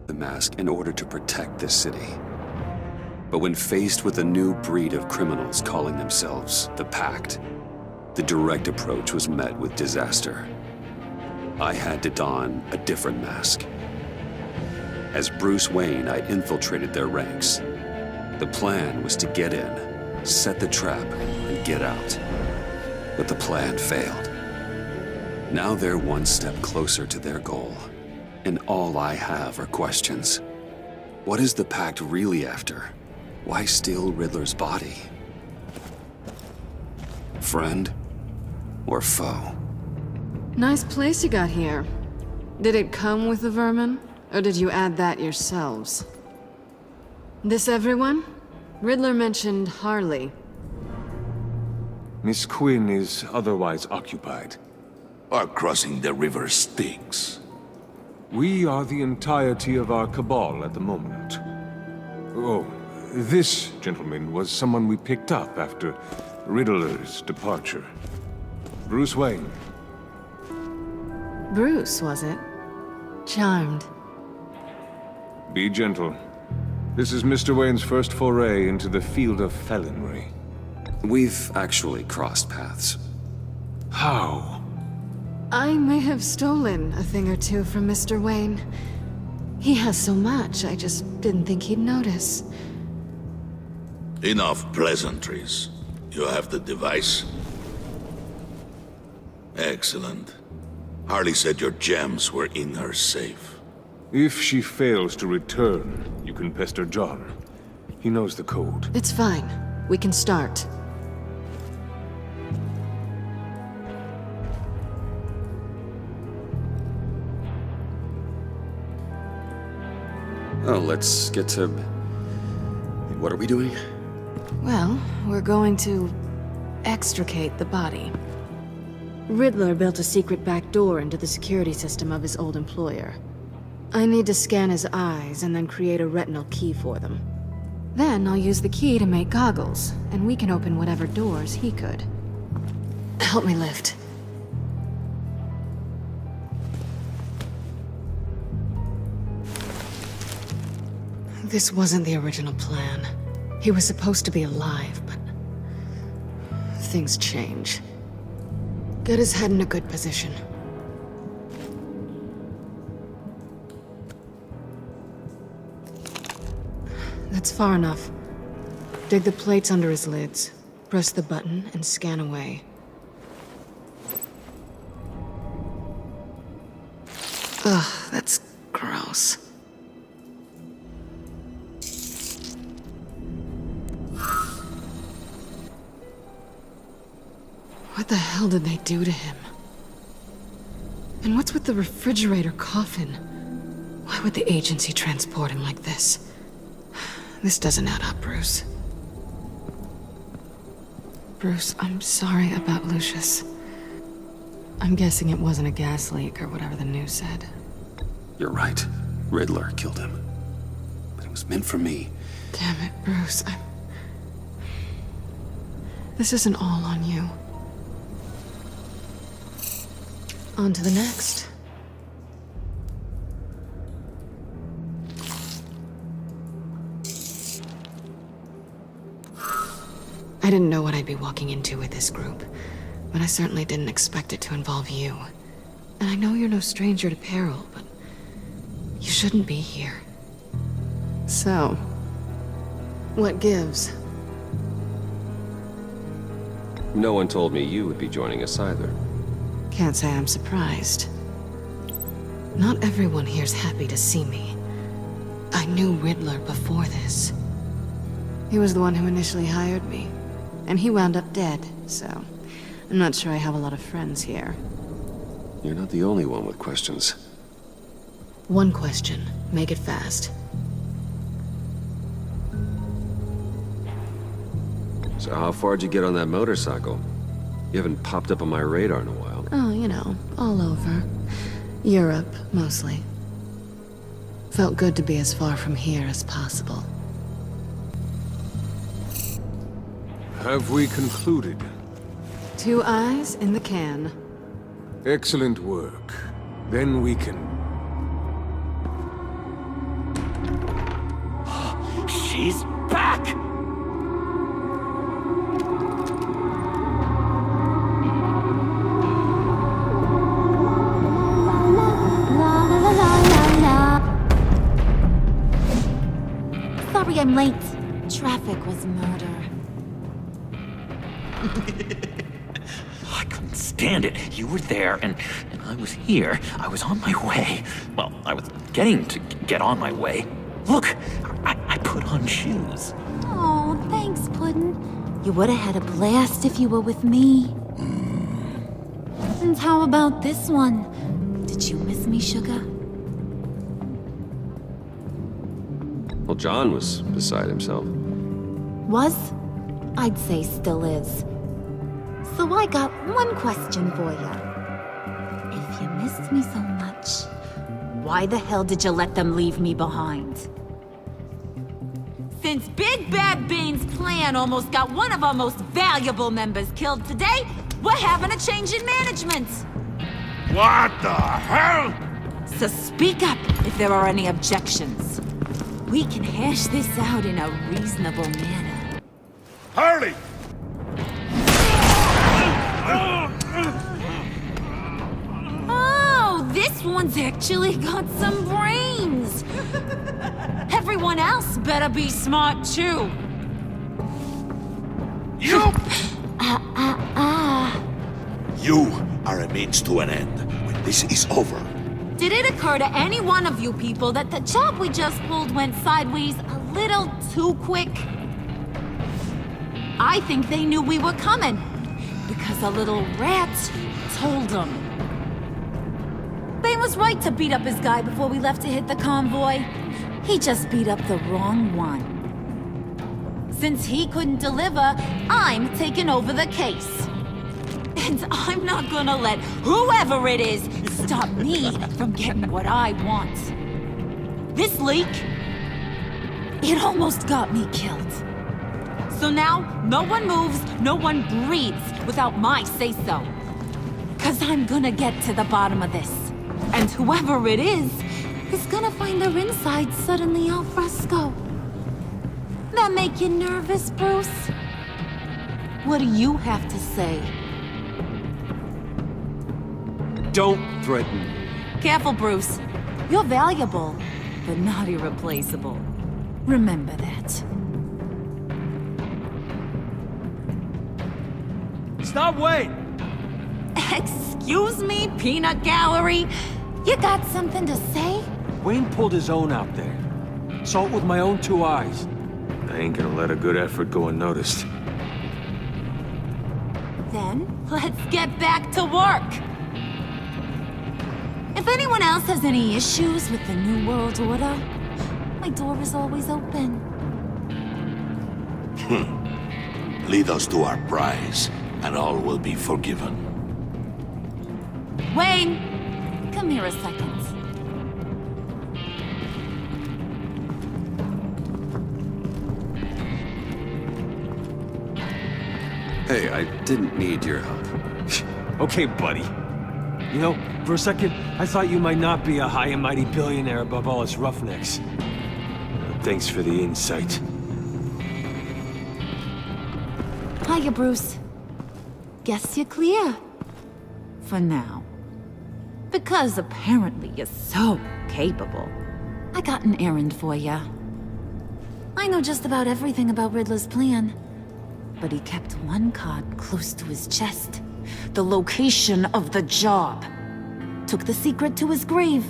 the mask in order to protect this city. But when faced with a new breed of criminals calling themselves the Pact, the direct approach was met with disaster. I had to don a different mask. As Bruce Wayne, I infiltrated their ranks. The plan was to get in, set the trap, and get out. But the plan failed. Now they're one step closer to their goal, and all I have are questions. What is the Pact really after? Why steal Riddler's body? Friend or foe? Nice place you got here. Did it come with the vermin, or did you add that yourselves? This everyone? Riddler mentioned Harley. Miss Quinn is otherwise occupied. Or crossing the river Styx. We are the entirety of our cabal at the moment. Oh, this gentleman was someone we picked up after Riddler's departure. Bruce Wayne. Bruce, was it? Charmed. Be gentle. This is Mr. Wayne's first foray into the field of felonry. We've actually crossed paths. How? I may have stolen a thing or two from Mr. Wayne. He has so much, I just didn't think he'd notice. Enough pleasantries. You have the device? Excellent. Harley said your gems were in her safe. If she fails to return, you can pester John. He knows the code. It's fine. We can start. Oh, let's get to... What are we doing? Well, we're going to extricate the body. Riddler built a secret back door into the security system of his old employer. I need to scan his eyes and then create a retinal key for them. Then I'll use the key to make goggles, and we can open whatever doors he could. Help me lift. This wasn't the original plan. He was supposed to be alive, but... things change. Get his head in a good position. That's far enough. Dig the plates under his lids. Press the button and scan away. Ugh, that's gross. What the hell did they do to him? And what's with the refrigerator coffin? Why would the agency transport him like this? This doesn't add up, Bruce. Bruce, I'm sorry about Lucius. I'm guessing it wasn't a gas leak or whatever the news said. You're right. Riddler killed him. But it was meant for me. Damn it, Bruce. This isn't all on you. On to the next. I didn't know what I'd be walking into with this group, but I certainly didn't expect it to involve you. And I know you're no stranger to peril, but you shouldn't be here. So, what gives? No one told me you would be joining us either. Can't say I'm surprised. Not everyone here's happy to see me. I knew Riddler before this. He was the one who initially hired me, and he wound up dead, so I'm not sure I have a lot of friends here. You're not the only one with questions. One question. Make it fast. So how far'd you get on that motorcycle? You haven't popped up on my radar in a while. Oh, you know, all over. Europe, mostly. Felt good to be as far from here as possible. Have we concluded? 2 eyes in the can. Excellent work. Then we can... She's back! Sorry I'm late. Traffic was murder. I couldn't stand it. You were there, and I was here. I was on my way. Well, I was getting to get on my way. Look, I put on shoes. Oh, thanks, Puddin'. You would have had a blast if you were with me. And how about this one? Did you miss me, sugar? Well, John was beside himself. Was? I'd say still is. So I got one question for you. If you missed me so much, why the hell did you let them leave me behind? Since Big Bad Bean's plan almost got one of our most valuable members killed today, we're having a change in management. What the hell? So speak up if there are any objections. We can hash this out in a reasonable manner. Harley! Oh, this one's actually got some brains. Everyone else better be smart too. You! You are a means to an end. When this is over, Did it occur to any one of you people that the job we just pulled went sideways a little too quick? I think they knew we were coming, because a little rat told them. Bane was right to beat up his guy before we left to hit the convoy. He just beat up the wrong one. Since he couldn't deliver, I'm taking over the case. And I'm not gonna let whoever it is stop me from getting what I want. This leak, it almost got me killed. So now, no one moves, no one breathes without my say-so. 'Cause I'm gonna get to the bottom of this. And whoever it is gonna find their insides suddenly al fresco. That make you nervous, Bruce? What do you have to say? Don't threaten me. Careful, Bruce. You're valuable, but not irreplaceable. Remember that. Stop waiting! Excuse me, peanut gallery? You got something to say? Wayne pulled his own out there. Saw it with my own two eyes. I ain't gonna let a good effort go unnoticed. Then, let's get back to work. If anyone else has any issues with the New World Order, my door is always open. lead us to our prize, and all will be forgiven. Wayne, come here a second. Hey, I didn't need your help. Okay, buddy. You know, for a second, I thought you might not be a high and mighty billionaire above all us roughnecks. Thanks for the insight. Hiya, Bruce. Guess you're clear. For now. Because apparently you're so capable. I got an errand for ya. I know just about everything about Riddler's plan. But he kept one card close to his chest. The location of the job. Took the secret to his grave.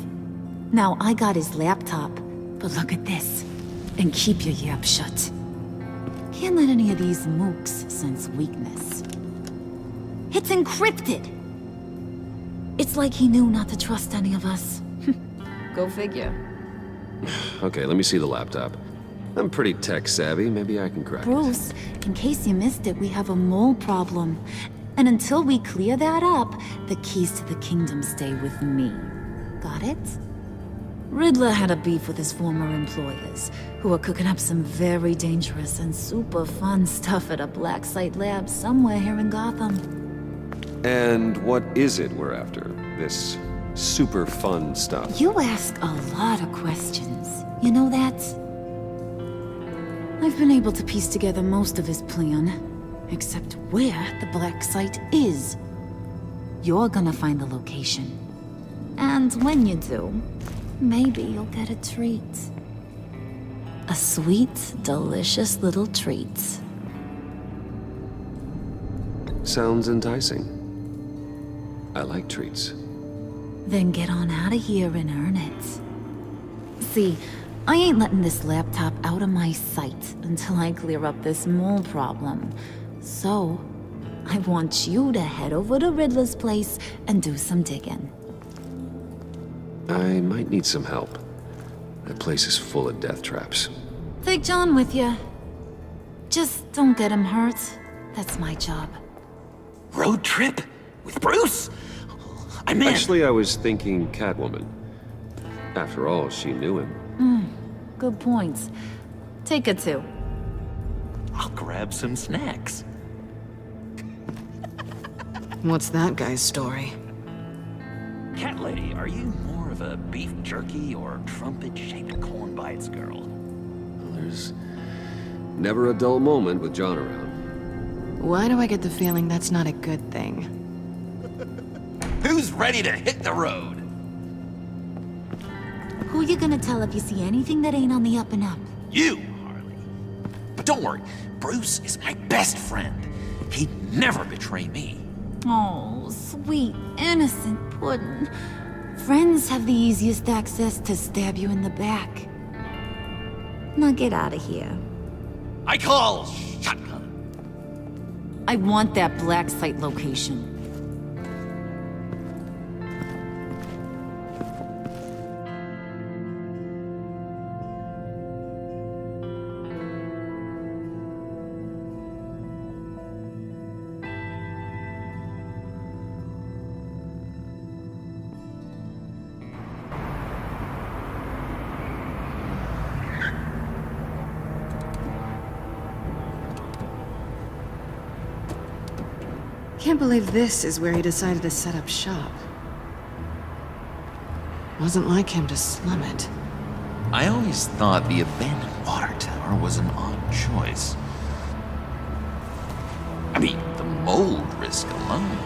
Now I got his laptop. But look at this. And keep your yap shut. Can't let any of these mooks sense weakness. It's encrypted. It's like he knew not to trust any of us. Go figure. Okay, let me see the laptop. I'm pretty tech savvy. Maybe I can crack it. Bruce, in case you missed it, we have a mole problem. And until we clear that up, the keys to the kingdom stay with me. Got it? Riddler had a beef with his former employers, who were cooking up some very dangerous and super fun stuff at a black site lab somewhere here in Gotham. And what is it we're after? This super fun stuff? You ask a lot of questions. You know that? I've been able to piece together most of his plan, except where the black site is. You're gonna find the location. And when you do, maybe you'll get a treat. A sweet, delicious little treat. Sounds enticing. I like treats. Then get on out of here and earn it. See, I ain't letting this laptop out of my sight until I clear up this mole problem. So, I want you to head over to Riddler's place and do some digging. I might need some help. That place is full of death traps. Take John with you. Just don't get him hurt. That's my job. Road trip? With Bruce? I meant... Actually, I was thinking Catwoman. After all, she knew him. Good points. Take it too. I'll grab some snacks. What's that guy's story? Cat lady, are you more of a beef jerky or trumpet-shaped corn bites girl? Well, there's never a dull moment with John around. Why do I get the feeling that's not a good thing? Who's ready to hit the road? Who you gonna tell if you see anything that ain't on the up and up? You, Harley. But don't worry, Bruce is my best friend. He'd never betray me. Oh, sweet, innocent puddin'. Friends have the easiest access to stab you in the back. Now get out of here. I call shotgun. I want that black site location. Can't believe this is where he decided to set up shop. Wasn't like him to slum it. I always thought the abandoned water tower was an odd choice. I mean, the mold risk alone.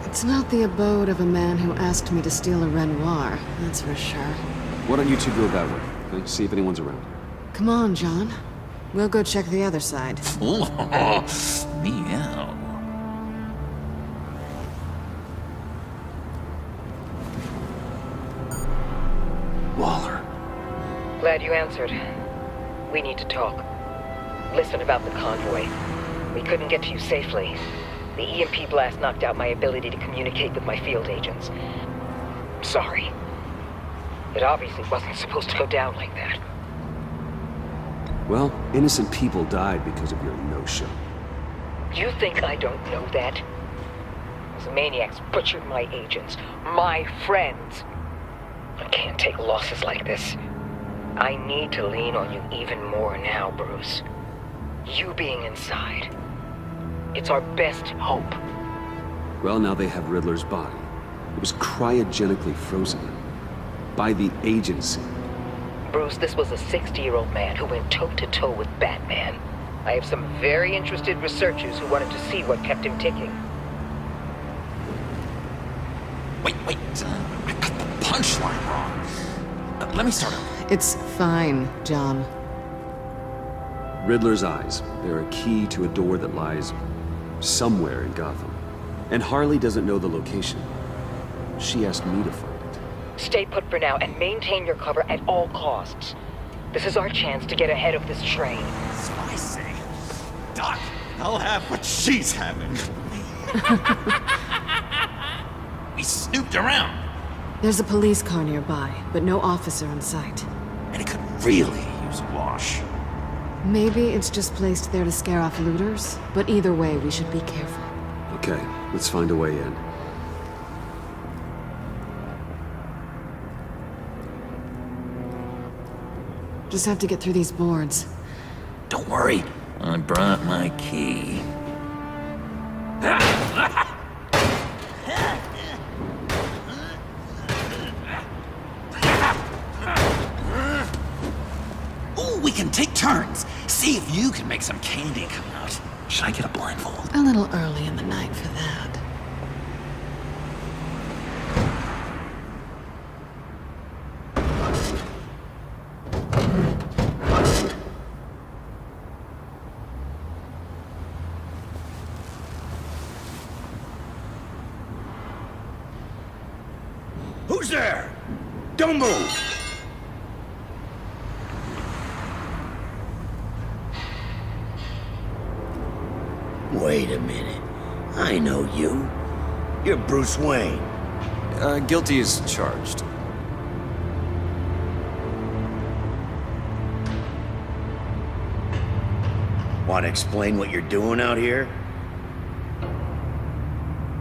It's not the abode of a man who asked me to steal a Renoir, that's for sure. Why don't you two go that way? Okay? See if anyone's around. Come on, John. We'll go check the other side. Meow. Waller. Glad you answered. We need to talk. Listen about the convoy. We couldn't get to you safely. The EMP blast knocked out my ability to communicate with my field agents. Sorry. It obviously wasn't supposed to go down like that. Well, innocent people died because of your no-show. You think I don't know that? Those maniacs butchered my agents, my friends. I can't take losses like this. I need to lean on you even more now, Bruce. You being inside. It's our best hope. Well, now they have Riddler's body. It was cryogenically frozen. By the agency. Bruce, this was a 60-year-old man who went toe-to-toe with Batman. I have some very interested researchers who wanted to see what kept him ticking. Wait, I got the punchline wrong. Let me start over. It's fine, John. Riddler's eyes. They're a key to a door that lies somewhere in Gotham. And Harley doesn't know the location. She asked me to find it. Stay put for now and maintain your cover at all costs. This is our chance to get ahead of this train. So I say, Doc, I'll have what she's having. We snooped around. There's a police car nearby, but no officer in sight. And it could really use a wash. Maybe it's just placed there to scare off looters, but either way, we should be careful. Okay, let's find a way in. Just have to get through these boards. Don't worry, I brought my key. Ooh, we can take turns. See if you can make some candy come out. Should I get a blindfold? A little early in the night for that. Who's there? Don't move! Wait a minute. I know you. You're Bruce Wayne. Guilty as charged. Want to explain what you're doing out here?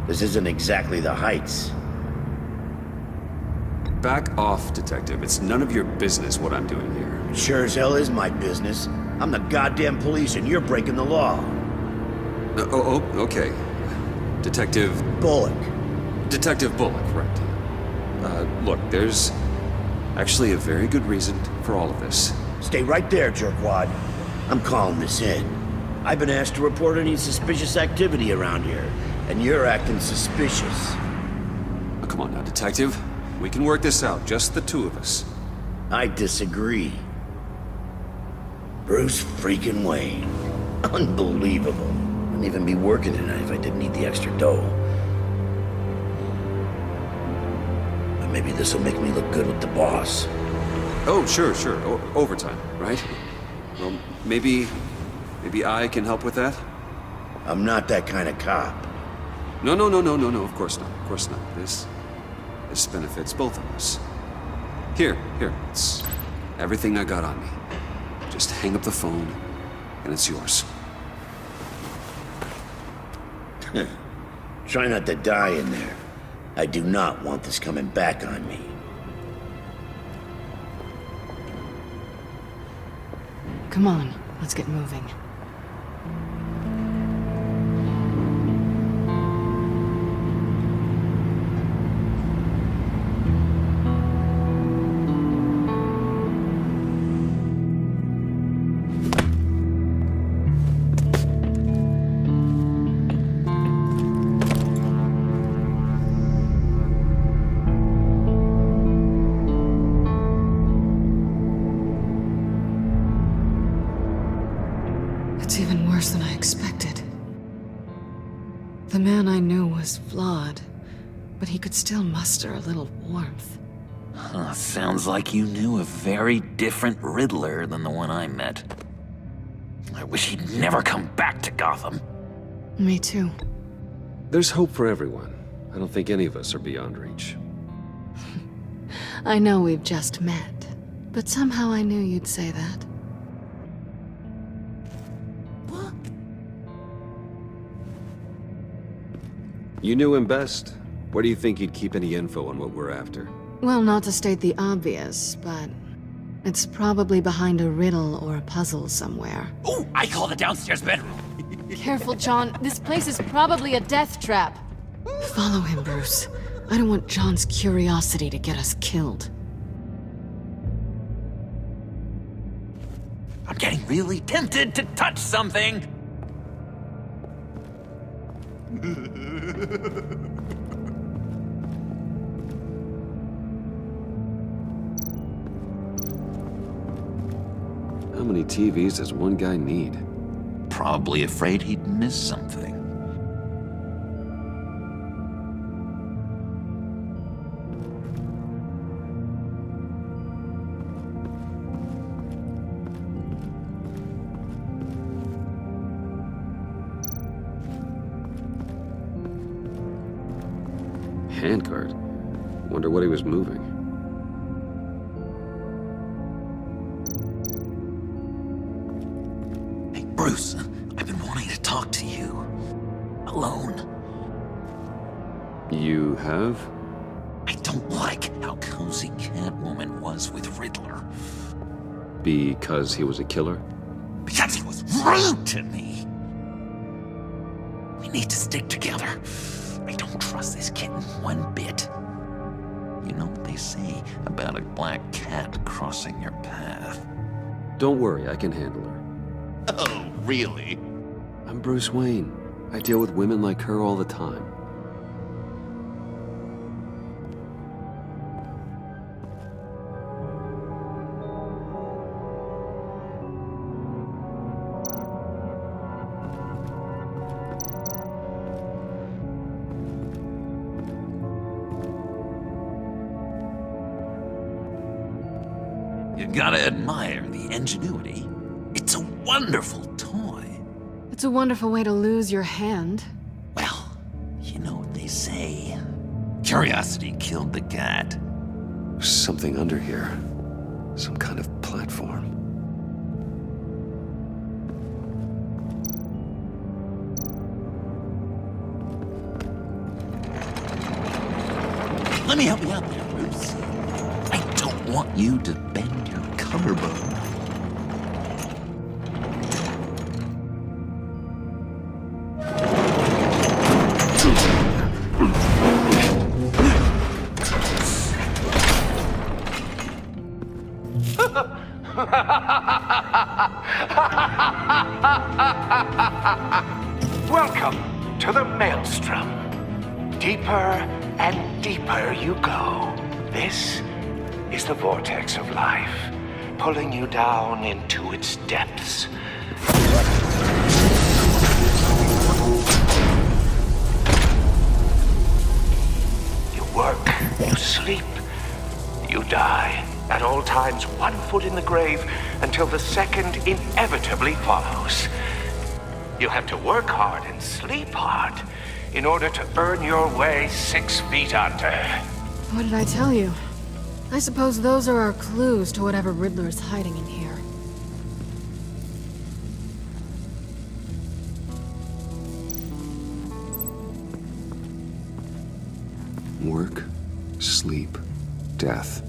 This isn't exactly the Heights. Back off, Detective. It's none of your business what I'm doing here. Sure as hell is my business. I'm the goddamn police and you're breaking the law. Okay. Detective... Bullock. Detective Bullock, right. Look, there's actually a very good reason for all of this. Stay right there, jerkwad. I'm calling this in. I've been asked to report any suspicious activity around here, and you're acting suspicious. Oh, come on now, Detective. We can work this out, just the two of us. I disagree. Bruce freaking Wayne. Unbelievable. Wouldn't even be working tonight if I didn't need the extra dough. But maybe this'll make me look good with the boss. Oh, sure. Overtime, right? Well, maybe I can help with that? I'm not that kind of cop. No, of course not. This benefits both of us. Here, it's everything I got on me. Just hang up the phone, and it's yours. Try not to die in there. I do not want this coming back on me. Come on, let's get moving. It's even worse than I expected. The man I knew was flawed, but he could still muster a little warmth. Sounds like you knew a very different Riddler than the one I met. I wish he'd never come back to Gotham. Me too. There's hope for everyone. I don't think any of us are beyond reach. I know we've just met, but somehow I knew you'd say that. You knew him best. Where do you think he'd keep any info on what we're after? Well, not to state the obvious, but it's probably behind a riddle or a puzzle somewhere. Oh, I call the downstairs bedroom. Careful, John. This place is probably a death trap. Follow him, Bruce. I don't want John's curiosity to get us killed. I'm getting really tempted to touch something. How many TVs does one guy need? Probably afraid he'd miss something. Handcart. Wonder what he was moving. Hey, Bruce, I've been wanting to talk to you. Alone. You have? I don't like how cozy Catwoman was with Riddler. Because he was a killer? Because he was rude to me. We need to stick together. I don't trust this kitten one bit. You know what they say about a black cat crossing your path? Don't worry, I can handle her. Oh, really? I'm Bruce Wayne. I deal with women like her all the time. You gotta admire the ingenuity. It's a wonderful toy. It's a wonderful way to lose your hand. Well, you know what they say. Curiosity killed the cat. There's something under here. Some kind of platform. Let me help you out there, Bruce. I don't want you to bend your collarbone. Welcome to the Maelstrom. Deeper and deeper you go. This is the vortex of life, pulling you down into its depths. You work, you sleep, you die. At all times, 1 foot in the grave until the second inevitably follows. You have to work hard and sleep hard in order to earn your way 6 feet under. What did I tell you? I suppose those are our clues to whatever Riddler is hiding in here. Work, sleep, death.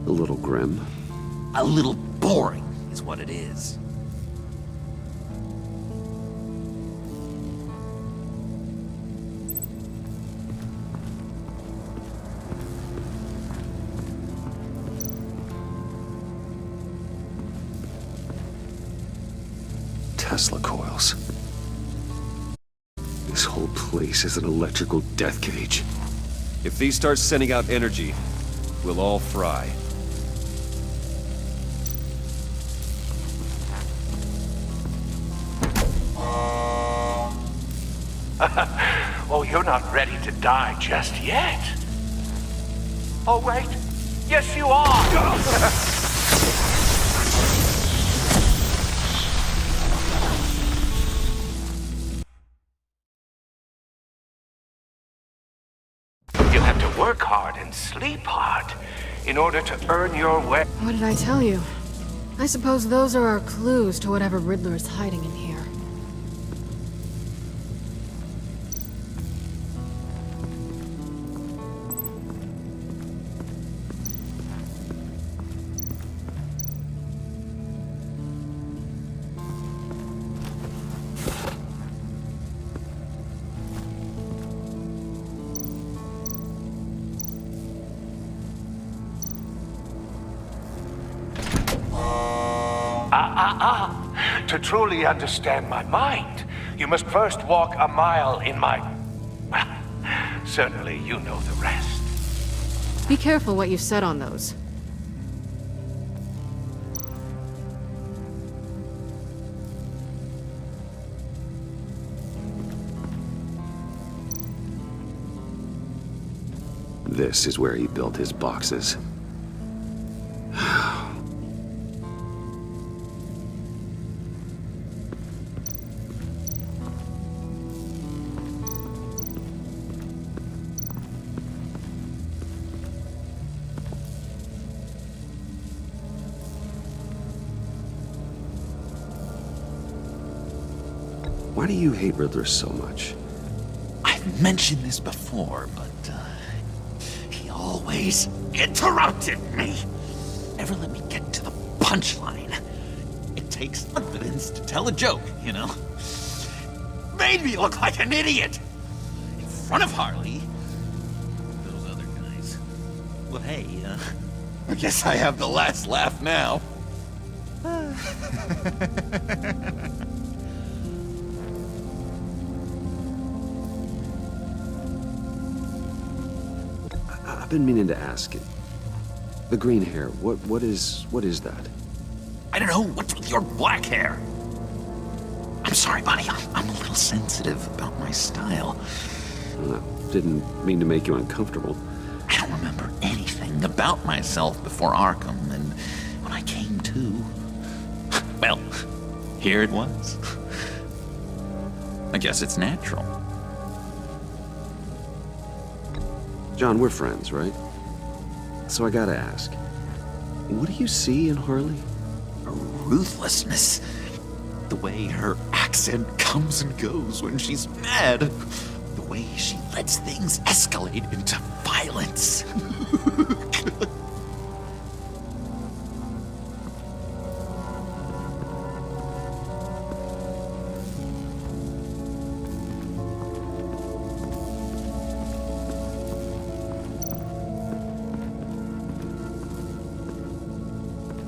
A little grim. A little boring is what it is. Tesla coils. This whole place is an electrical death cage. If these start sending out energy, we'll all fry. Oh, you're not ready to die just yet. Oh, wait. Yes, you are. You have to work hard and sleep hard in order to earn your way. What did I tell you? I suppose those are our clues to whatever Riddler is hiding in here. To truly understand my mind, you must first walk a mile in my... Well, certainly you know the rest. Be careful what you said on those. This is where he built his boxes. Why do you hate Riddler so much? I've mentioned this before, but he always interrupted me. Never let me get to the punchline. It takes confidence to tell a joke, you know? Made me look like an idiot in front of Harley. Those other guys. Well, hey, I guess I have the last laugh now. I've been meaning to ask it. The green hair, what is that? I don't know what's with your black hair. I'm sorry, buddy. I'm a little sensitive about my style. Didn't mean to make you uncomfortable. I don't remember anything about myself before Arkham, and when I came to, well, here it was. I guess it's natural. John, we're friends, right? So I gotta ask, what do you see in Harley? A ruthlessness. The way her accent comes and goes when she's mad. The way she lets things escalate into violence.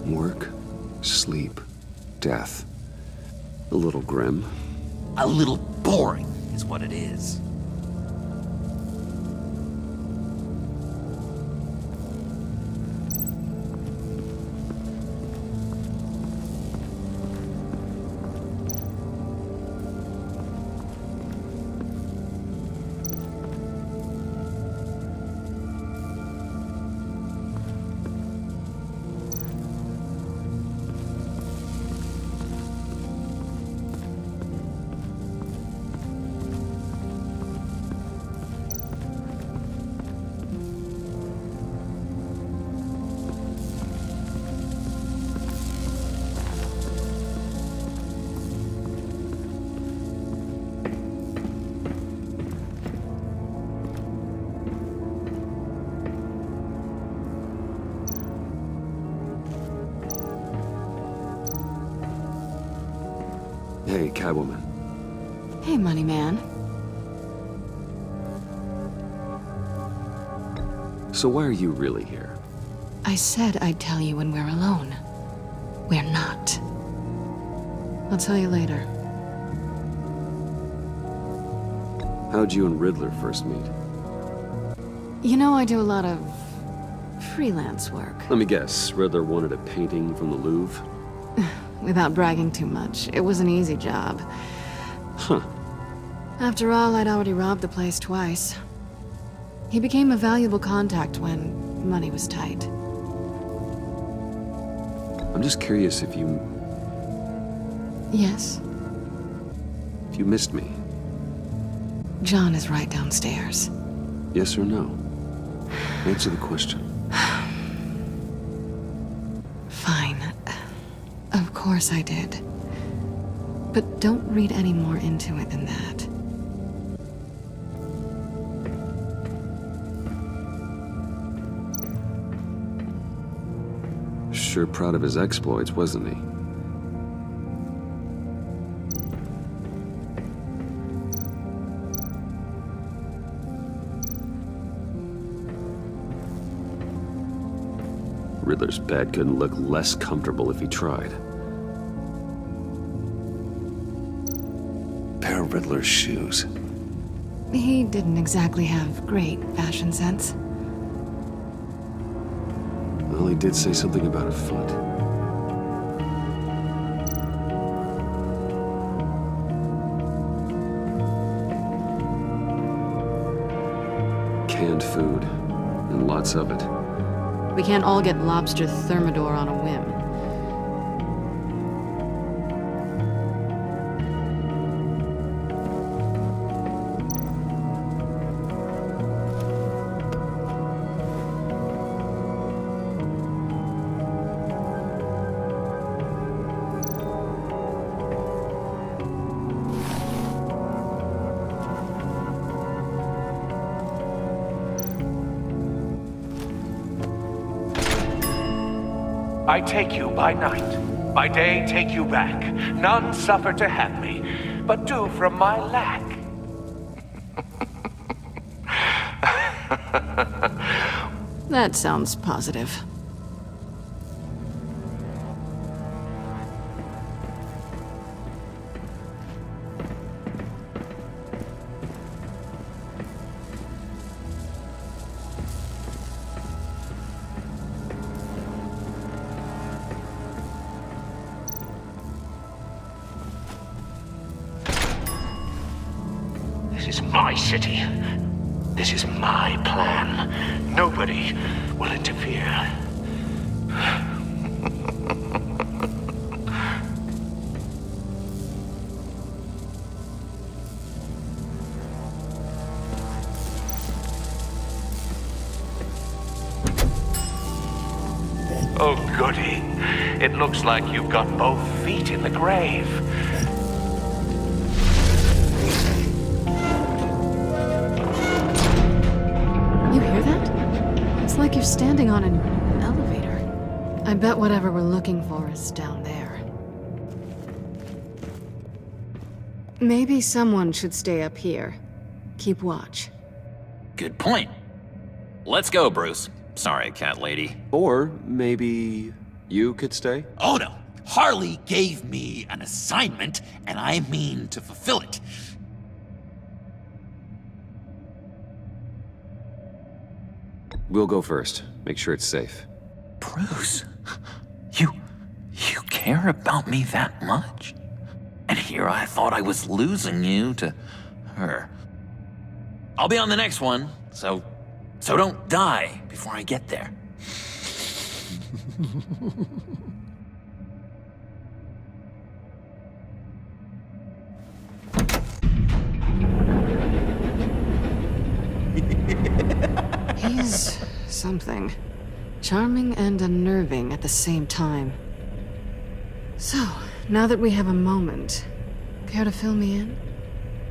Work, sleep, death. A little grim. A little boring is what it is. Hey, Catwoman. Hey, Money Man. So why are you really here? I said I'd tell you when we're alone. We're not. I'll tell you later. How'd you and Riddler first meet? You know, I do a lot of freelance work. Let me guess, Riddler wanted a painting from the Louvre? Without bragging too much, it was an easy job. Huh. After all, I'd already robbed the place twice. He became a valuable contact when money was tight. I'm just curious if you Yes? missed me. John is right downstairs. Yes or no? Answer the question. Fine. Of course I did. But don't read any more into it than that. Sure proud of his exploits, wasn't he? Riddler's bed couldn't look less comfortable if he tried. Pair of Riddler's shoes. He didn't exactly have great fashion sense. Well, he did say something about a foot. Canned food, and lots of it. We can't all get lobster thermidor on a whim. I take you by night, by day take you back. None suffer to have me, but do from my lack. That sounds positive. my city. This is my plan. Nobody will interfere. Oh, goody. It looks like you've got both feet in the grave. You hear that? It's like you're standing on an elevator. I bet whatever we're looking for is down there. Maybe someone should stay up here. Keep watch. Good point. Let's go, Bruce. Sorry, cat lady. Or maybe you could stay? Oh no! Harley gave me an assignment, and I mean to fulfill it. We'll go first. Make sure it's safe. Bruce, you care about me that much? And here I thought I was losing you to her. I'll be on the next one, so don't die before I get there. He's something. Charming and unnerving at the same time. So, now that we have a moment, care to fill me in?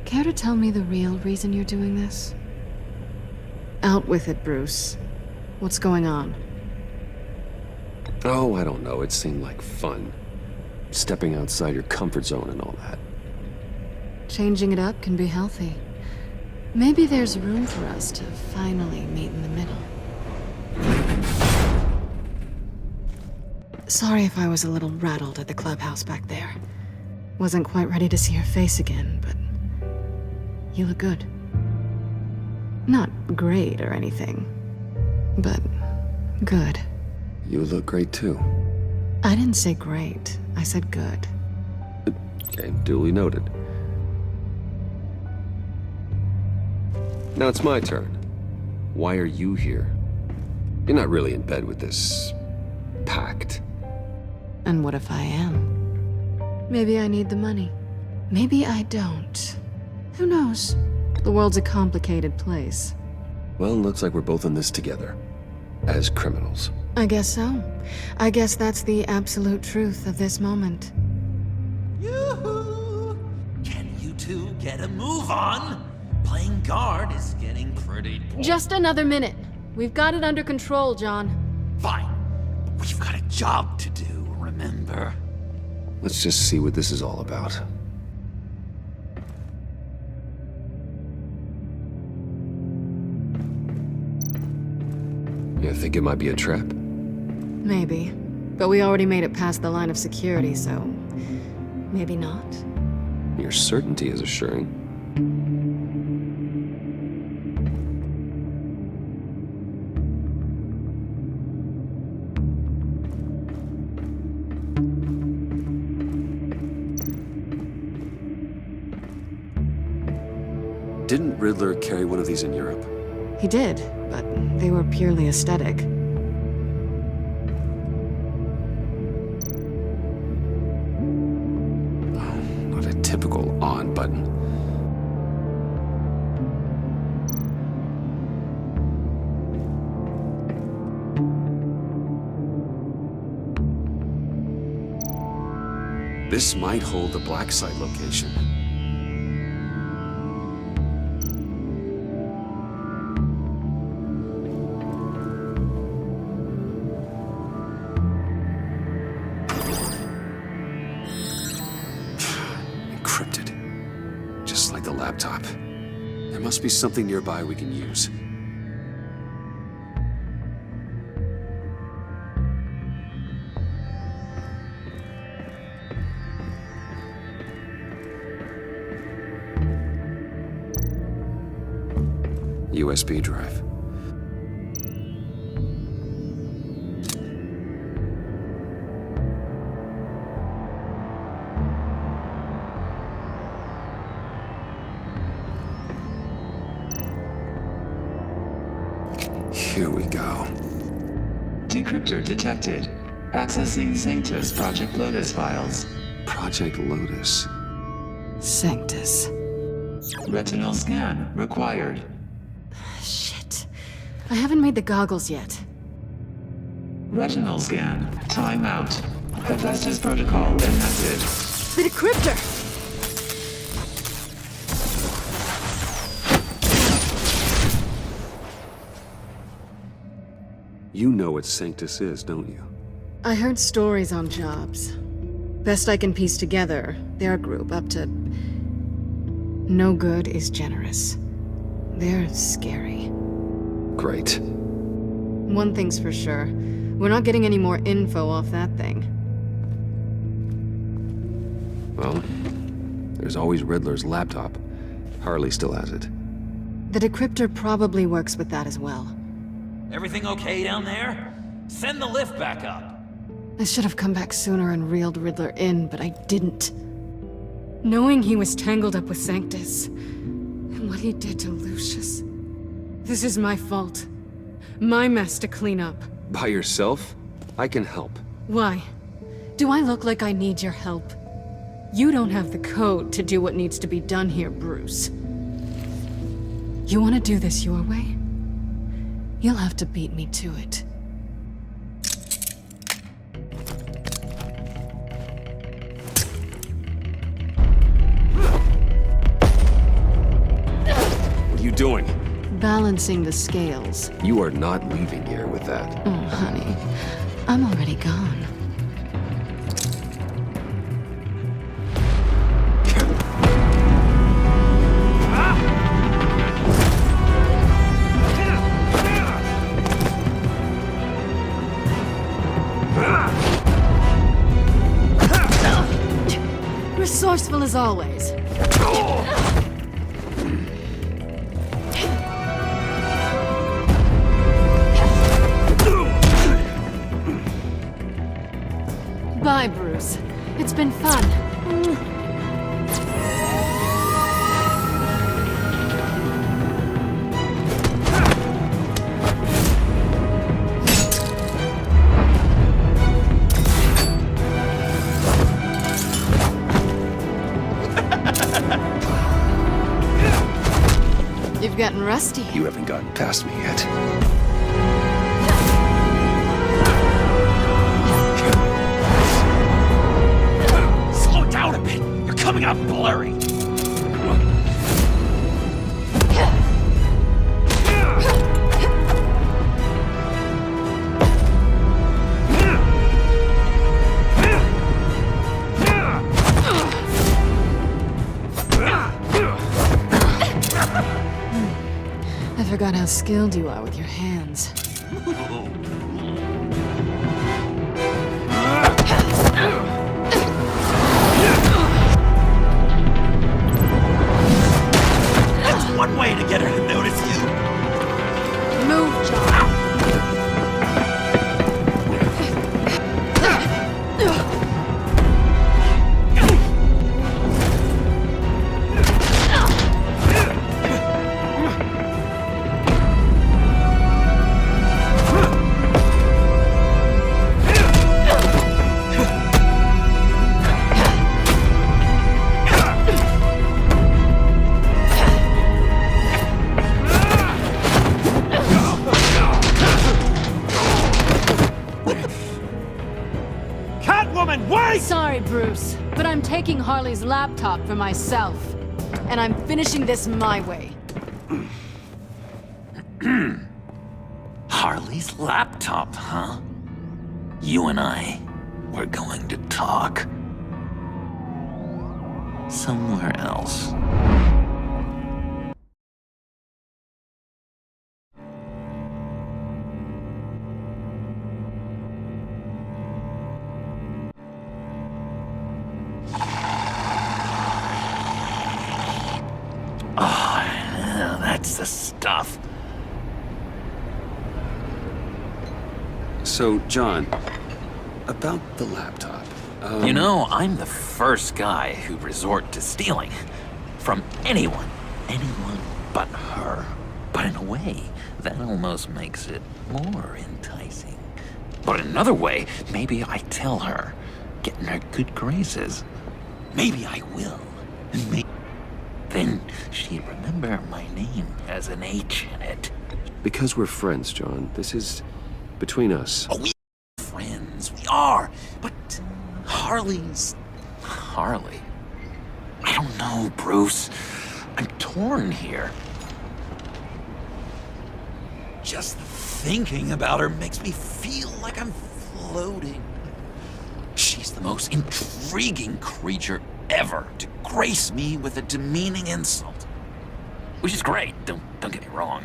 Care to tell me the real reason you're doing this? Out with it, Bruce. What's going on? Oh, I don't know. It seemed like fun. Stepping outside your comfort zone and all that. Changing it up can be healthy. Maybe there's room for us to finally meet in the middle. Sorry if I was a little rattled at the clubhouse back there. Wasn't quite ready to see your face again, but you look good. Not great or anything, but good. You look great too. I didn't say great. I said good. Okay, duly noted. Now it's my turn. Why are you here? You're not really in bed with this pact. And what if I am? Maybe I need the money. Maybe I don't. Who knows? The world's a complicated place. Well, looks like we're both in this together. As criminals. I guess so. I guess that's the absolute truth of this moment. Yoo-hoo! Can you two get a move on? Playing guard is getting pretty boring. Just another minute. We've got it under control, John. Fine. We've got a job to do, remember? Let's just see what this is all about. You think it might be a trap? Maybe. But we already made it past the line of security, so... maybe not. Your certainty is assuring. Didn't Riddler carry one of these in Europe? He did, but they were purely aesthetic. Not a typical on button. This might hold the black site location. Encrypted. Just like the laptop. There must be something nearby we can use. USB drive. Here we go. Decryptor detected. Accessing Sanctus Project Lotus files. Project Lotus. Sanctus. Retinal scan required. Shit. I haven't made the goggles yet. Retinal scan. Timeout. Hephaestus protocol enacted. The decryptor! You know what Sanctus is, don't you? I heard stories on jobs. Best I can piece together, their group up to... No good is generous. They're scary. Great. One thing's for sure. We're not getting any more info off that thing. Well, there's always Riddler's laptop. Harley still has it. The decryptor probably works with that as well. Everything okay down there? Send the lift back up. I should have come back sooner and reeled Riddler in, but I didn't. Knowing he was tangled up with Sanctus, and what he did to Lucius. This is my fault. My mess to clean up. By yourself? I can help. Why? Do I look like I need your help? You don't have the code to do what needs to be done here, Bruce. You want to do this your way? You'll have to beat me to it. What are you doing? Balancing the scales. You are not leaving here with that. Oh, honey. I'm already gone. Resourceful as always. Bye, Bruce. It's been fun. You've gotten rusty. You haven't gotten past me yet. Slow down a bit. You're coming out blurry. I forgot how skilled you are with your hands. That's one way to get her to notice you. Move, John. Sorry, Bruce, but I'm taking Harley's laptop for myself. And I'm finishing this my way. Harley's laptop, huh? You and I, we're going to talk. Somewhere else. That's the stuff. So, John, about the laptop. You know, I'm the first guy who'd resort to stealing. From anyone but her. But in a way, That almost makes it more enticing. But in another way, maybe I tell her, get in her good graces. Maybe I will. And then she'd remember my name has an H in it. Because we're friends, John. This is between us. Oh, we are friends. We are. But Harley's... Harley. I don't know, Bruce. I'm torn here. Just thinking about her makes me feel like I'm floating. She's the most intriguing creature ever to grace me with a demeaning insult. Which is great, don't get me wrong.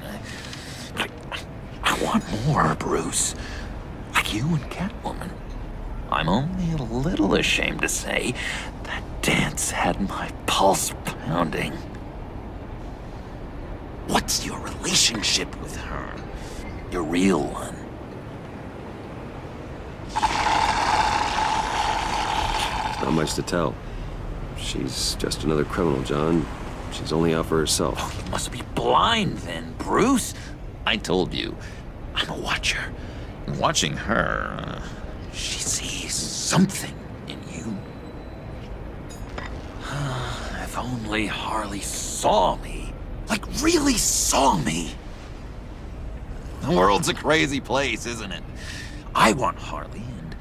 I want more, Bruce. Like you and Catwoman. I'm only a little ashamed to say that dance had my pulse pounding. What's your relationship with her? Your real one? Not much to tell. She's just another criminal, John. She's only out for herself. Oh, you must be blind then, Bruce. I told you, I'm a watcher. And watching her, she sees something in you. If only Harley saw me. Like, really saw me. The world's a crazy place, isn't it? I want Harley, and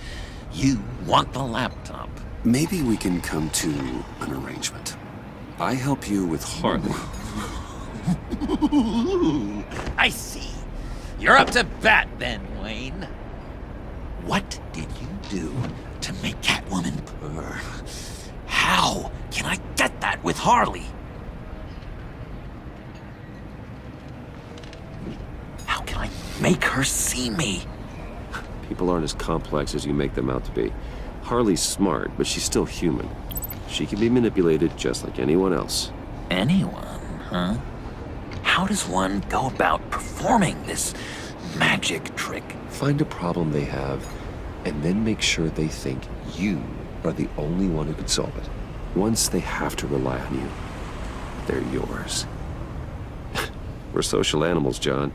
you want the laptop. Maybe we can come to an arrangement. I help you with Harley. I see. You're up to bat then, Wayne. What did you do to make Catwoman purr? How can I get that with Harley? How can I make her see me? People aren't as complex as you make them out to be. Harley's smart, but she's still human. She can be manipulated just like anyone else. Anyone, huh? How does one go about performing this magic trick? Find a problem they have, and then make sure they think you are the only one who can solve it. Once they have to rely on you, they're yours. We're social animals, John.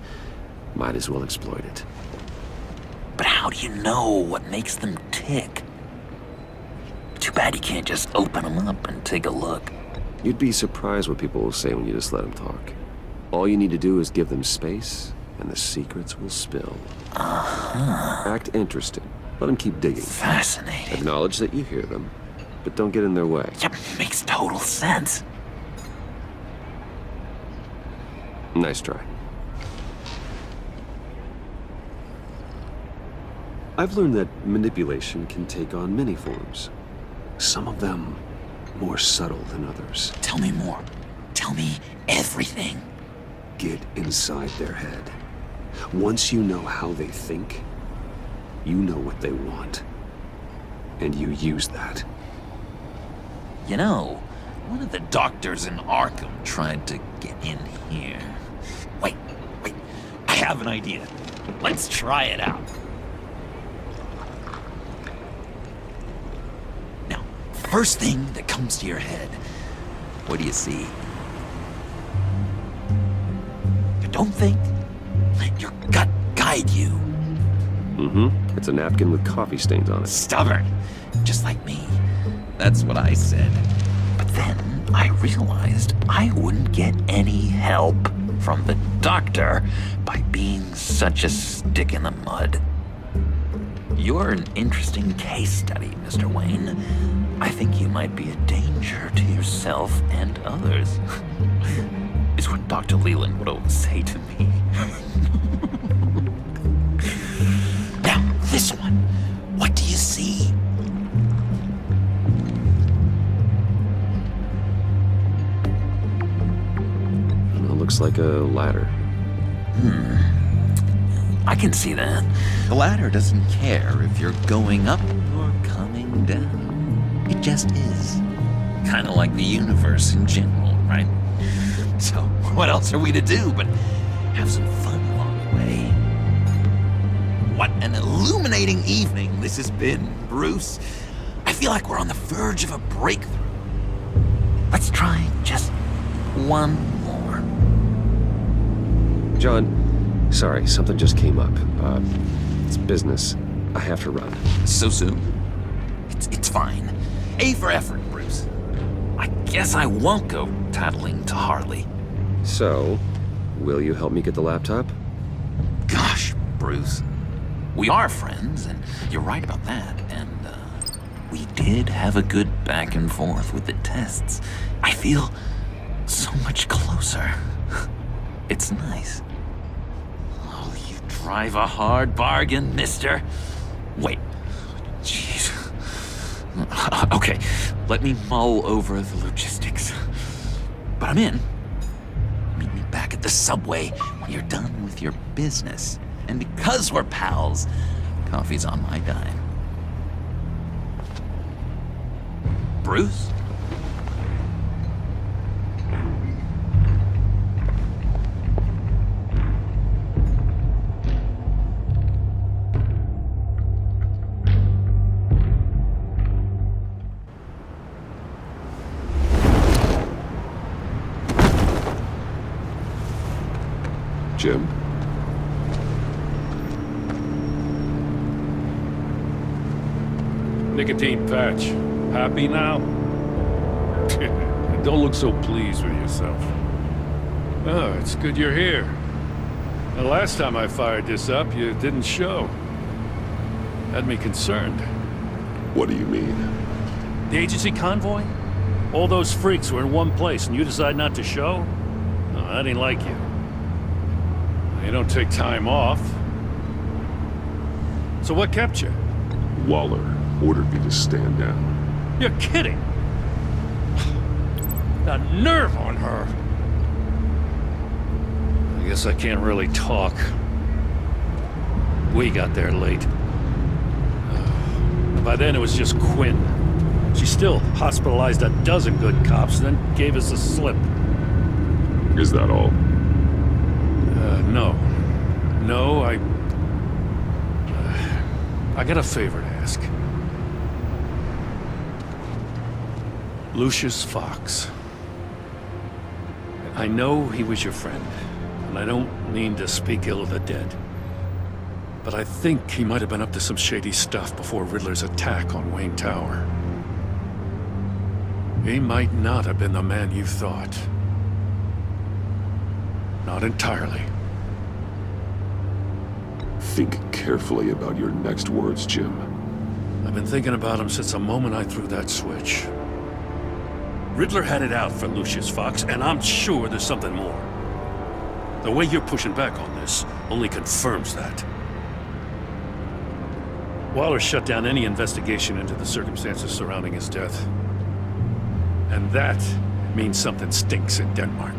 Might as well exploit it. But how do you know what makes them tick? Too bad you can't just open them up and take a look. You'd be surprised what people will say when you just let them talk. All you need to do is give them space, and the secrets will spill. Act interested. Let them keep digging. Fascinating. Acknowledge that you hear them, but don't get in their way. Yep, makes total sense. Nice try. I've learned that manipulation can take on many forms. Some of them more subtle than others. Tell me more. Tell me everything. Get inside their head. Once you know how they think, you know what they want. And you use that. You know, one of the doctors in Arkham tried to get in here. Wait. I have an idea. Let's try it out. Now, first thing that comes to your head, what do you see? Don't think. Let your gut guide you. Mm-hmm. It's a napkin with coffee stains on it. Stubborn. Just like me. That's what I said. But then I realized I wouldn't get any help from the doctor by being such a stick in the mud. You're an interesting case study, Mr. Wayne. I think you might be a danger to yourself and others. Is what Dr. Leland would always say to me. Now, this one. What do you see? It looks like a ladder. I can see that. The ladder doesn't care if you're going up or coming down. It just is. Kind of like the universe in general, right? So, what else are we to do but have some fun along the way? What an illuminating evening this has been, Bruce. I feel like we're on the verge of a breakthrough. Let's try just one more. John, Sorry, something just came up. It's business. I have to run. So soon? It's fine. A for effort, Bruce. I guess I won't go tattling to Harley. So, will you help me get the laptop? Gosh, Bruce. We are friends, and you're right about that. And, we did have a good back and forth with the tests. I feel so much closer. It's nice. Oh, you drive a hard bargain, mister. Wait. Jeez. Okay, let me mull over the logistics. But I'm in. Meet me back at the subway when you're done with your business. And because we're pals, coffee's on my dime. Bruce? Jim? Nicotine patch. Happy now? Don't look so pleased with yourself. Oh, it's good you're here. The last time I fired this up, you didn't show. Had me concerned. What do you mean? The agency convoy? All those freaks were in one place and you decide not to show? No, that ain't like you. You don't take time off. So what kept you? Waller ordered me to stand down. You're kidding! The nerve on her! I guess I can't really talk. We got there late. By then it was just Quinn. She still hospitalized a dozen good cops, then gave us the slip. Is that all? No. No, I got a favor to ask. Lucius Fox. I know he was your friend, and I don't mean to speak ill of the dead. But I think he might have been up to some shady stuff before Riddler's attack on Wayne Tower. He might not have been the man you thought. Not entirely. Think carefully about your next words, Jim. I've been thinking about him since the moment I threw that switch. Riddler had it out for Lucius Fox, and I'm sure there's something more. The way you're pushing back on this only confirms that. Waller shut down any investigation into the circumstances surrounding his death. And that means something stinks in Denmark.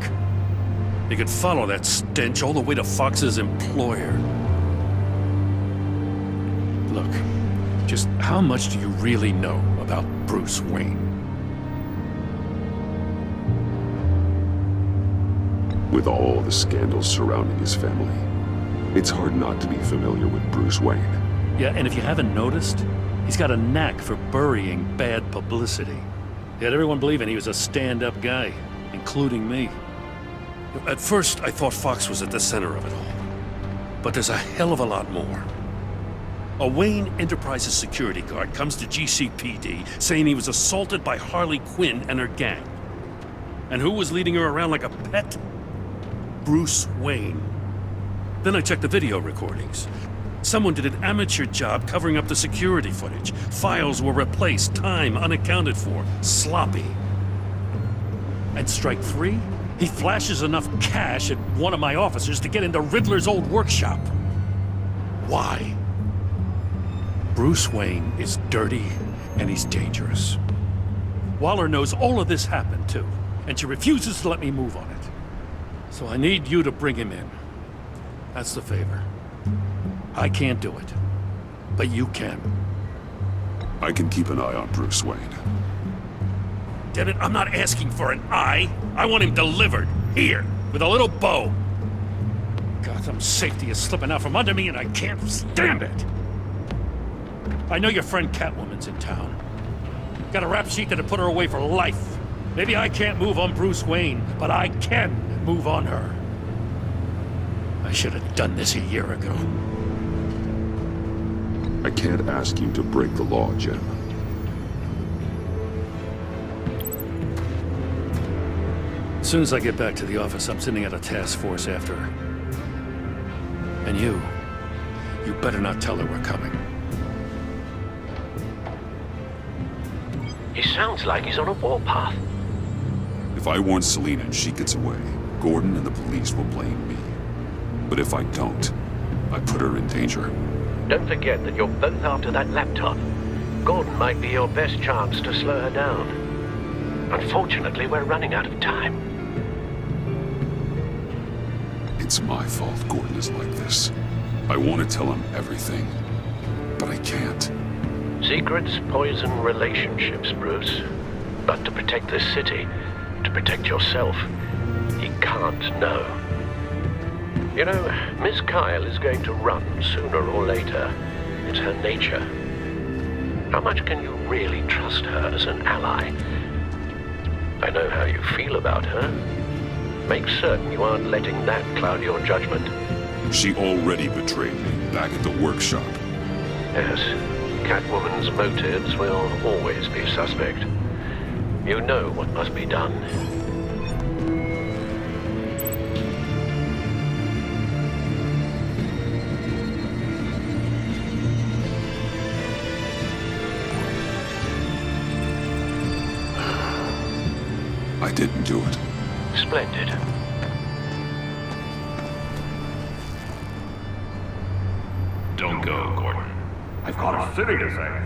You could follow that stench all the way to Fox's employer. Look, just how much do you really know about Bruce Wayne? With all the scandals surrounding his family, it's hard not to be familiar with Bruce Wayne. Yeah, and if you haven't noticed, he's got a knack for burying bad publicity. He had everyone believing he was a stand-up guy, including me. At first, I thought Fox was at the center of it all. But there's a hell of a lot more. A Wayne Enterprises security guard comes to GCPD saying he was assaulted by Harley Quinn and her gang. And who was leading her around like a pet? Bruce Wayne. Then I checked the video recordings. Someone did an amateur job covering up the security footage. Files were replaced, time unaccounted for, sloppy. And strike three? He flashes enough cash at one of my officers to get into Riddler's old workshop. Why? Bruce Wayne is dirty and he's dangerous. Waller knows all of this happened too, and she refuses to let me move on it. So I need you to bring him in. That's the favor. I can't do it, but you can. I can keep an eye on Bruce Wayne. Damn it, I'm not asking for an eye. I want him delivered, here, with a little bow. Gotham safety is slipping out from under me and I can't stand it. I know your friend Catwoman's in town. Got a rap sheet that'd put her away for life. Maybe I can't move on Bruce Wayne, but I can move on her. I I should have done this a year ago. I can't ask you to break the law, Jim. As soon as I get back to the office, I'm sending out a task force after her. And you better not tell her we're coming. He sounds like he's on a warpath. If I warn Selina and she gets away, Gordon and the police will blame me. But if I don't, I put her in danger. Don't forget that you're both after that laptop. Gordon might be your best chance to slow her down. Unfortunately, we're running out of time. It's my fault Gordon is like this. I want to tell him everything, but I can't. Secrets poison relationships, Bruce. But to protect this city, to protect yourself, he can't know. You know, Miss Kyle is going to run sooner or later. It's her nature. How much can you really trust her as an ally? I know how you feel about her. Make certain you aren't letting that cloud your judgment. She already betrayed me back at the workshop. Yes, Catwoman's motives will always be suspect. You know what must be done. I didn't do it. Splendid. Don't go, Gordon. I've got a city to save.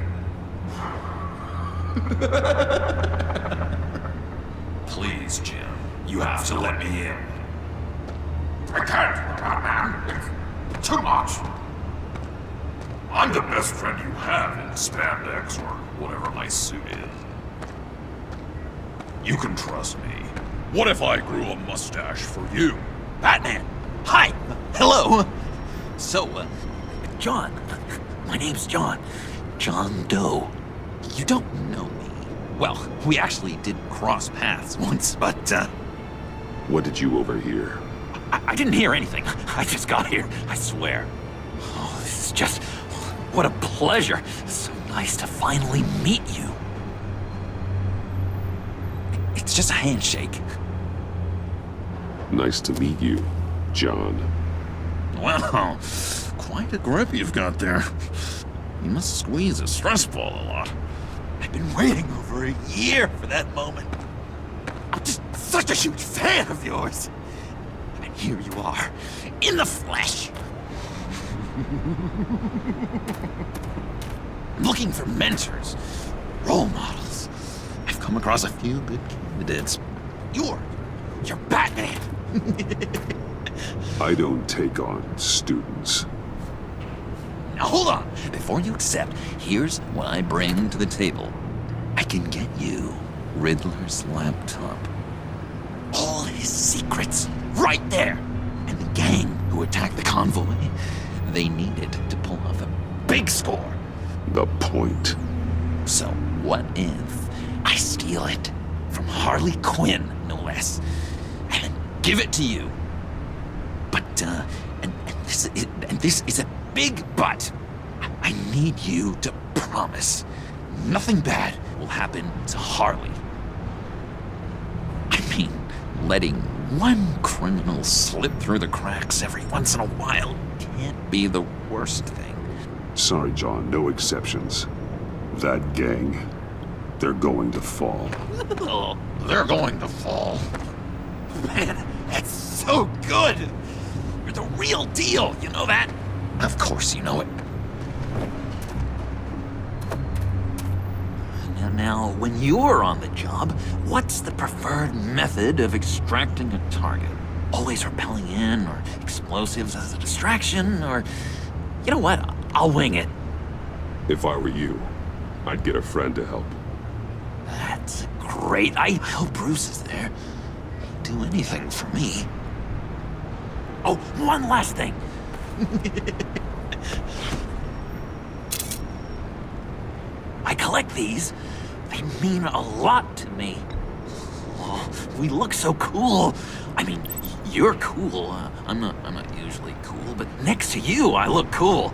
Please, Jim. You have to let me in. I can't, Batman. It's too much. I'm the best friend you have in spandex or whatever my suit is. You can trust me. What if I grew a mustache for you? Batman! Hi! Hello! So, John. My name's John. John Doe. You don't know me. Well, we actually did cross paths once, but, What did you overhear? I didn't hear anything. I just got here, I swear. Oh, this is just... What a pleasure. So nice to finally meet you. It's just a handshake. Nice to meet you, John. Wow, quite a grip you've got there. You must squeeze a stress ball a lot. I've been waiting over a year for that moment. I'm just such a huge fan of yours. And here you are, in the flesh. I'm looking for mentors, role models. I've come across a few good candidates. You're Batman. I don't take on students. Now hold on. Before you accept, here's what I bring to the table. I can get you Riddler's laptop. All his secrets, right there. And the gang who attacked the convoy, they needed to pull off a big score. The point. So what if I steal it from Harley Quinn, no less, and then give it to you? But, and this is a big but. I need you to promise nothing bad will happen to Harley. I mean, letting one criminal slip through the cracks every once in a while can't be the worst thing. Sorry, John, no exceptions. That gang, they're going to fall. Oh, they're going to fall. Man, that's so good! You're the real deal, you know that? Of course you know it. Now, when you're on the job, what's the preferred method of extracting a target? Always rappelling in, or explosives as a distraction, or... You know what? I'll wing it. If I were you, I'd get a friend to help. That's great. I hope Bruce is there. He'd do anything for me. Oh, one last thing. I collect these. They mean a lot to me. Oh, we look so cool. I mean, you're cool. I'm not usually cool, but next to you, I look cool.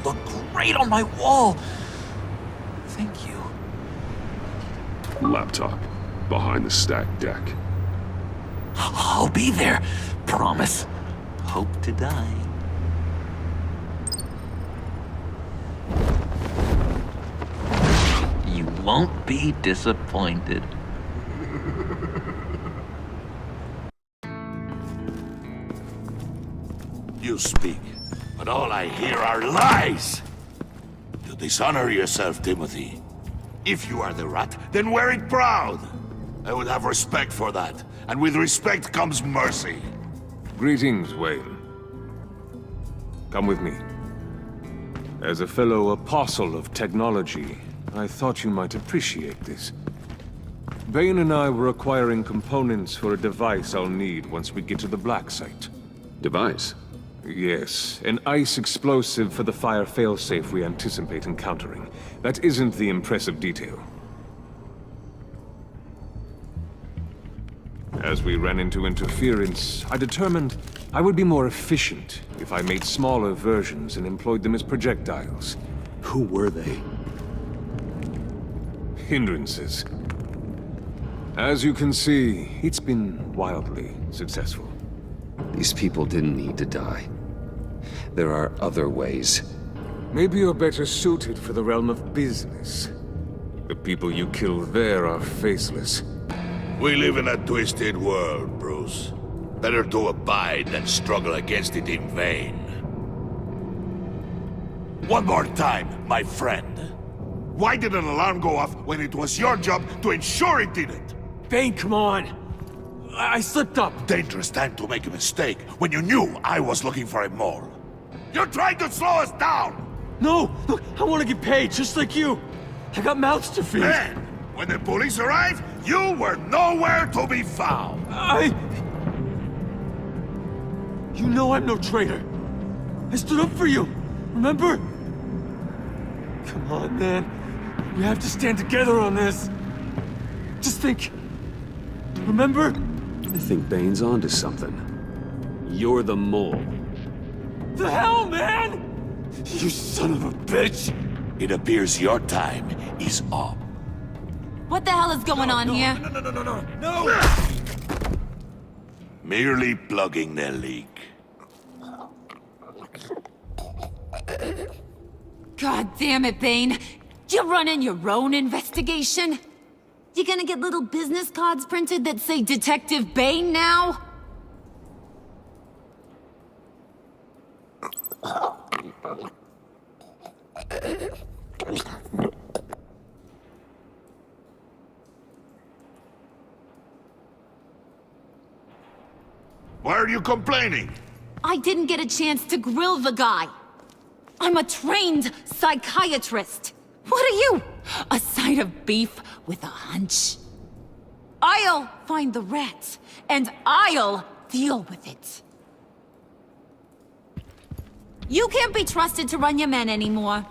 look great on my wall. Thank you. Laptop. Behind the stacked deck. I'll be there. Promise. Hope to die. You won't be disappointed. You speak, but all I hear are lies! You dishonor yourself, Timothy. If you are the rat, then wear it proud! I would have respect for that, and with respect comes mercy. Greetings, Wayne. Come with me. As a fellow apostle of technology, I thought you might appreciate this. Bane and I were acquiring components for a device I'll need once we get to the Black Site. Device? Yes, an ice explosive for the fire failsafe we anticipate encountering. That isn't the impressive detail. As we ran into interference, I determined I would be more efficient if I made smaller versions and employed them as projectiles. Who were they? Hindrances. As you can see, it's been wildly successful. These people didn't need to die. There are other ways. Maybe you're better suited for the realm of business. The people you kill there are faceless. We live in a twisted world, Bruce. Better to abide than struggle against it in vain. One more time, my friend. Why did an alarm go off when it was your job to ensure it didn't? Bane, come on! I slipped up! Dangerous time to make a mistake when you knew I was looking for a mole. You're trying to slow us down! No! Look, I want to get paid, just like you! I got mouths to feed! Then, when the police arrived, you were nowhere to be found! You know I'm no traitor! I stood up for you, remember? Come on, man. We have to stand together on this. Just think. Remember? I think Bane's onto something. You're the mole. The hell, man! You son of a bitch! It appears your time is up. What the hell is going on here? No! Merely plugging the leak. God damn it, Bane. You're running your own investigation? You gonna get little business cards printed that say Detective Bane now? Why are you complaining? I didn't get a chance to grill the guy. I'm a trained psychiatrist. What are you? A side of beef with a hunch? I'll find the rat, and I'll deal with it. You can't be trusted to run your men anymore.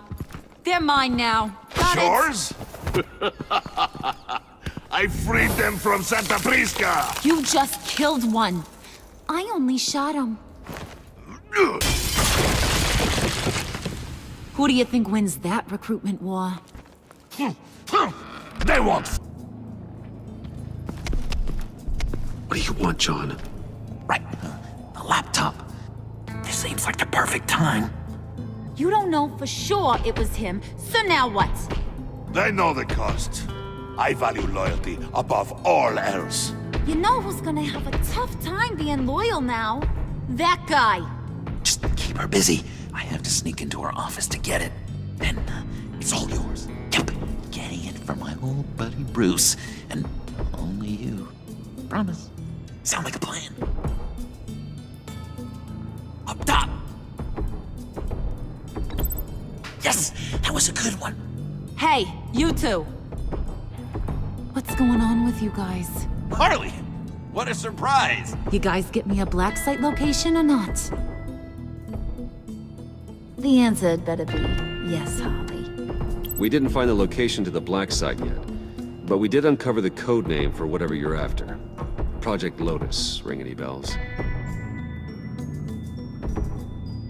They're mine now. Got Yours? I freed them from Santa Prisca! You just killed one. I only shot him. Who do you think wins that recruitment war? They won't. What do you want, John? Right. The laptop. This seems like the perfect time. You don't know for sure it was him, so now what? They know the cost. I value loyalty above all else. You know who's gonna have a tough time being loyal now? That guy. Just keep her busy. I have to sneak into her office to get it. Then it's all yours. Yep. Getting it from my old buddy Bruce. And only you. Promise. Sound like a plan. Up top. Yes, that was a good one. Hey, you two. What's going on with you guys? Harley! What a surprise! You guys get me a black site location or not? The answer had better be yes, Harley. We didn't find the location to the Black Site yet, but we did uncover the code name for whatever you're after. Project Lotus. Ring any bells?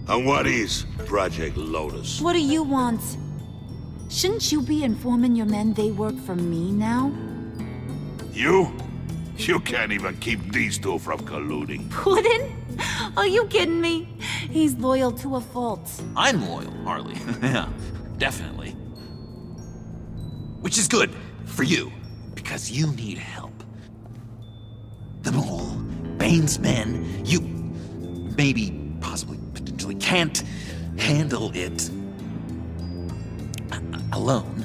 And what is Project Lotus? What do you want? Shouldn't you be informing your men they work for me now? You? You can't even keep these two from colluding. Puddin'? Are you kidding me? He's loyal to a fault. I'm loyal, Harley. Yeah, definitely. Which is good for you, because you need help. The Mole, Bane's men, you maybe, possibly, potentially can't handle it alone.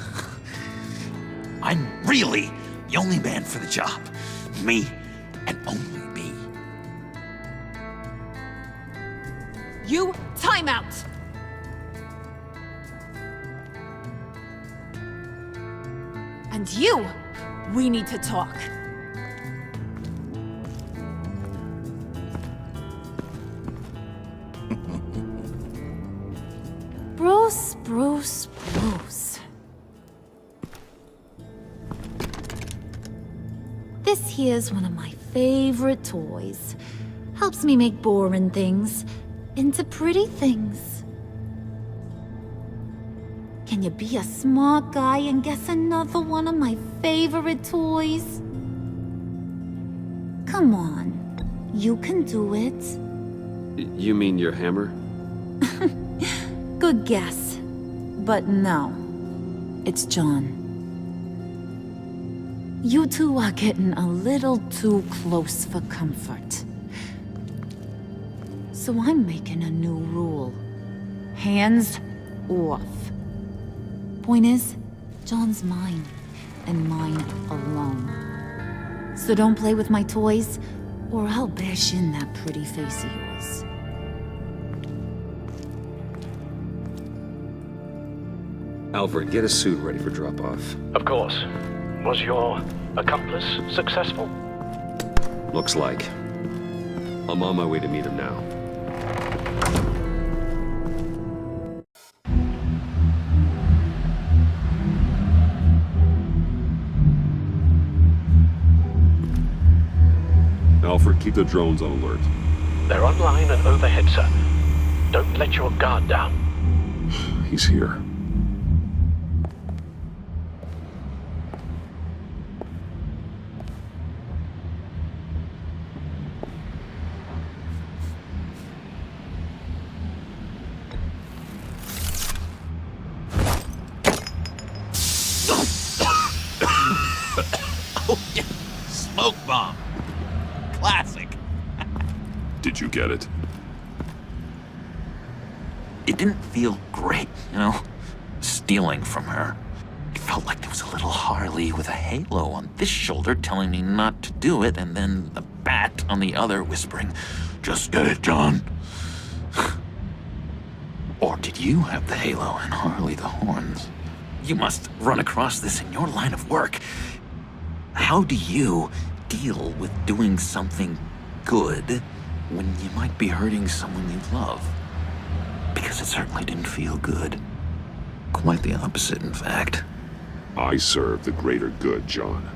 I'm really the only man for the job. Me, and only me. You, time out! And you, we need to talk. Bruce. This here's one of my favorite toys. Helps me make boring things into pretty things. Can you be a smart guy and guess another one of my favorite toys? Come on, you can do it. You mean your hammer? Good guess. But no, it's John. You two are getting a little too close for comfort. So I'm making a new rule. Hands off. Point is, John's mine, and mine alone. So don't play with my toys, or I'll bash in that pretty face of yours. Alfred, get a suit ready for drop-off. Of course. Was your accomplice successful? Looks like. I'm on my way to meet him now. Alfred, keep the drones on alert. They're online and overhead, sir. Don't let your guard down. He's here. Oh, yeah. Smoke bomb. Classic. Did you get it? It didn't feel great, stealing from her. It felt like there was a little Harley with a halo on this shoulder telling me not to do it, and then the bat on the other whispering, "Just get it, John." Or did you have the halo and Harley the horns? You must run across this in your line of work. How do you deal with doing something good when you might be hurting someone you love? Because it certainly didn't feel good. Quite the opposite, in fact. I serve the greater good, John.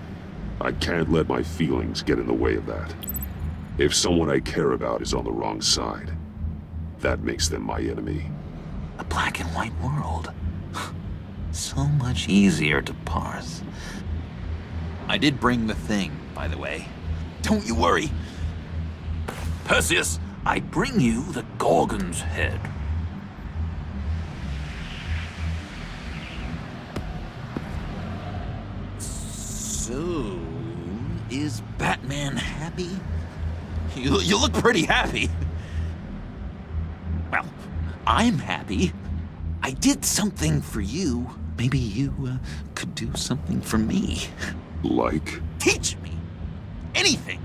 I can't let my feelings get in the way of that. If someone I care about is on the wrong side, that makes them my enemy. A black and white world. So much easier to parse. I did bring the thing, by the way. Don't you worry. Perseus, I bring you the Gorgon's head. So, is Batman happy? You look pretty happy. Well, I'm happy. I did something for you. Maybe you could do something for me. Like? Teach me. Anything.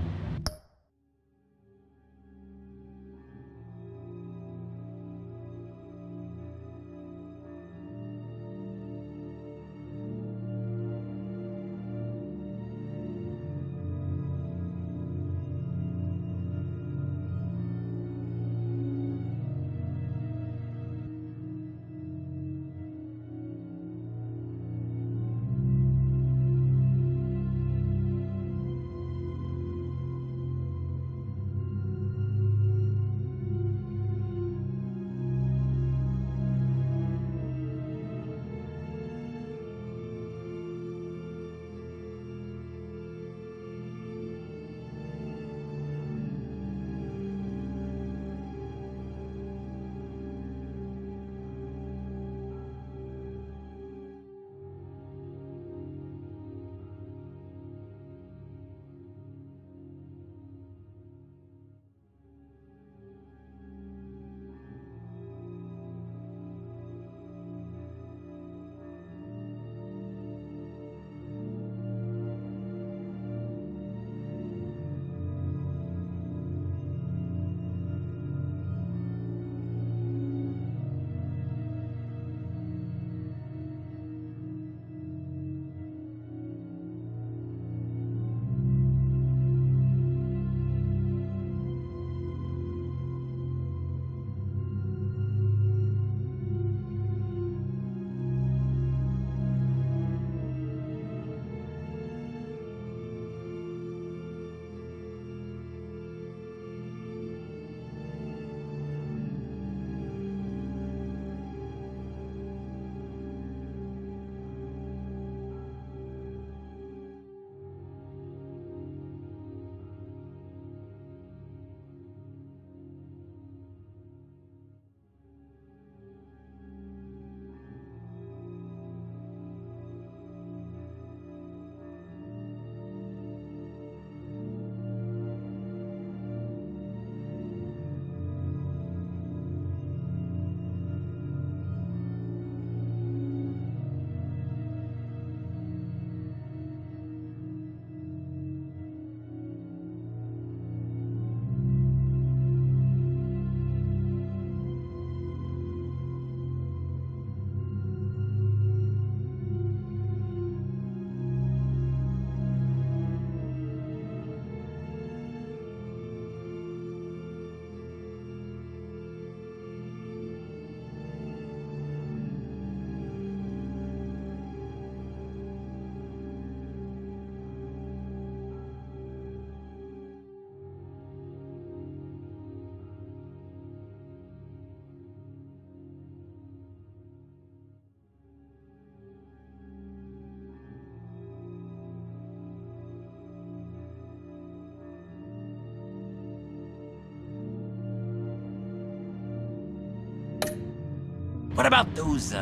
What about those,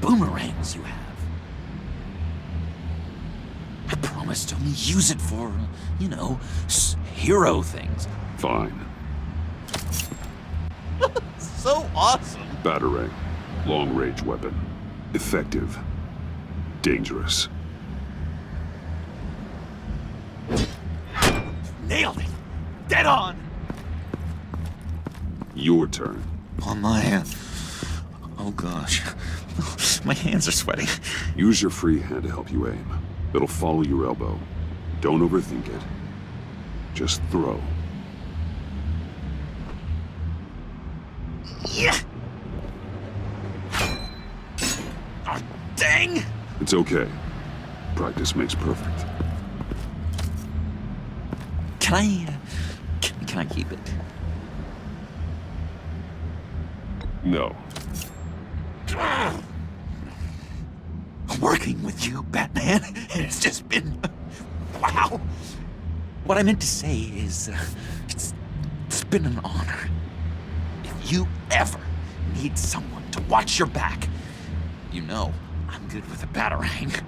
boomerangs you have? I promised to only use it for, you know, hero things. Fine. So awesome! Batarang. Long-range weapon. Effective. Dangerous. Nailed it! Dead on! Your turn. On my, oh gosh. My hands are sweating. Use your free hand to help you aim. It'll follow your elbow. Don't overthink it. Just throw. Yeah! Oh, dang! It's okay. Practice makes perfect. Can I keep it? No. Working with you, Batman, it's just been... wow! What I meant to say is, it's been an honor. If you ever need someone to watch your back, you know I'm good with a batarang.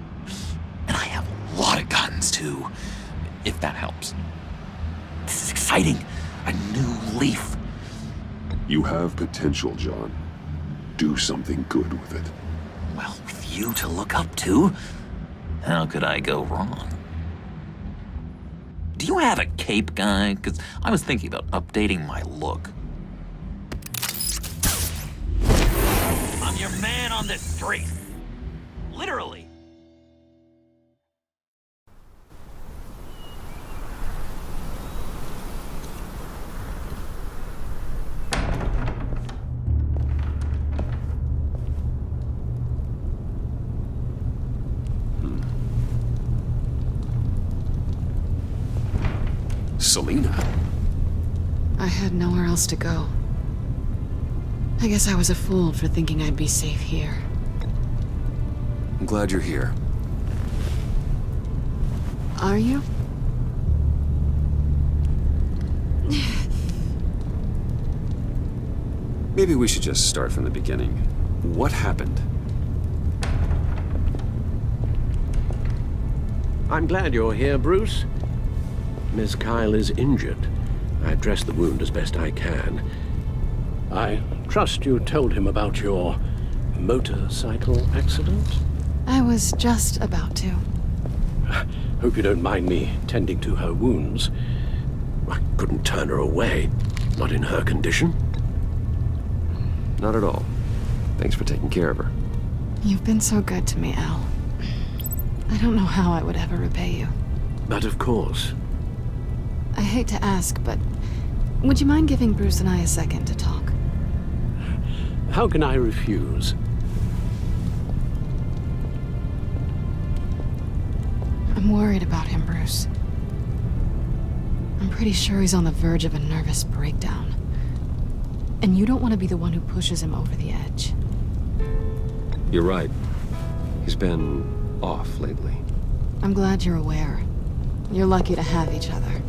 And I have a lot of guns, too, if that helps. This is exciting. A new leaf. You have potential, John. Do something good with it. Well, with you to look up to, how could I go wrong? Do you have a cape, guy? Because I was thinking about updating my look. I'm your man on this street. Literally. Selina? I had nowhere else to go. I guess I was a fool for thinking I'd be safe here. I'm glad you're here. Are you? Maybe we should just start from the beginning. What happened? I'm glad you're here, Bruce. Miss Kyle is injured. I've dressed the wound as best I can. I trust you told him about your motorcycle accident? I was just about to. Hope you don't mind me tending to her wounds. I couldn't turn her away, not in her condition. Not at all. Thanks for taking care of her. You've been so good to me, Al. I don't know how I would ever repay you. But of course. I hate to ask, but would you mind giving Bruce and I a second to talk? How can I refuse? I'm worried about him, Bruce. I'm pretty sure he's on the verge of a nervous breakdown. And you don't want to be the one who pushes him over the edge. You're right. He's been off lately. I'm glad you're aware. You're lucky to have each other.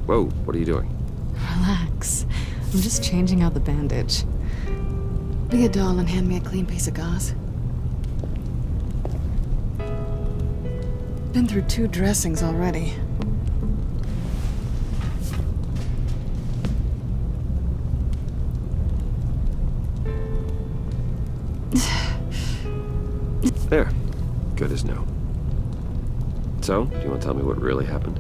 Whoa, what are you doing? Relax. I'm just changing out the bandage. Be a doll and hand me a clean piece of gauze. Been through 2 dressings already. There. Good as new. So, do you want to tell me what really happened?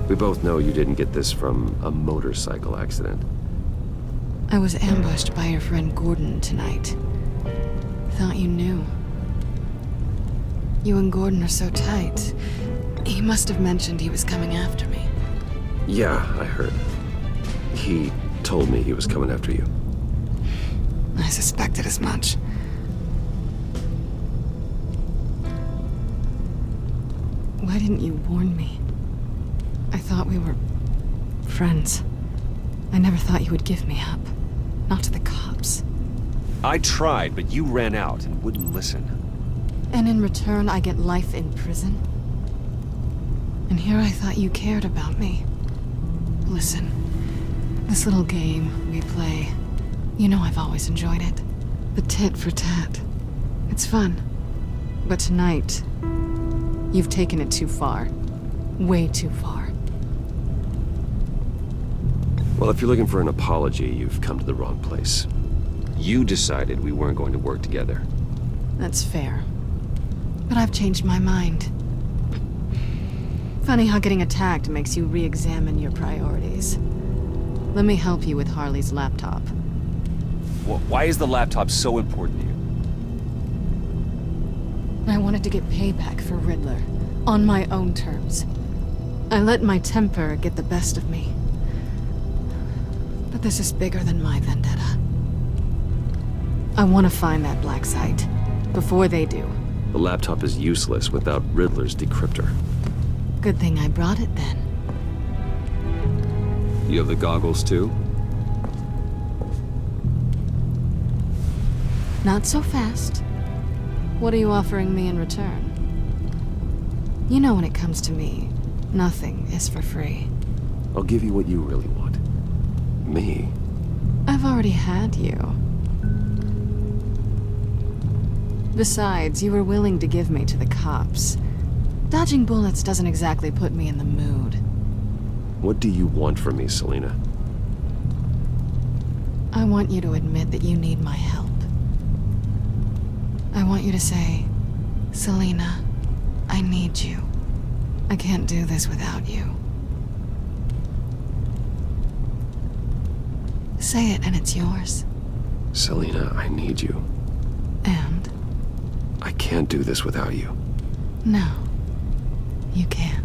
We both know you didn't get this from a motorcycle accident. I was ambushed by your friend Gordon tonight. Thought you knew. You and Gordon are so tight. He must have mentioned he was coming after me. Yeah, I heard. He told me he was coming after you. I suspected as much. Why didn't you warn me? I thought we were friends. I never thought you would give me up. Not to the cops. I tried, but you ran out and wouldn't listen. And in return, I get life in prison? And here I thought you cared about me. Listen, this little game we play, You know I've always enjoyed it. The tit for tat. It's fun. But tonight, you've taken it too far. Way too far. Well, if you're looking for an apology, you've come to the wrong place. You decided we weren't going to work together. That's fair. But I've changed my mind. Funny how getting attacked makes you re-examine your priorities. Let me help you with Harley's laptop. Why is the laptop so important to you? I wanted to get payback for Riddler, on my own terms. I let my temper get the best of me. But this is bigger than my vendetta. I want to find that black site, before they do. The laptop is useless without Riddler's decryptor. Good thing I brought it then. You have the goggles too? Not so fast. What are you offering me in return? You know when it comes to me, nothing is for free. I'll give you what you really want. Me? I've already had you. Besides, you were willing to give me to the cops. Dodging bullets doesn't exactly put me in the mood. What do you want from me, Selina? I want you to admit that you need my help. I want you to say, Selina, I need you. I can't do this without you. Say it and it's yours. Selina, I need you. And? I can't do this without you. No, you can't.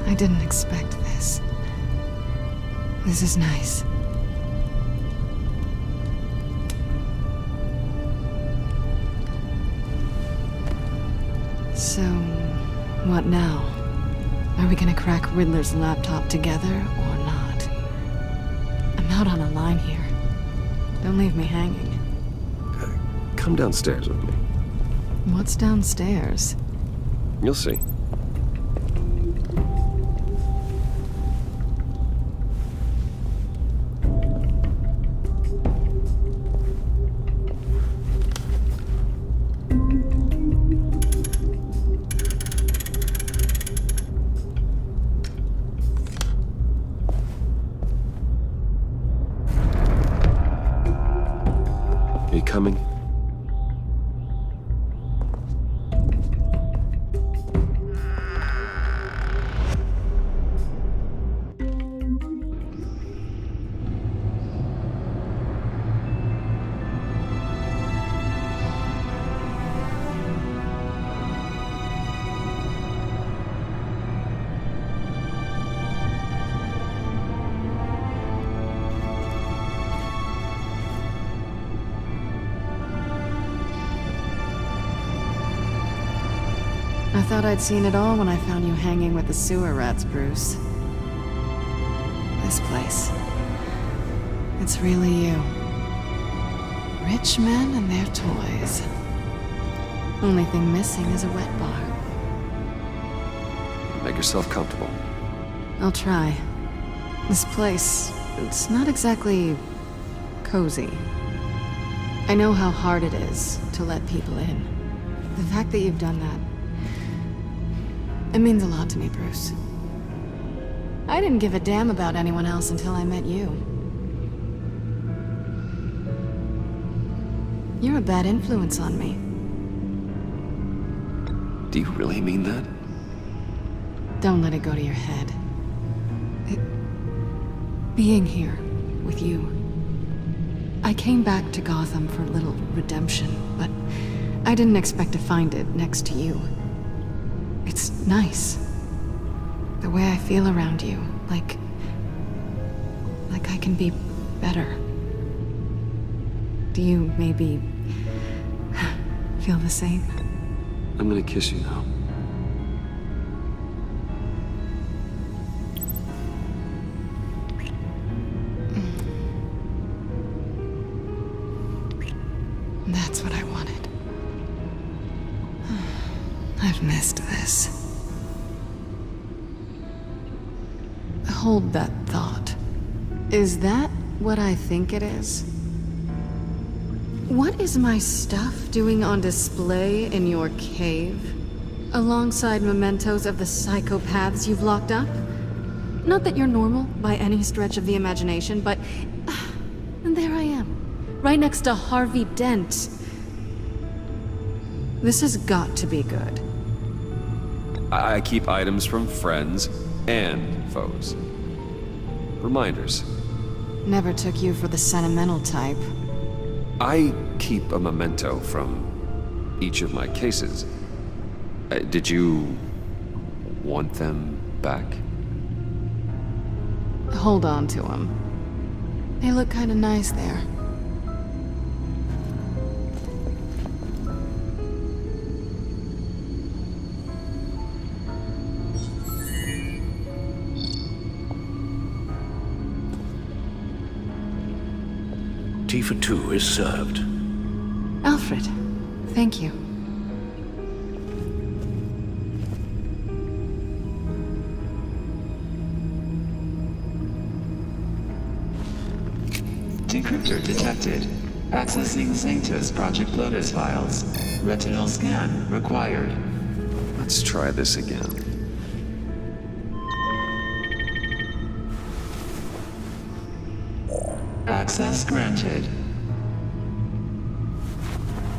I didn't expect this. This is nice. So, what now? Are we gonna crack Riddler's laptop together or not? I'm out on a line here. Don't leave me hanging. Come downstairs with me. What's downstairs? You'll see. Are you coming? I thought I'd seen it all when I found you hanging with the sewer rats, Bruce. This place. It's really you. Rich men and their toys. Only thing missing is a wet bar. Make yourself comfortable. I'll try. This place, it's not exactly cozy. I know how hard it is to let people in. The fact that you've done that, it means a lot to me, Bruce. I didn't give a damn about anyone else until I met you. You're a bad influence on me. Do you really mean that? Don't let it go to your head. Being here with you. I came back to Gotham for a little redemption, but I didn't expect to find it next to you. It's nice. The way I feel around you, like I can be better. Do you maybe feel the same? I'm gonna kiss you now. viruses. Hold that thought. Is that what I think it is? What is my stuff doing on display in your cave? Alongside mementos of the psychopaths you've locked up? Not that you're normal by any stretch of the imagination, but and there I am, right next to Harvey Dent. This has got to be good. I keep items from friends and foes. Reminders. Never took you for the sentimental type. I keep a memento from each of my cases. Did you want them back? Hold on to them. They look kind of nice there. Tea for two is served. Alfred, thank you. Decryptor detected. Accessing Sanctus Project Lotus files. Retinal scan required. Let's try this again. Access granted.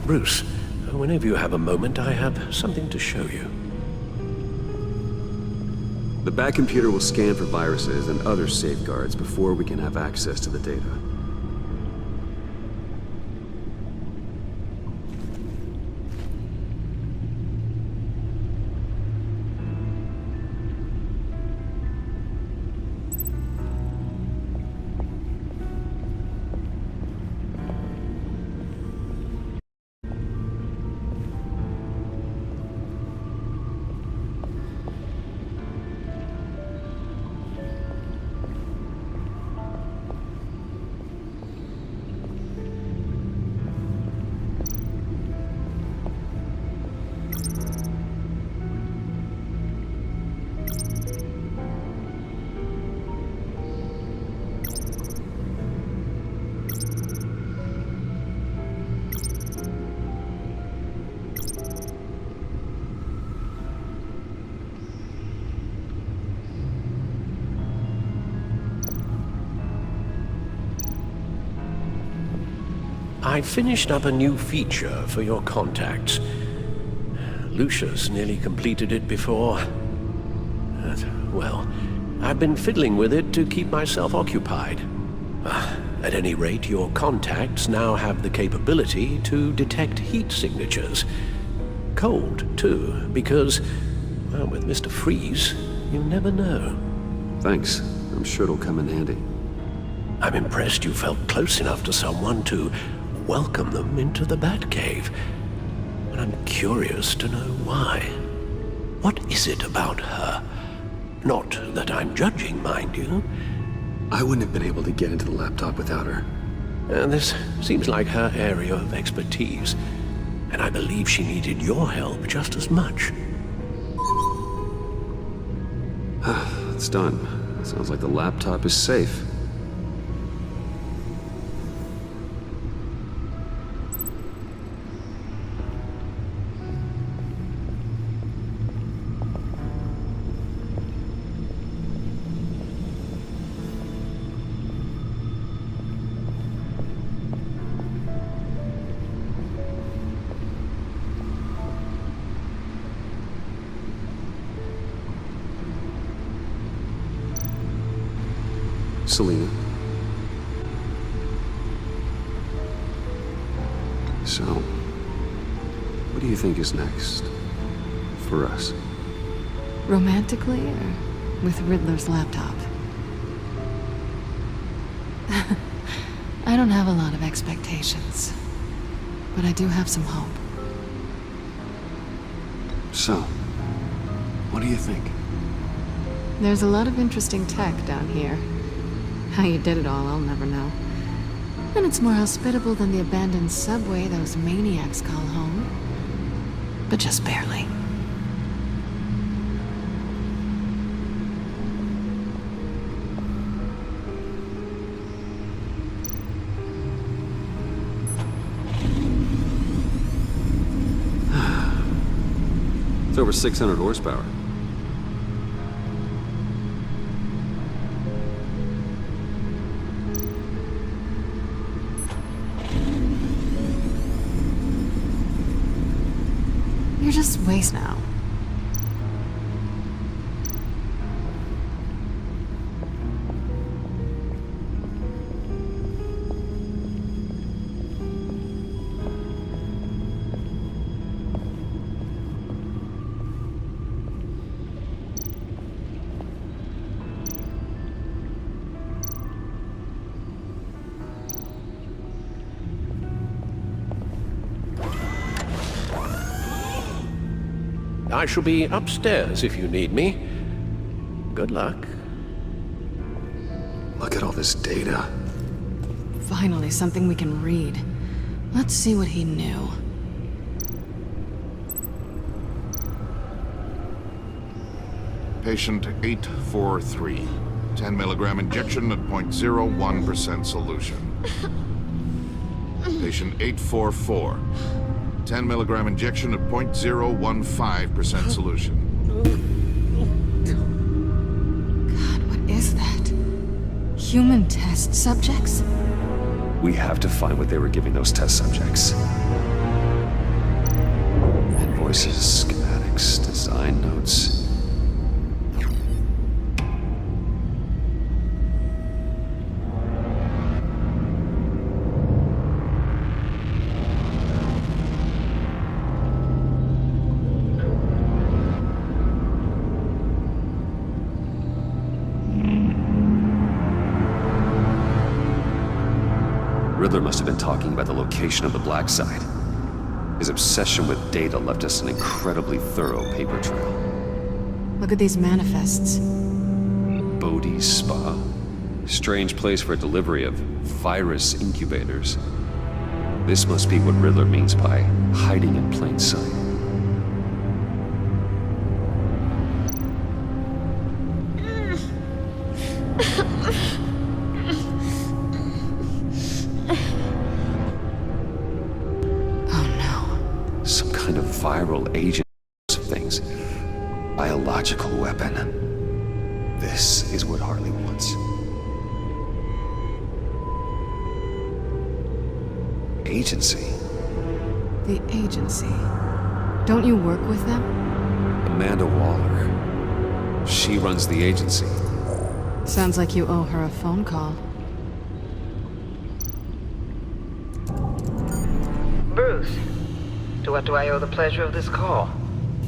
Bruce, whenever you have a moment, I have something to show you. The back computer will scan for viruses and other safeguards before we can have access to the data. I finished up a new feature for your contacts. Lucius nearly completed it before. Well, I've been fiddling with it to keep myself occupied. At any rate, your contacts now have the capability to detect heat signatures. Cold, too, because, well, with Mr. Freeze, you never know. Thanks. I'm sure it'll come in handy. I'm impressed you felt close enough to someone to welcome them into the Batcave. And I'm curious to know why. What is it about her? Not that I'm judging, mind you. I wouldn't have been able to get into the laptop without her. This seems like her area of expertise, and I believe she needed your help just as much. It's done. Sounds like the laptop is safe. Selena. So, what do you think is next for us? Romantically or with Riddler's laptop? I don't have a lot of expectations, but I do have some hope. So, what do you think? There's a lot of interesting tech down here. How you did it all, I'll never know. And it's more hospitable than the abandoned subway those maniacs call home. But just barely. over 600 horsepower. You're just waste now. I shall be upstairs if you need me. Good luck. Look at all this data. Finally, something we can read. Let's see what he knew. Patient 843. 10 milligram injection at 0.01% solution. Patient 844. 10 milligram injection at 0.015% solution. God, what is that? Human test subjects? We have to find what they were giving those test subjects. Invoices, schematics, design notes. Riddler must have been talking about the location of the black site. His obsession with data left us an incredibly thorough paper trail. Look at these manifests. Bodhi's Spa. Strange place for a delivery of virus incubators. This must be what Riddler means by hiding in plain sight. Viral agent of things. Biological weapon. This is what Harley wants. Agency. The agency. Don't you work with them? Amanda Waller. She runs the agency. Sounds like you owe her a phone call. Bruce. To what do I owe the pleasure of this call?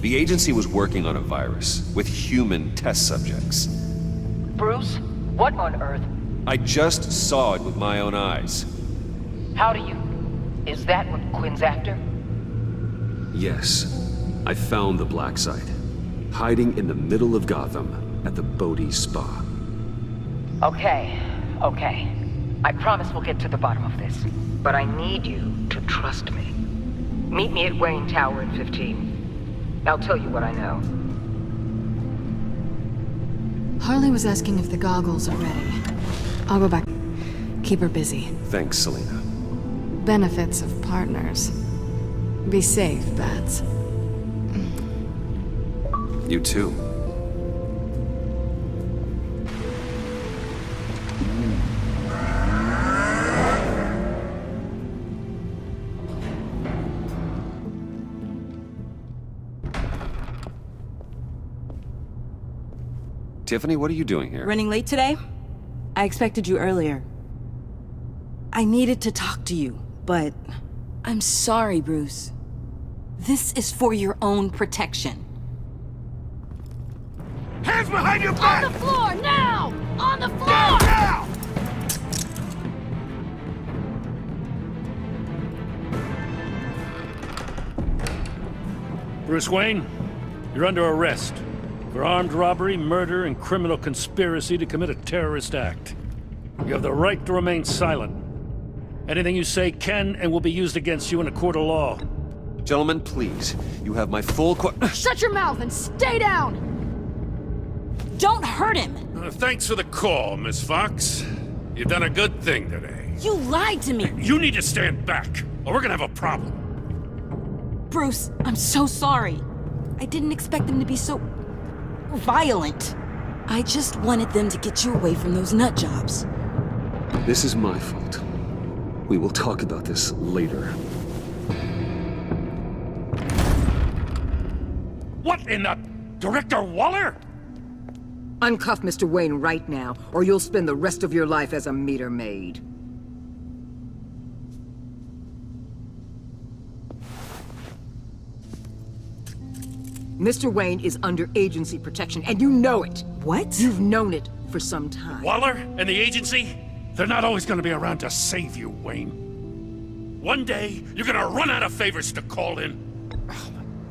The agency was working on a virus with human test subjects. Bruce, what on earth? I just saw it with my own eyes. How do you... Is that what Quinn's after? Yes. I found the black site. Hiding in the middle of Gotham at the Bodhi Spa. Okay. I promise we'll get to the bottom of this. But I need you to trust me. Meet me at Wayne Tower in 15. I'll tell you what I know. Harley was asking if the goggles are ready. I'll go back. Keep her busy. Thanks, Selena. Benefits of partners. Be safe, Bats. You too. Tiffany, what are you doing here? Running late today? I expected you earlier. I needed to talk to you, but... I'm sorry, Bruce. This is for your own protection. Hands behind your back! On the floor, now! On the floor! Now! Bruce Wayne, you're under arrest for armed robbery, murder, and criminal conspiracy to commit a terrorist act. You have the right to remain silent. Anything you say can and will be used against you in a court of law. Gentlemen, please. You have my full Shut your mouth and stay down! Don't hurt him! Thanks for the call, Miss Fox. You've done a good thing today. You lied to me! You need to stand back, or we're gonna have a problem. Bruce, I'm so sorry. I didn't expect them to be so... violent. I just wanted them to get you away from those nut jobs. This is my fault. We will talk about this later. What in the... Director Waller? Uncuff Mr. Wayne right now, or you'll spend the rest of your life as a meter maid. Mr. Wayne is under agency protection, and you know it. What? You've known it for some time. Waller and the agency? They're not always gonna be around to save you, Wayne. One day, you're gonna run out of favors to call in.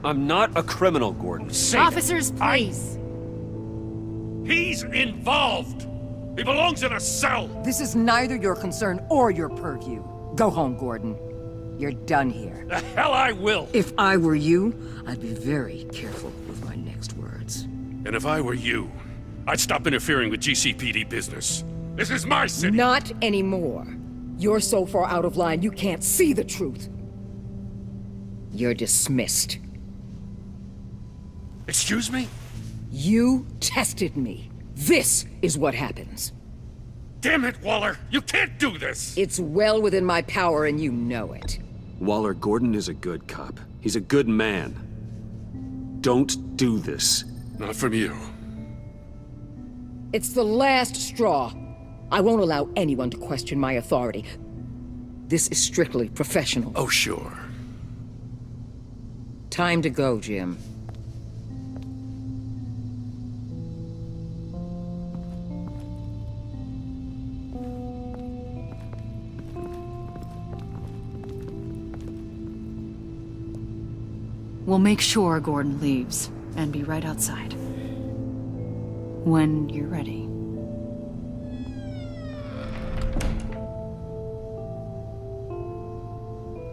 I'm not a criminal, Gordon. Officers, please. He's involved. He belongs in a cell. This is neither your concern or your purview. Go home, Gordon. You're done here. The hell I will. If I were you, I'd be very careful with my next words. And if I were you, I'd stop interfering with GCPD business. This is my city. Not anymore. You're so far out of line, you can't see the truth. You're dismissed. Excuse me? You tested me. This is what happens. Damn it, Waller! You can't do this! It's well within my power and you know it. Waller, Gordon is a good cop. He's a good man. Don't do this. Not from you. It's the last straw. I won't allow anyone to question my authority. This is strictly professional. Oh, sure. Time to go, Jim. We'll make sure Gordon leaves, and be right outside. When you're ready.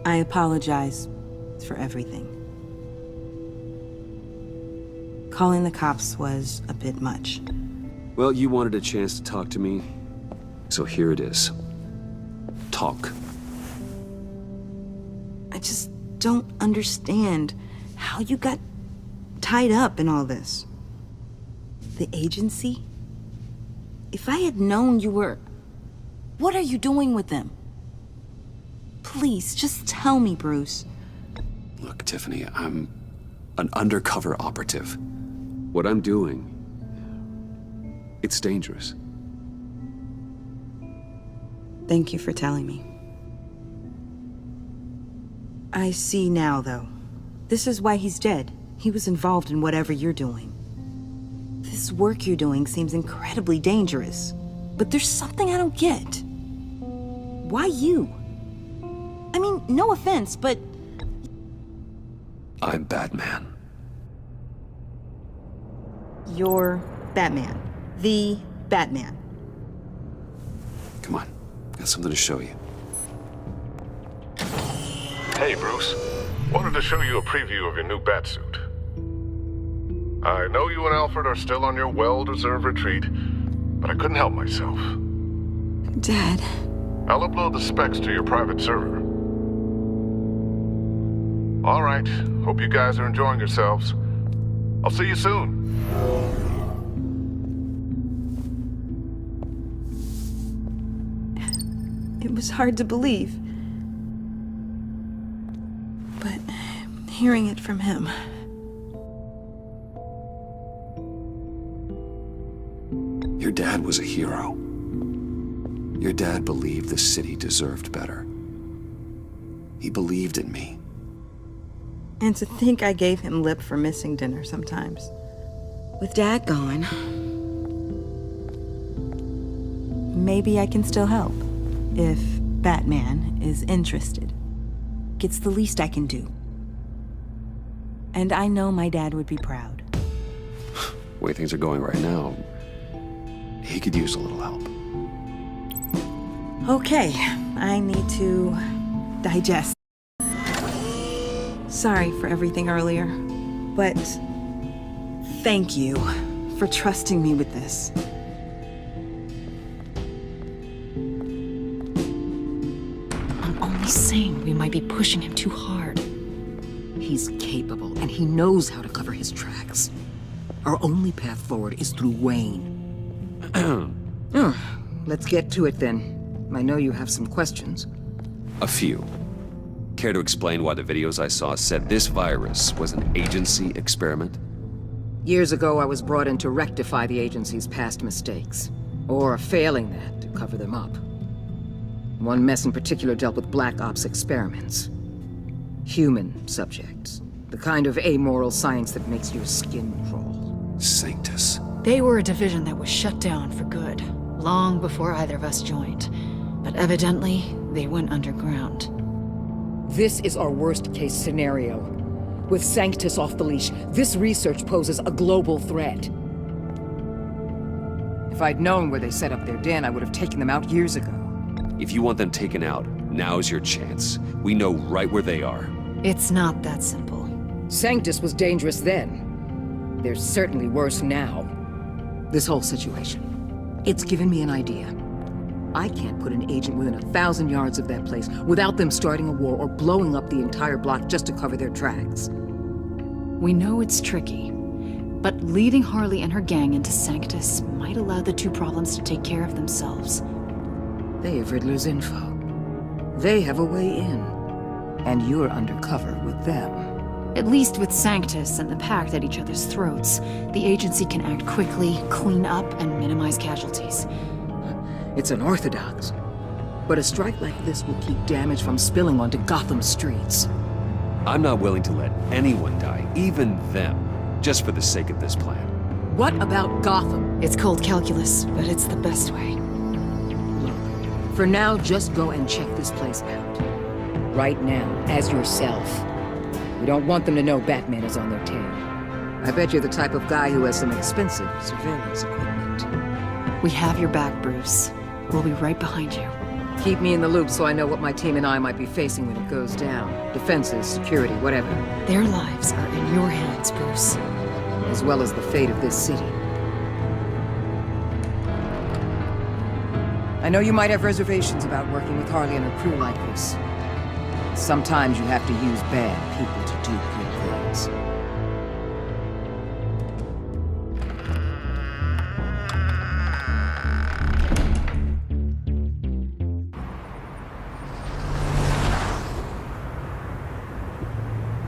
I apologize for everything. Calling the cops was a bit much. Well, you wanted a chance to talk to me, so here it is. Talk. I just don't understand how you got tied up in all this. The agency? If I had known you were... What are you doing with them? Please, just tell me, Bruce. Look, Tiffany, I'm an undercover operative. What I'm doing, it's dangerous. Thank you for telling me. I see now, though. This is why he's dead. He was involved in whatever you're doing. This work you're doing seems incredibly dangerous. But there's something I don't get. Why you? I mean, no offense, but... I'm Batman. You're Batman. The Batman. Come on, got something to show you. Hey, Bruce. Wanted to show you a preview of your new Batsuit. I know you and Alfred are still on your well-deserved retreat, but I couldn't help myself. Dad. I'll upload the specs to your private server. All right. Hope you guys are enjoying yourselves. I'll see you soon. It was hard to believe. But hearing it from him... Your dad was a hero. Your dad believed the city deserved better. He believed in me. And to think I gave him lip for missing dinner sometimes. With Dad gone, maybe I can still help. If Batman is interested. It's the least I can do. And I know my dad would be proud. The way things are going right now, he could use a little help. Okay, I need to digest. Sorry for everything earlier, but thank you for trusting me with this. I'm only saying we might be pushing him too hard. He's capable and he knows how to cover his tracks. Our only path forward is through Wayne. Let's get to it then. I know you have some questions. A few. Care to explain why the videos I saw said this virus was an agency experiment? Years ago, I was brought in to rectify the agency's past mistakes. Or failing that, to cover them up. One mess in particular dealt with Black Ops experiments. Human subjects. The kind of amoral science that makes your skin crawl. Sanctus. They were a division that was shut down for good, long before either of us joined. But evidently, they went underground. This is our worst-case scenario. With Sanctus off the leash, this research poses a global threat. If I'd known where they set up their den, I would have taken them out years ago. If you want them taken out, now's your chance. We know right where they are. It's not that simple. Sanctus was dangerous then. They're certainly worse now. This whole situation, it's given me an idea. I can't put an agent within 1,000 yards of that place without them starting a war or blowing up the entire block just to cover their tracks. We know it's tricky, but leading Harley and her gang into Sanctus might allow the two problems to take care of themselves. They have Riddler's info. They have a way in. And you're undercover with them. At least with Sanctus and the Pact at each other's throats, the agency can act quickly, clean up, and minimize casualties. It's unorthodox. But a strike like this will keep damage from spilling onto Gotham streets. I'm not willing to let anyone die, even them, just for the sake of this plan. What about Gotham? It's cold calculus, but it's the best way. Look, for now, just go and check this place out. Right now, as yourself. We don't want them to know Batman is on their tail. I bet you're the type of guy who has some expensive surveillance equipment. We have your back, Bruce. We'll be right behind you. Keep me in the loop so I know what my team and I might be facing when it goes down. Defenses, security, whatever. Their lives are in your hands, Bruce. As well as the fate of this city. I know you might have reservations about working with Harley and her crew like this. Sometimes you have to use bad people to do good things.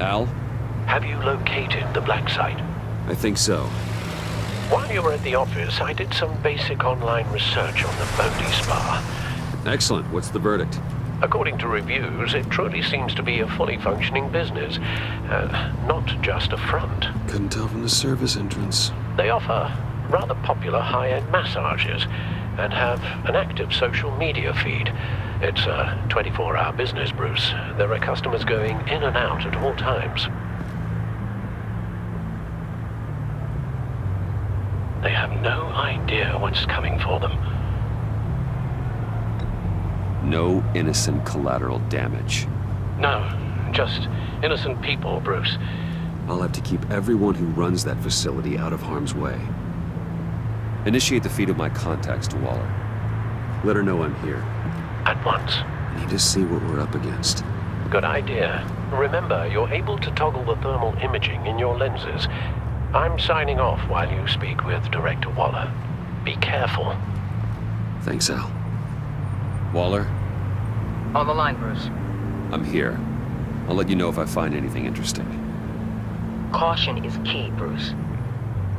Al? Have you located the black site? I think so. While you were at the office, I did some basic online research on the Bodhi Spa. Excellent. What's the verdict? According to reviews, it truly seems to be a fully functioning business, not just a front. Couldn't tell from the service entrance. They offer rather popular high-end massages and have an active social media feed. It's a 24-hour business, Bruce. There are customers going in and out at all times. They have no idea what's coming for them. No innocent collateral damage. No, just innocent people, Bruce. I'll have to keep everyone who runs that facility out of harm's way. Initiate the feed of my contacts to Waller. Let her know I'm here. At once. I need to see what we're up against. Good idea. Remember, you're able to toggle the thermal imaging in your lenses. I'm signing off while you speak with Director Waller. Be careful. Thanks, Al. Waller? On the line, Bruce. I'm here. I'll let you know if I find anything interesting. Caution is key, Bruce.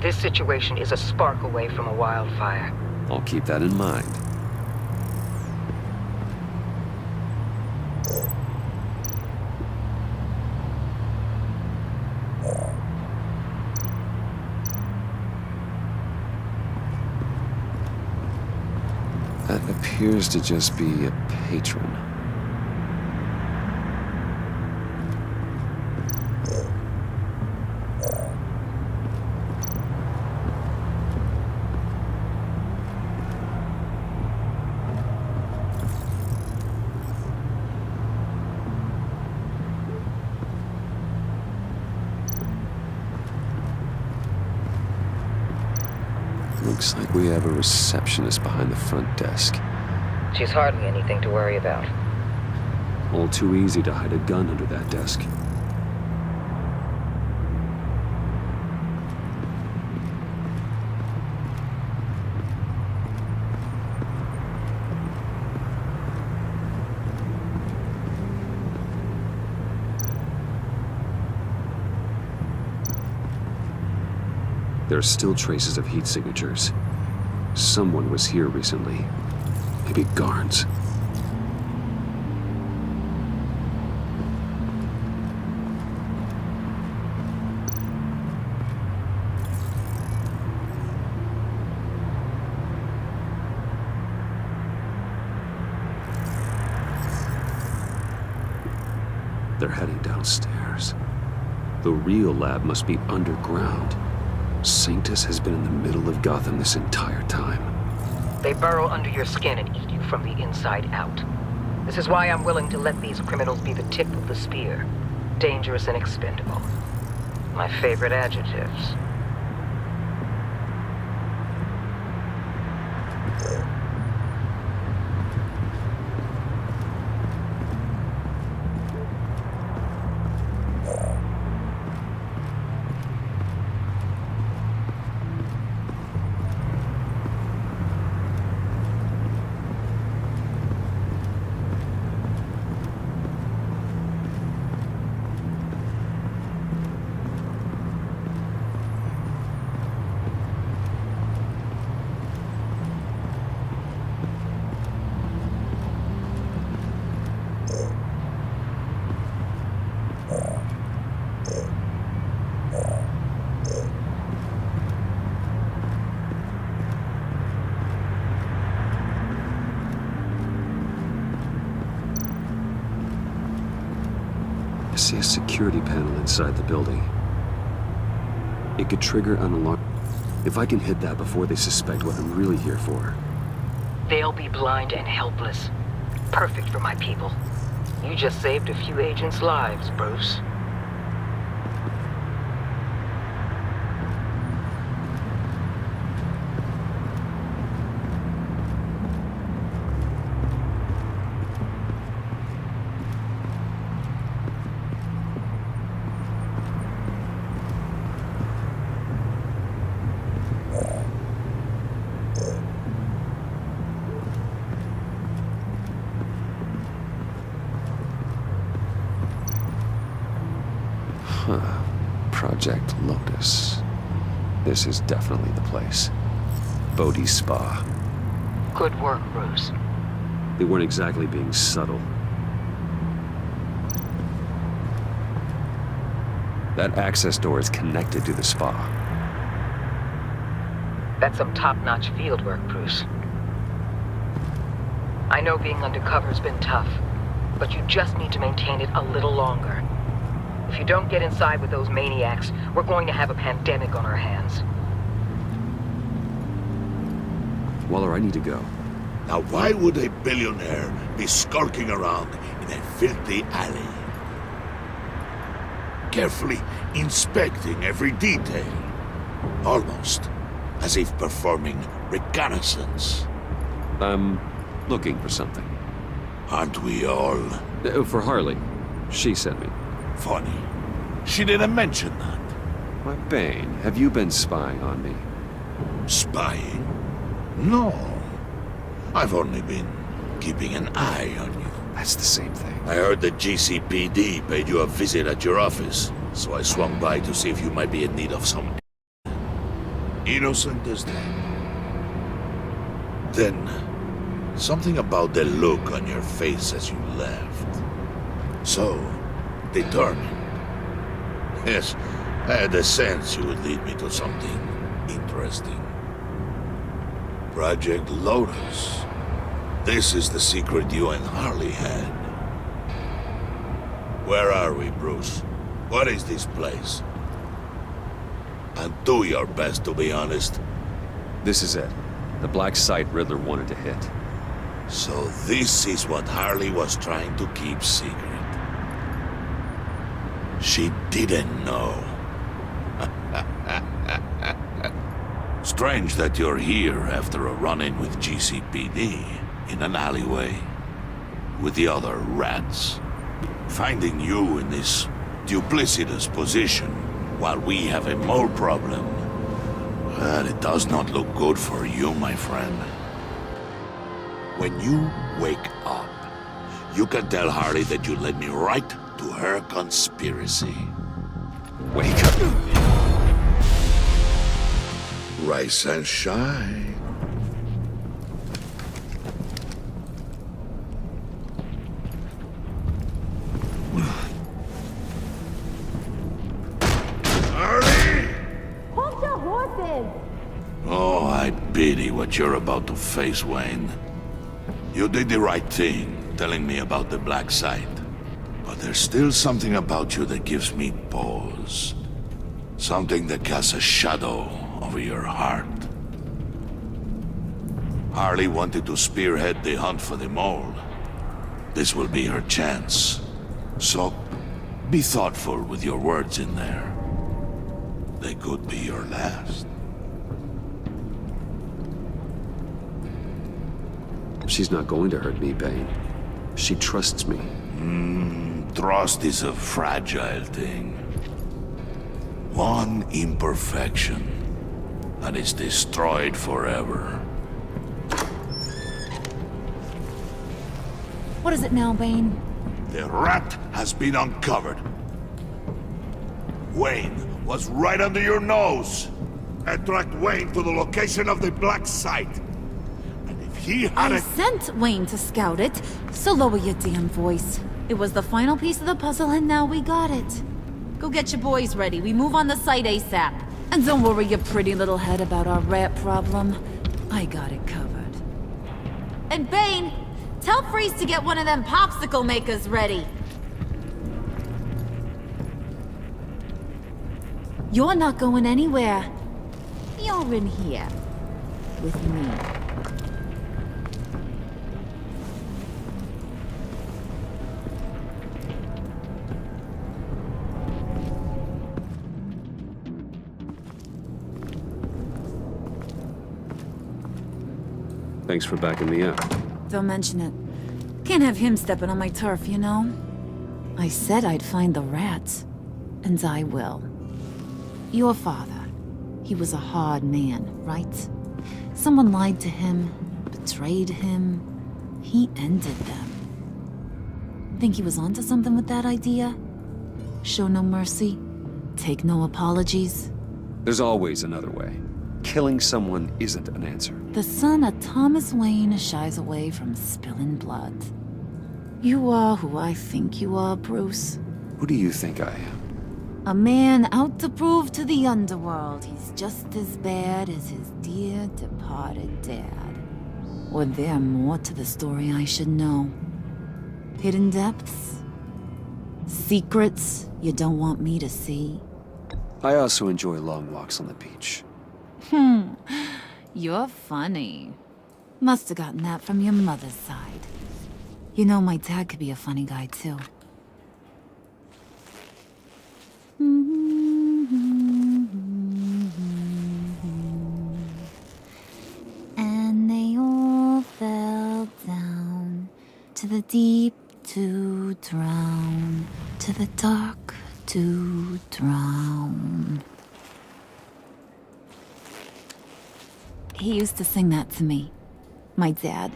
This situation is a spark away from a wildfire. I'll keep that in mind. That appears to just be a patron. Looks like we have a receptionist behind the front desk. She's hardly anything to worry about. All too easy to hide a gun under that desk. There are still traces of heat signatures. Someone was here recently. Maybe guards. They're heading downstairs. The real lab must be underground. Sanctus has been in the middle of Gotham this entire time. They burrow under your skin and eat you from the inside out. This is why I'm willing to let these criminals be the tip of the spear. Dangerous and expendable. My favorite adjectives. I see a security panel inside the building. It could trigger an alarm. If I can hit that before they suspect what I'm really here for. They'll be blind and helpless. Perfect for my people. You just saved a few agents' lives, Bruce. Project Lotus. This is definitely the place. Bodhi's Spa. Good work, Bruce. They weren't exactly being subtle. That access door is connected to the spa. That's some top-notch field work, Bruce. I know being undercover's been tough, but you just need to maintain it a little longer. If you don't get inside with those maniacs, we're going to have a pandemic on our hands. Waller, I need to go. Now why would a billionaire be skulking around in a filthy alley? Carefully inspecting every detail. Almost as if performing reconnaissance. I'm looking for something. Aren't we all? For Harley. She sent me. Funny. She didn't mention that. Why, Bane, have you been spying on me? Spying? No. I've only been keeping an eye on you. That's the same thing. I heard the GCPD paid you a visit at your office, so I swung by to see if you might be in need of some... innocent as that. Then, something about the look on your face as you left. So, determined. Yes, I had a sense you would lead me to something interesting. Project Lotus. This is the secret you and Harley had. Where are we, Bruce? What is this place? And do your best to be honest. This is it. The black site Riddler wanted to hit. So this is what Harley was trying to keep secret. She didn't know. Strange that you're here after a run-in with GCPD in an alleyway with the other rats. Finding you in this duplicitous position while we have a mole problem. Well, it does not look good for you, my friend. When you wake up, you can tell Harley that you led me right to her conspiracy. Wake up. rise and shine. Hold your horses! Oh, I pity what you're about to face, Wayne. You did the right thing, telling me about the black site. But there's still something about you that gives me pause. Something that casts a shadow over your heart. Harley wanted to spearhead the hunt for the mole. This will be her chance. So, be thoughtful with your words in there. They could be your last. She's not going to hurt me, Bane. She trusts me. Trust is a fragile thing. One imperfection, and it's destroyed forever. What is it now, Bane? The rat has been uncovered. Wayne was right under your nose. I tracked Wayne to the location of the black site. And if he had I sent Wayne to scout it, so lower your damn voice. It was the final piece of the puzzle, and now we got it. Go get your boys ready. We move on the site ASAP. And don't worry your pretty little head about our rat problem. I got it covered. And Bane, tell Freeze to get one of them popsicle makers ready. You're not going anywhere. You're in here. With me. Thanks for backing me up. Don't mention it. Can't have him stepping on my turf, you know? I said I'd find the rats. And I will. Your father. He was a hard man, right? Someone lied to him, betrayed him. He ended them. Think he was onto something with that idea? Show no mercy? Take no apologies? There's always another way. Killing someone isn't an answer. The son of Thomas Wayne shies away from spilling blood. You are who I think you are, Bruce. Who do you think I am? A man out to prove to the underworld he's just as bad as his dear departed dad. Or there more to the story I should know? Hidden depths? Secrets you don't want me to see? I also enjoy long walks on the beach. You're funny. Must have gotten that from your mother's side. You know, my dad could be a funny guy, too. And they all fell down to the deep to drown, to the dark to drown. He used to sing that to me. My dad.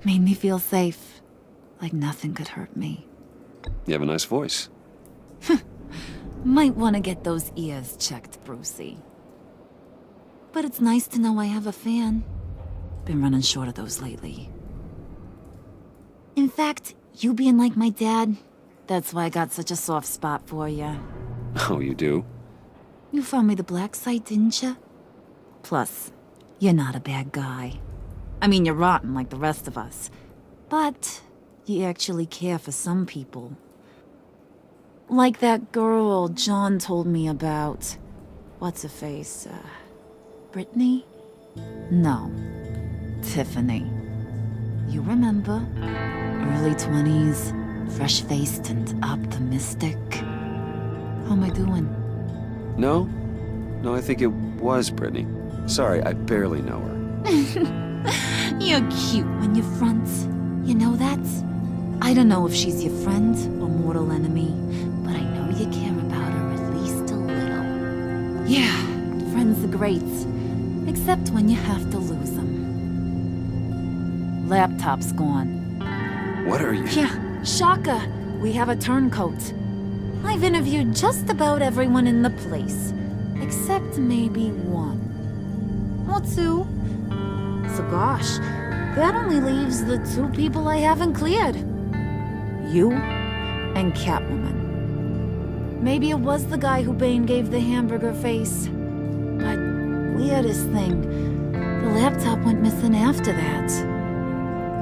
Made me feel safe. Like nothing could hurt me. You have a nice voice. Might want to get those ears checked, Brucey. But it's nice to know I have a fan. Been running short of those lately. In fact, you being like my dad, that's why I got such a soft spot for you. Oh, you do? You found me the black site, didn't you? Plus, you're not a bad guy. I mean, you're rotten like the rest of us. But you actually care for some people. Like that girl John told me about. What's her face? Brittany? No. Tiffany. You remember? Early 20s, fresh-faced and optimistic. How am I doing? No, I think it was Brittany. Sorry, I barely know her. You're cute when you front. You know that? I don't know if she's your friend or mortal enemy, but I know you care about her at least a little. Yeah, friends are great. Except when you have to lose them. Laptop's gone. What are you? Yeah, shocker. We have a turncoat. I've interviewed just about everyone in the place. Except maybe one. or two. So gosh, that only leaves the two people I haven't cleared. You and Catwoman. Maybe it was the guy who Bane gave the hamburger face. But weirdest thing, the laptop went missing after that.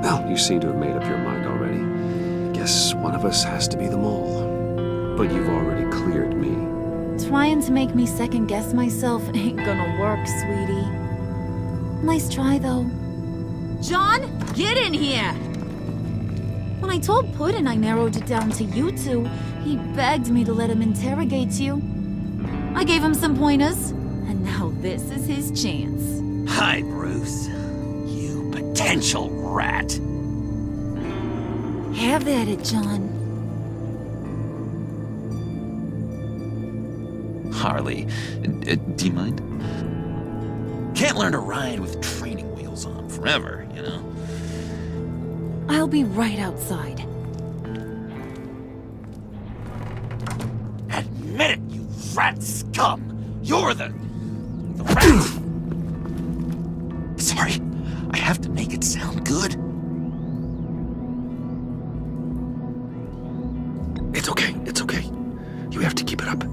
Well, you seem to have made up your mind already. Guess one of us has to be the mole. But you've already cleared me. Trying to make me second-guess myself ain't gonna work, sweetie. Nice try, though. John, get in here! When I told Puddin' I narrowed it down to you two, he begged me to let him interrogate you. I gave him some pointers, and now this is his chance. Hi, Bruce. You potential rat. Have at it, John. Harley, do you mind? Can't learn to ride with training wheels on forever, you know? I'll be right outside. Admit it, you rat scum! You're the rat! Sorry, I have to make it sound good. It's okay, it's okay. You have to keep it up.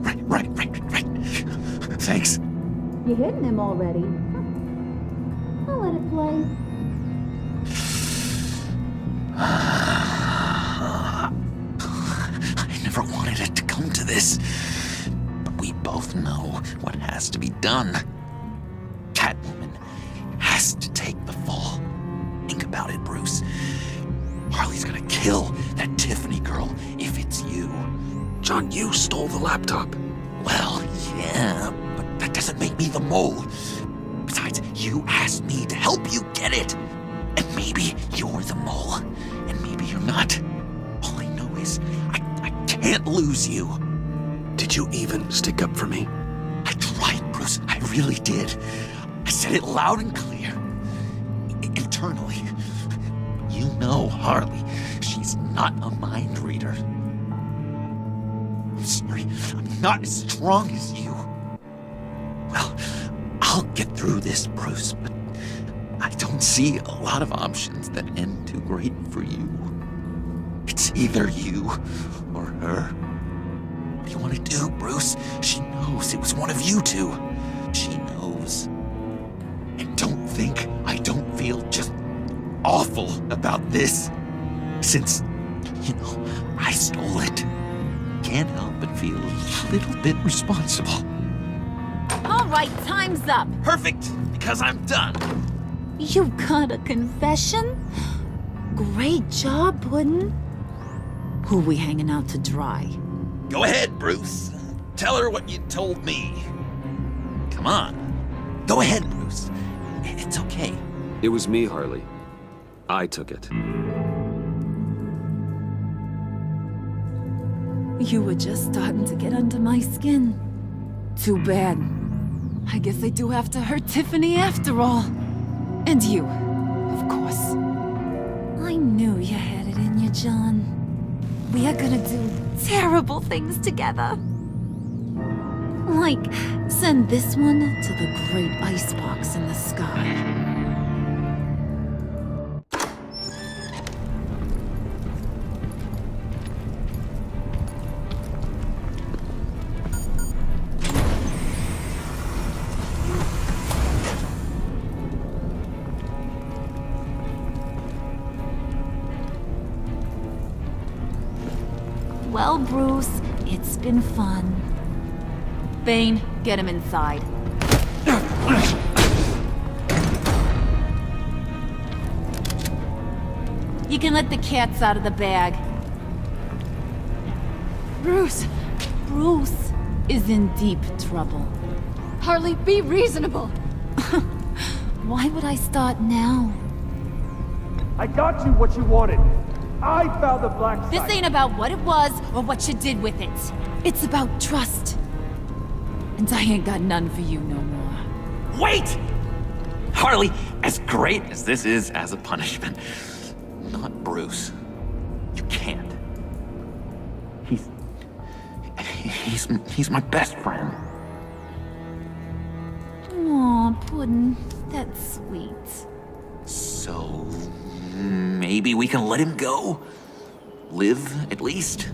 Right. Thanks. You're hitting him already. I'll let it play. I never wanted it to come to this, but we both know what has to be done. Catwoman has to take the fall. Think about it, Bruce. Harley's gonna kill that Tiffany girl if it's you. John, you stole the laptop. Well, yeah, but that doesn't make me the mole. Besides, you asked me to help you get it. And maybe you're the mole, and maybe you're not. All I know is I can't lose you. Did you even stick up for me? I tried, Bruce. I really did. I said it loud and clear. Internally. You know Harley. She's not a mind reader. I'm sorry. I'm not as strong as you. Well, I'll get through this, Bruce, but I don't see a lot of options that end too great for you. It's either you or her. What do you want to do, Bruce? She knows it was one of you two. She knows. And don't think I don't feel just awful about this. Since, I stole it. Can't help but feel a little bit responsible. All right, time's up. Perfect, because I'm done. You got a confession? Great job, Puddin'. Who we hanging out to dry? Go ahead, Bruce. Tell her what you told me. Come on. Go ahead, Bruce. It's okay. It was me, Harley. I took it. You were just starting to get under my skin. Too bad. I guess I do have to hurt Tiffany after all. And you, of course. I knew you had it in you, John. We are gonna do terrible things together. Like, send this one to the great icebox in the sky. Well, Bruce, it's been fun. Bane, get him inside. You can let the cats out of the bag. Bruce! Bruce is in deep trouble. Harley, be reasonable! Why would I start now? I got you what you wanted. I found the black site. This ain't about what it was or what you did with it. It's about trust. And I ain't got none for you no more. Wait! Harley, as great as this is as a punishment, not Bruce. You can't. He's my best friend. Aw, pudding. That's sweet. So, maybe we can let him go? Live, at least?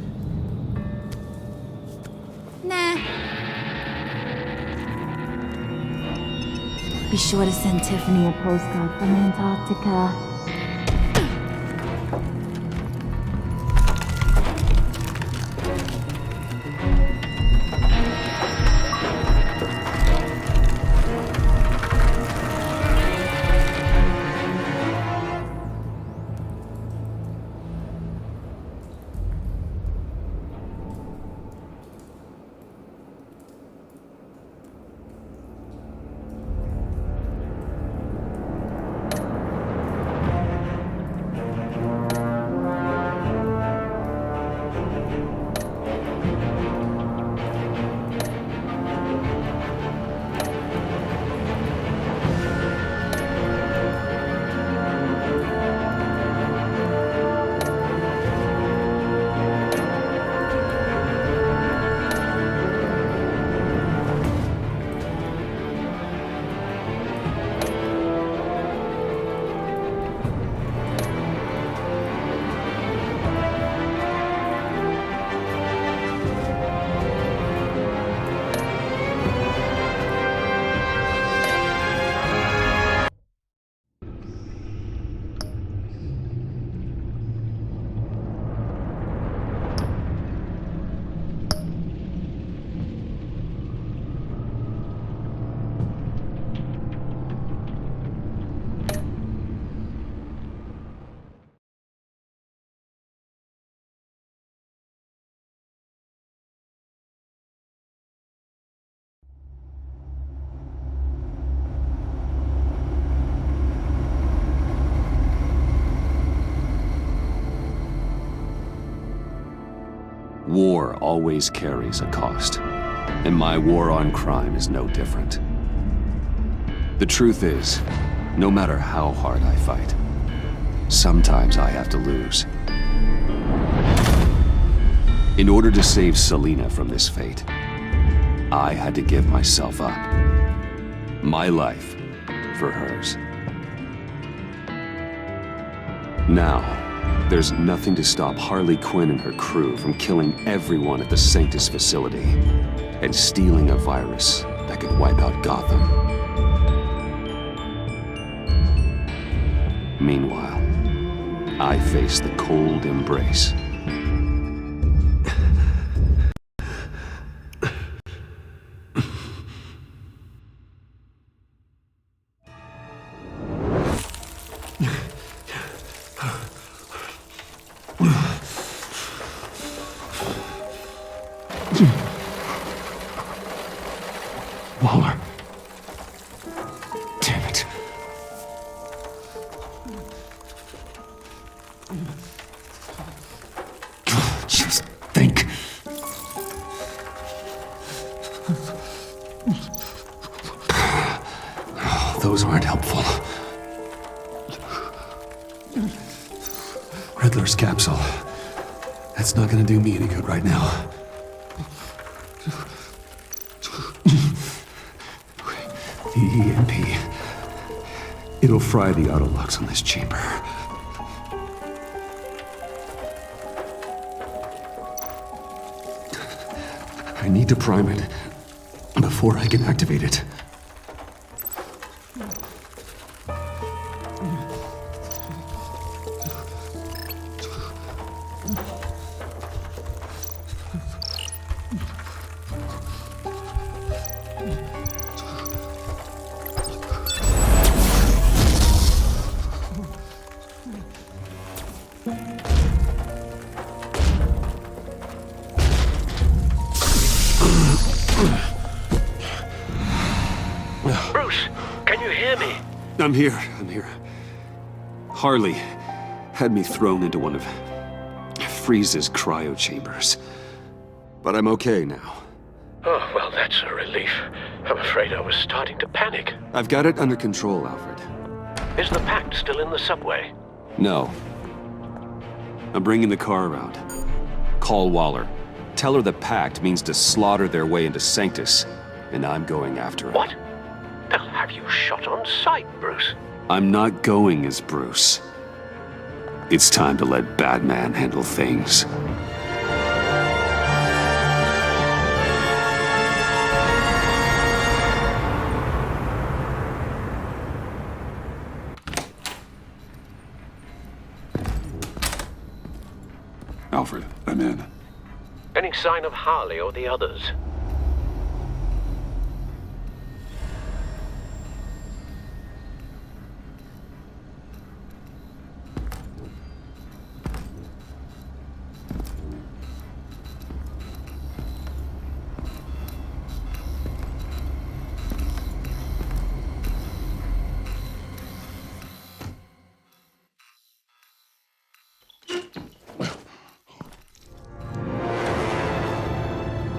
Nah. Be sure to send Tiffany a postcard from Antarctica. War always carries a cost, and my war on crime is no different. The truth is, no matter how hard I fight, sometimes I have to lose. In order to save Selina from this fate, I had to give myself up. My life for hers. Now, there's nothing to stop Harley Quinn and her crew from killing everyone at the Sanctus facility and stealing a virus that could wipe out Gotham. Meanwhile, I face the cold embrace. Waller. Damn it. Just think. Those aren't helpful. Riddler's capsule. That's not gonna do me any good right now. The EMP. It'll fry the auto locks on this chamber. I need to prime it before I can activate it. Bruce, can you hear me? I'm here. Harley had me thrown into one of Freeze's cryo chambers. But I'm okay now. Oh, well, that's a relief. I'm afraid I was starting to panic. I've got it under control, Alfred. Is the Pact still in the subway? No. I'm bringing the car around. Call Waller. Tell her the Pact means to slaughter their way into Sanctus, and I'm going after it. What? They'll have you shot on sight, Bruce? I'm not going as Bruce. It's time to let Batman handle things. Alfred, I'm in. Any sign of Harley or the others?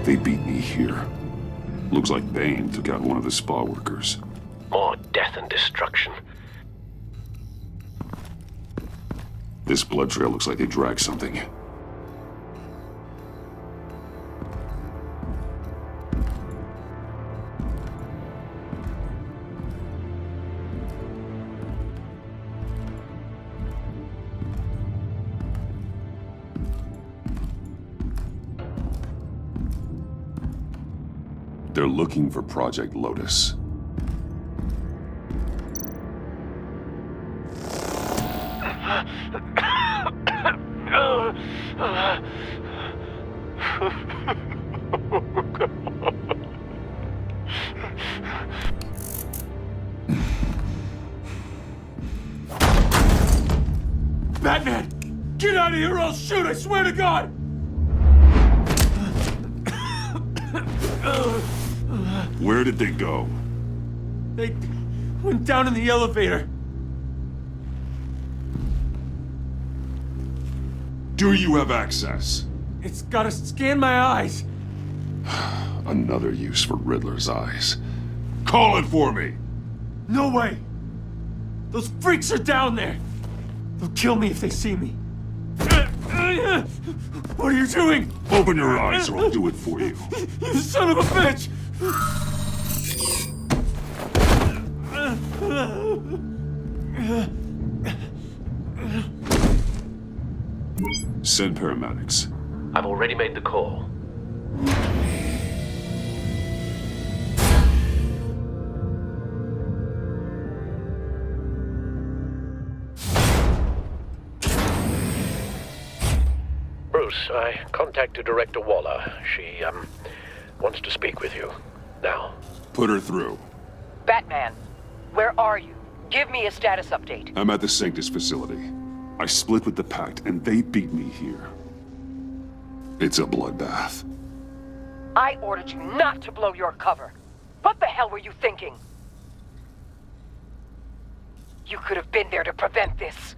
They beat me here. Looks like Bane took out one of the spa workers. More death and destruction. This blood trail looks like they dragged something. They're looking for Project Lotus. Batman! Get out of here or I'll shoot, I swear to God! Where did they go? They went down in the elevator. Do you have access? It's gotta scan my eyes. Another use for Riddler's eyes. Call it for me! No way! Those freaks are down there! They'll kill me if they see me. What are you doing? Open your eyes or I'll do it for you. You son of a bitch! Send paramedics. I've already made the call. Bruce, I contacted Director Waller. She, wants to speak with you. Now. Put her through. Batman, where are you? Give me a status update. I'm at the Sanctus facility. I split with the Pact, and they beat me here. It's a bloodbath. I ordered you not to blow your cover. What the hell were you thinking? You could have been there to prevent this.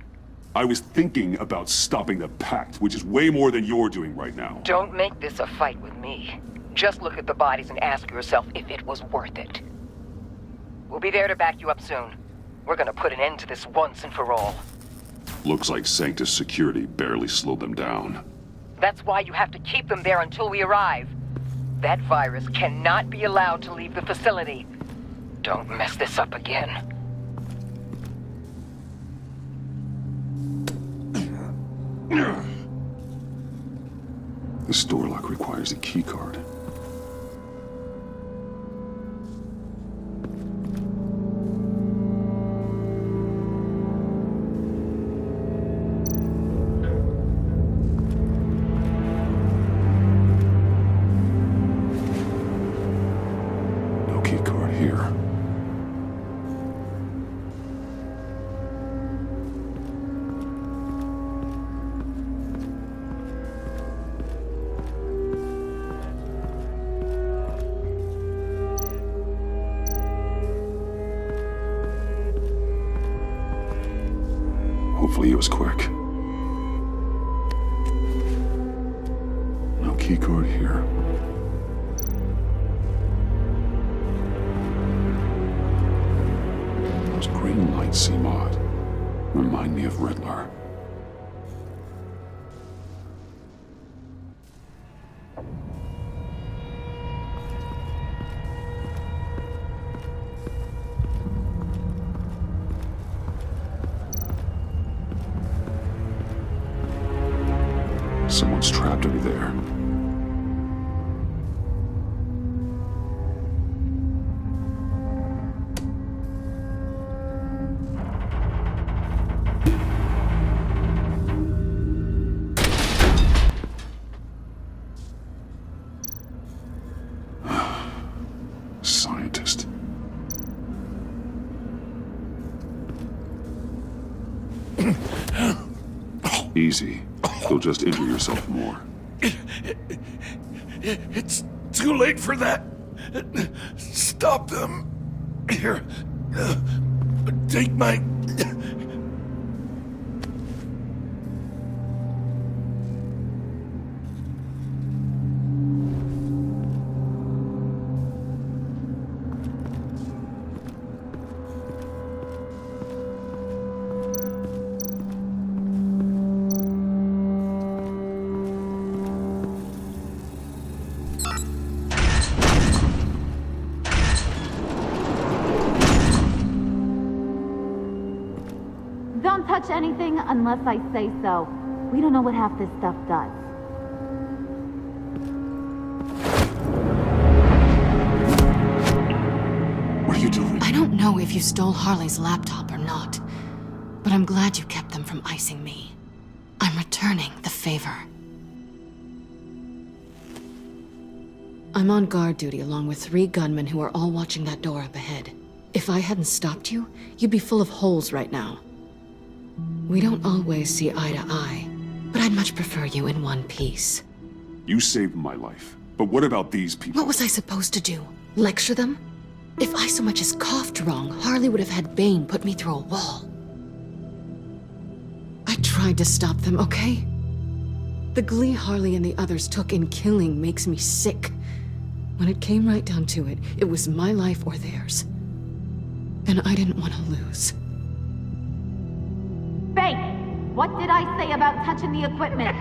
I was thinking about stopping the Pact, which is way more than you're doing right now. Don't make this a fight with me. Just look at the bodies and ask yourself if it was worth it. We'll be there to back you up soon. We're gonna put an end to this once and for all. Looks like Sanctus security barely slowed them down. That's why you have to keep them there until we arrive. That virus cannot be allowed to leave the facility. Don't mess this up again. This door lock requires a key card. No key card here. Hopefully it was quick. No keycard here. Those green lights seem odd. Remind me of Riddler. Someone's trapped over there. Scientist. Easy. You'll just injure yourself more. It's too late for that. Stop them. Here. Take my... Don't touch anything unless I say so. We don't know what half this stuff does. What are you doing? I don't know if you stole Harley's laptop or not, but I'm glad you kept them from icing me. I'm returning the favor. I'm on guard duty along with 3 gunmen who are all watching that door up ahead. If I hadn't stopped you, you'd be full of holes right now. We don't always see eye to eye, but I'd much prefer you in one piece. You saved my life. But what about these people? What was I supposed to do? Lecture them? If I so much as coughed wrong, Harley would have had Bane put me through a wall. I tried to stop them, okay? The glee Harley and the others took in killing makes me sick. When it came right down to it, it was my life or theirs. And I didn't want to lose. Bane! What did I say about touching the equipment?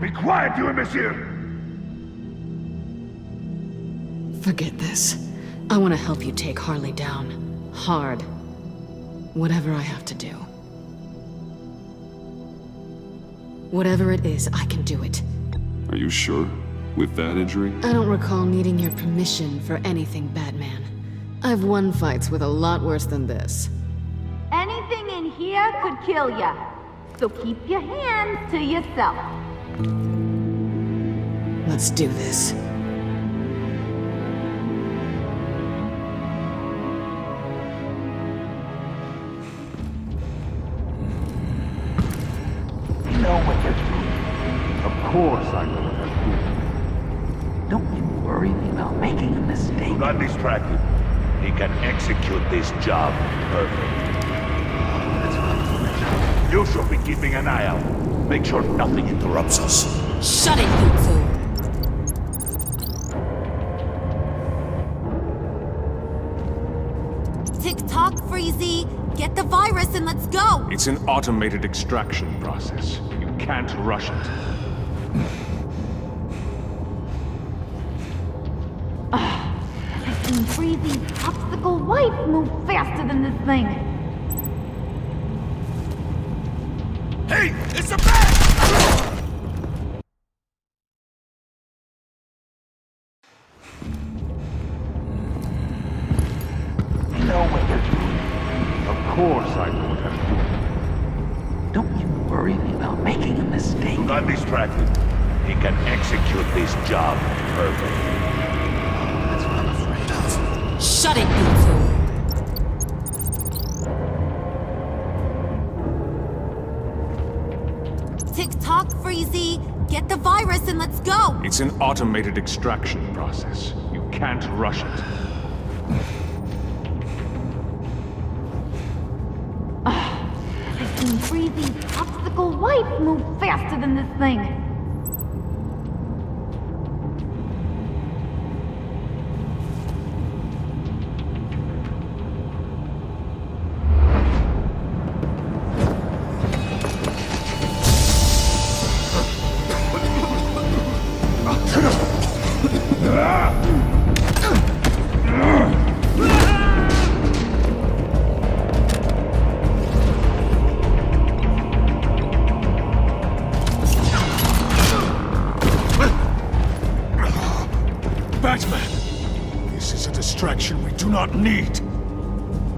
Be quiet, you imbecile! Forget this. I want to help you take Harley down. Hard. Whatever I have to do. Whatever it is, I can do it. Are you sure? With that injury? I don't recall needing your permission for anything, Batman. I've won fights with a lot worse than this. Anything in here could kill ya. So keep your hands to yourself. Let's do this. You know what you're doing. Of course I know what I'm doing. Don't you worry about making a mistake. Do not distract him. He can execute this job perfect. You should be keeping an eye out. Make sure nothing interrupts us. Shut it, Jutsu! Tick-tock, Freezy! Get the virus and let's go! It's an automated extraction process. You can't rush it. I've seen Freezy's popsicle wife move faster than this thing. Hey! It's a bat! You know what you're doing. Of course I know what I'm doing. Don't you worry about making a mistake. Do not distract him. He can execute this job perfect. That's what I'm afraid of. Shut it, Jutsu! Tick-tock, Freezy! Get the virus and let's go! It's an automated extraction process. You can't rush it. I've seen Freezy's popsicle wife move faster than this thing. not need.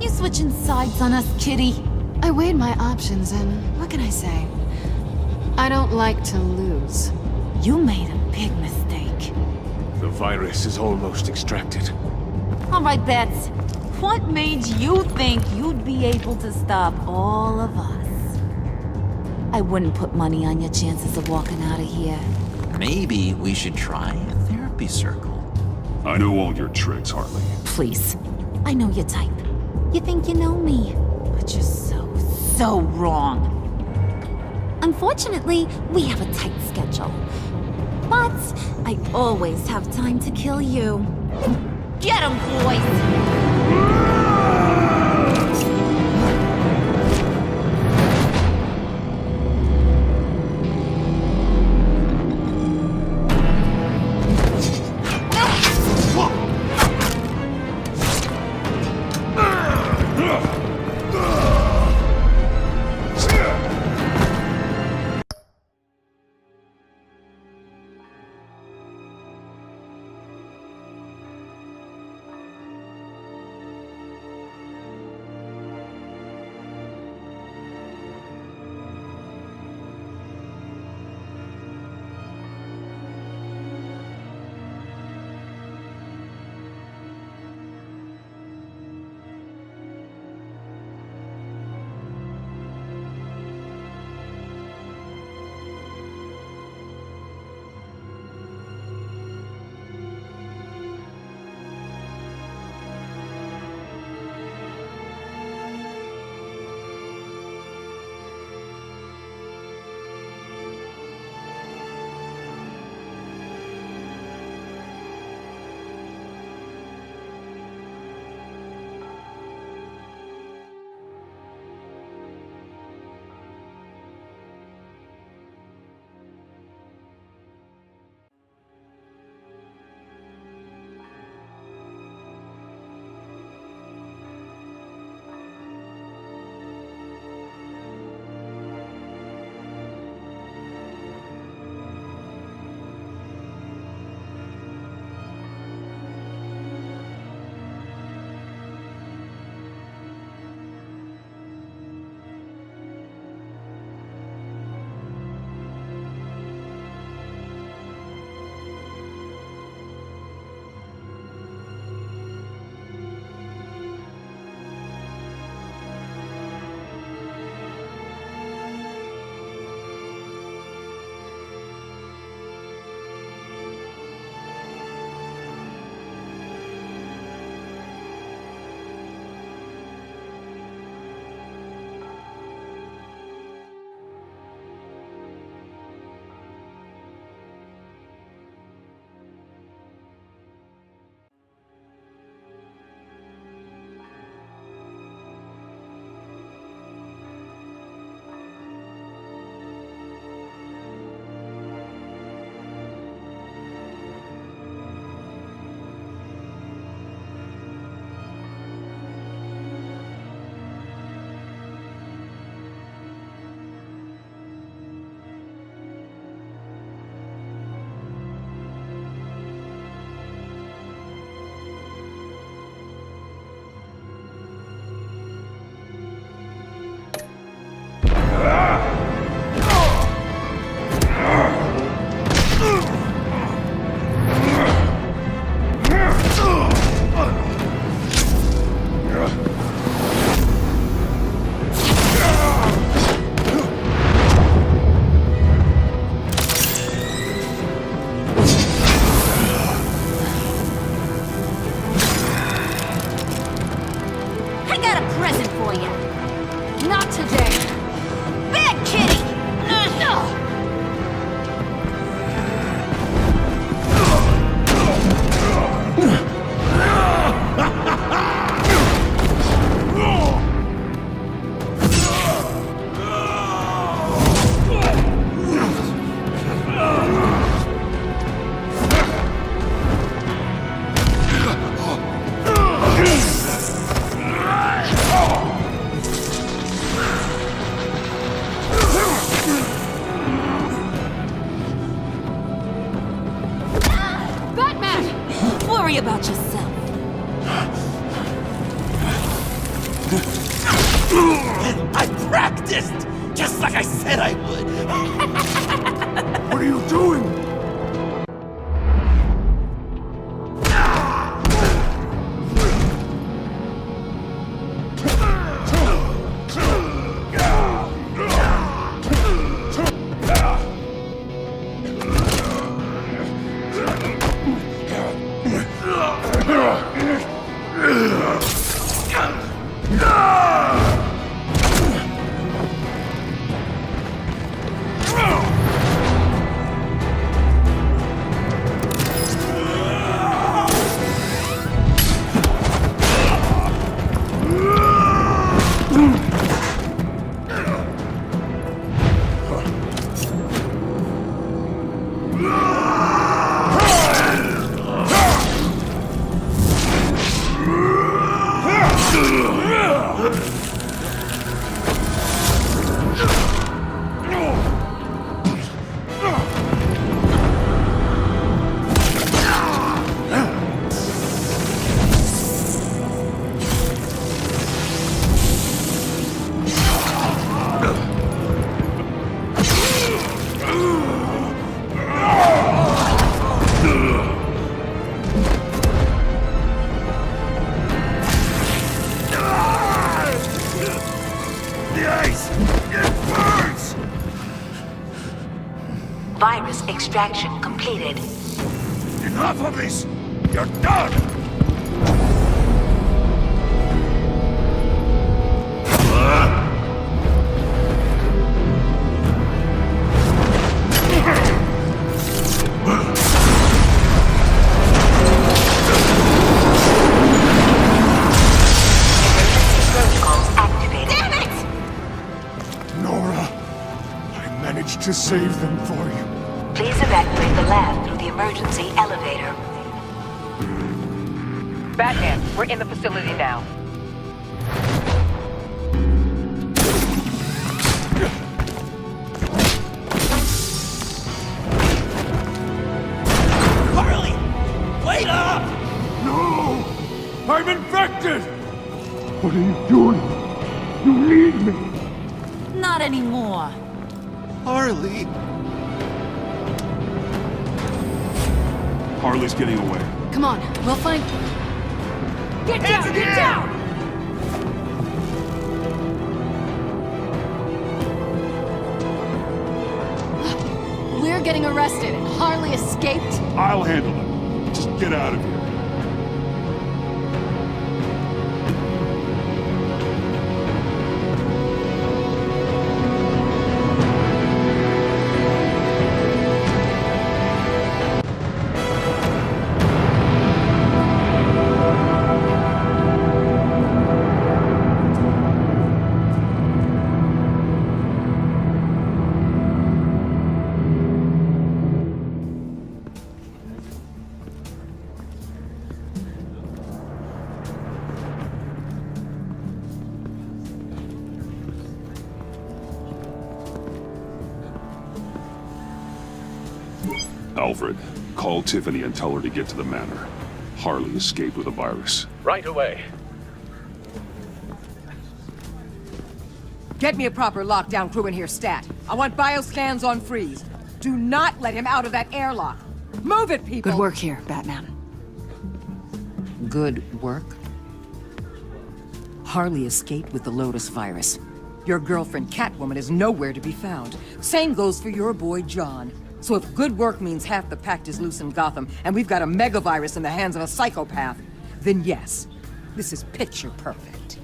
You switching sides on us, kitty? I weighed my options and what can I say? I don't like to lose. You made a big mistake. The virus is almost extracted. All right, Bets. What made you think you'd be able to stop all of us? I wouldn't put money on your chances of walking out of here. Maybe we should try a therapy circle. I know all your tricks, Harley. Please. I know your type. You think you know me, but you're so wrong. Unfortunately, we have a tight schedule. But I always have time to kill you. Get 'em, boys! I practiced! Just like I said I would! What are you doing? Virus extraction completed. Enough of this! You're done! To save them for you. Please evacuate the lab through the emergency elevator. Batman, we're in the facility now. Harley! Wait up! No! I'm infected! What are you doing? You need me! Not anymore. Harley! Harley's getting away. Come on, we'll find... Get down! Get down! We're getting arrested and Harley escaped? I'll handle it. Just get out of here. Alfred, call Tiffany and tell her to get to the manor. Harley escaped with a virus. Right away. Get me a proper lockdown crew in here, stat. I want bioscans on freeze. Do not let him out of that airlock. Move it, people! Good work here, Batman. Good work? Harley escaped with the Lotus virus. Your girlfriend Catwoman is nowhere to be found. Same goes for your boy John. So if good work means half the pact is loose in Gotham, and we've got a megavirus in the hands of a psychopath, then yes, this is picture perfect.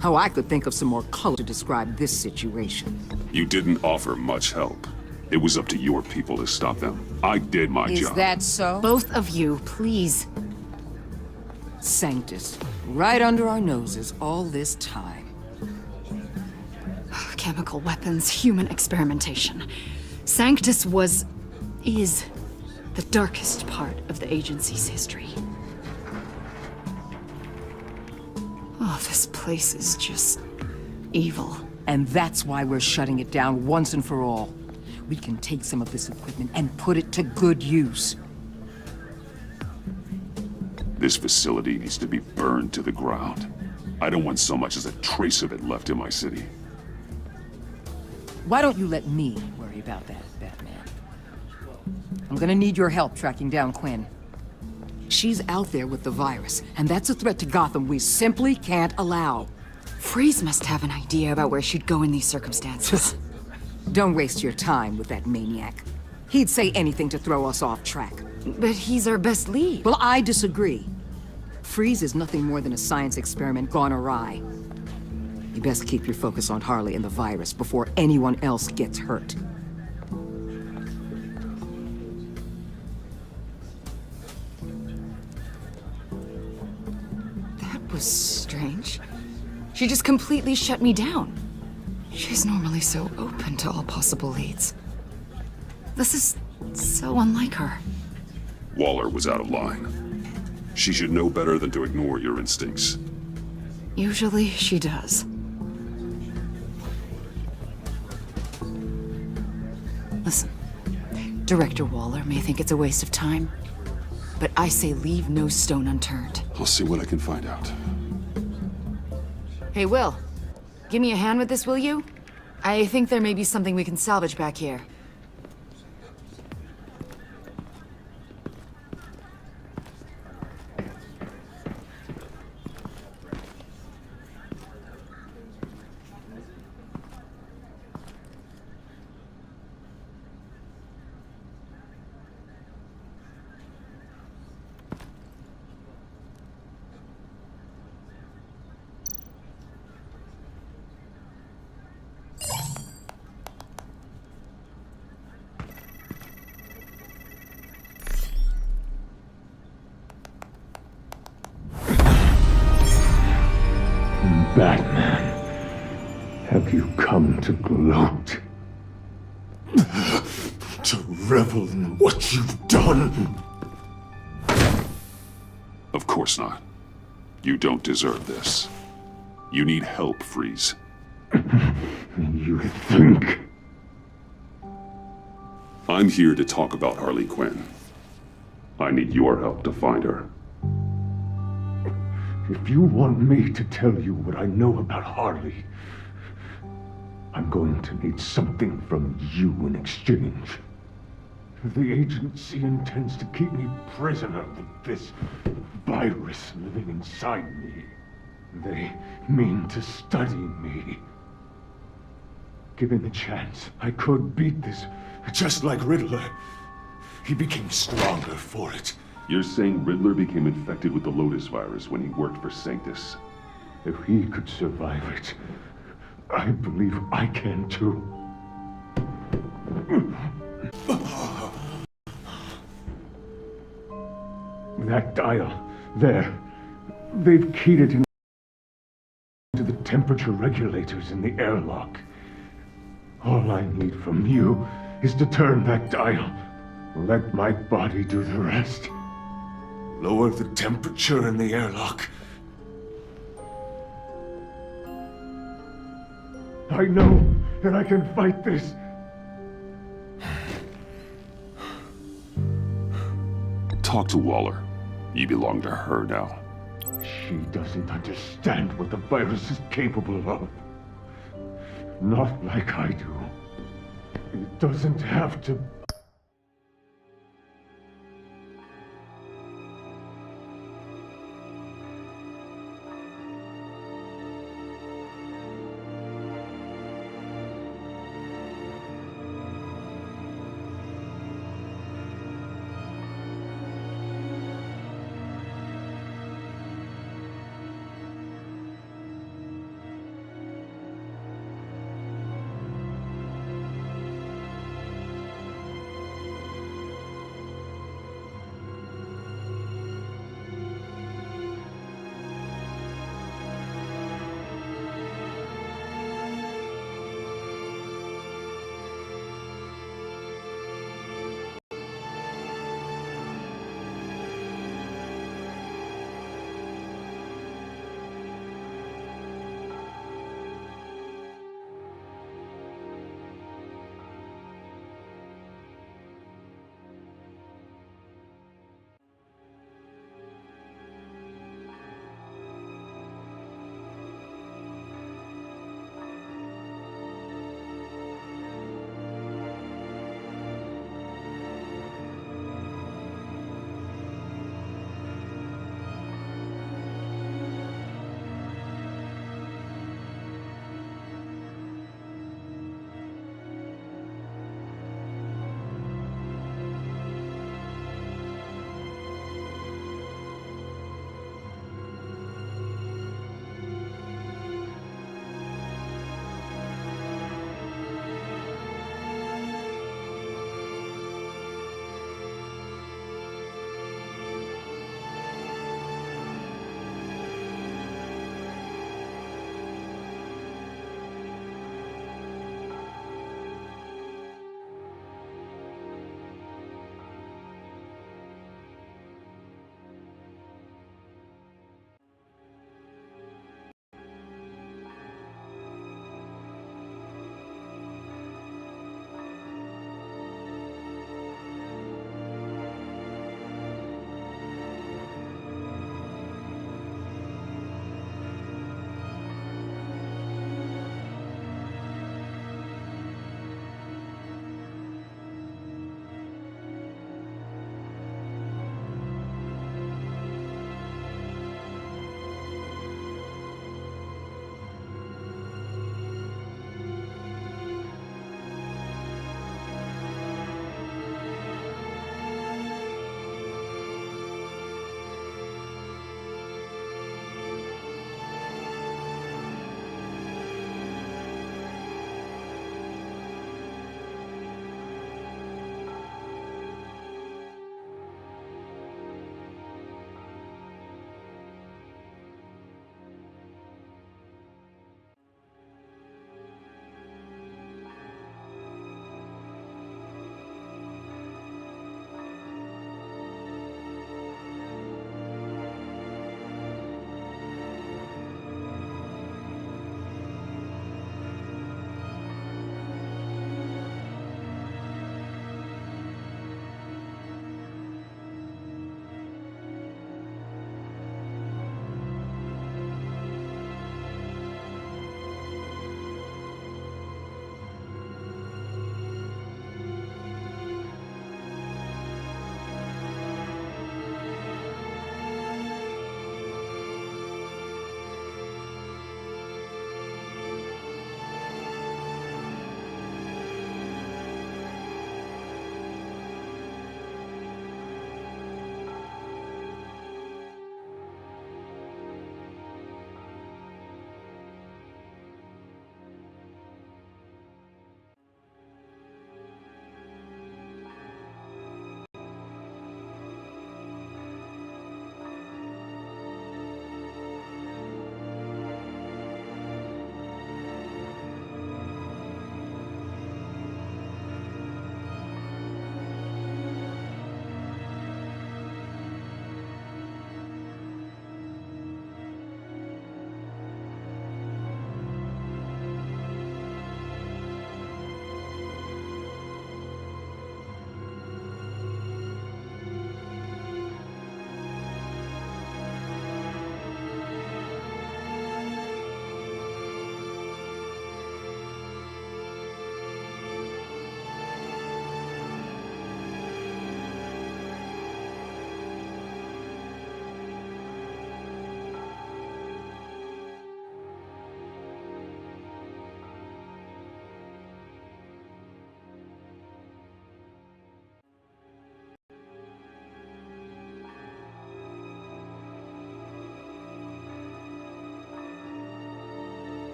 How I could think of some more color to describe this situation. You didn't offer much help. It was up to your people to stop them. I did my job. Is that so? Both of you, please. Sanctus, right under our noses all this time. Chemical weapons, human experimentation. Sanctus is the darkest part of the agency's history. Oh, this place is just evil. And that's why we're shutting it down once and for all. We can take some of this equipment and put it to good use. This facility needs to be burned to the ground. I don't want so much as a trace of it left in my city. Why don't you let me worry about that, Batman? I'm gonna need your help tracking down Quinn. She's out there with the virus, and that's a threat to Gotham we simply can't allow. Freeze must have an idea about where she'd go in these circumstances. Don't waste your time with that maniac. He'd say anything to throw us off track. But he's our best lead. Well, I disagree. Freeze is nothing more than a science experiment gone awry. You best keep your focus on Harley and the virus before anyone else gets hurt. That was strange. She just completely shut me down. She's normally so open to all possible leads. This is so unlike her. Waller was out of line. She should know better than to ignore your instincts. Usually she does. Listen, Director Waller may think it's a waste of time, but I say leave no stone unturned. I'll see what I can find out. Hey, Will. Give me a hand with this, will you? I think there may be something we can salvage back here. Batman, have you come to gloat? To revel in what you've done? Of course not. You don't deserve this. You need help, Freeze. You think? I'm here to talk about Harley Quinn. I need your help to find her. If you want me to tell you what I know about Harley, I'm going to need something from you in exchange. The agency intends to keep me prisoner with this virus living inside me. They mean to study me. Given the chance, I could beat this, just like Riddler. He became stronger for it. You're saying Riddler became infected with the Lotus virus when he worked for Sanctus? If he could survive it, I believe I can too. That dial, there. They've keyed it into the temperature regulators in the airlock. All I need from you is to turn that dial. Let my body do the rest. Lower the temperature in the airlock. I know that I can fight this. Talk to Waller. You belong to her now. She doesn't understand what the virus is capable of. Not like I do. It doesn't have to.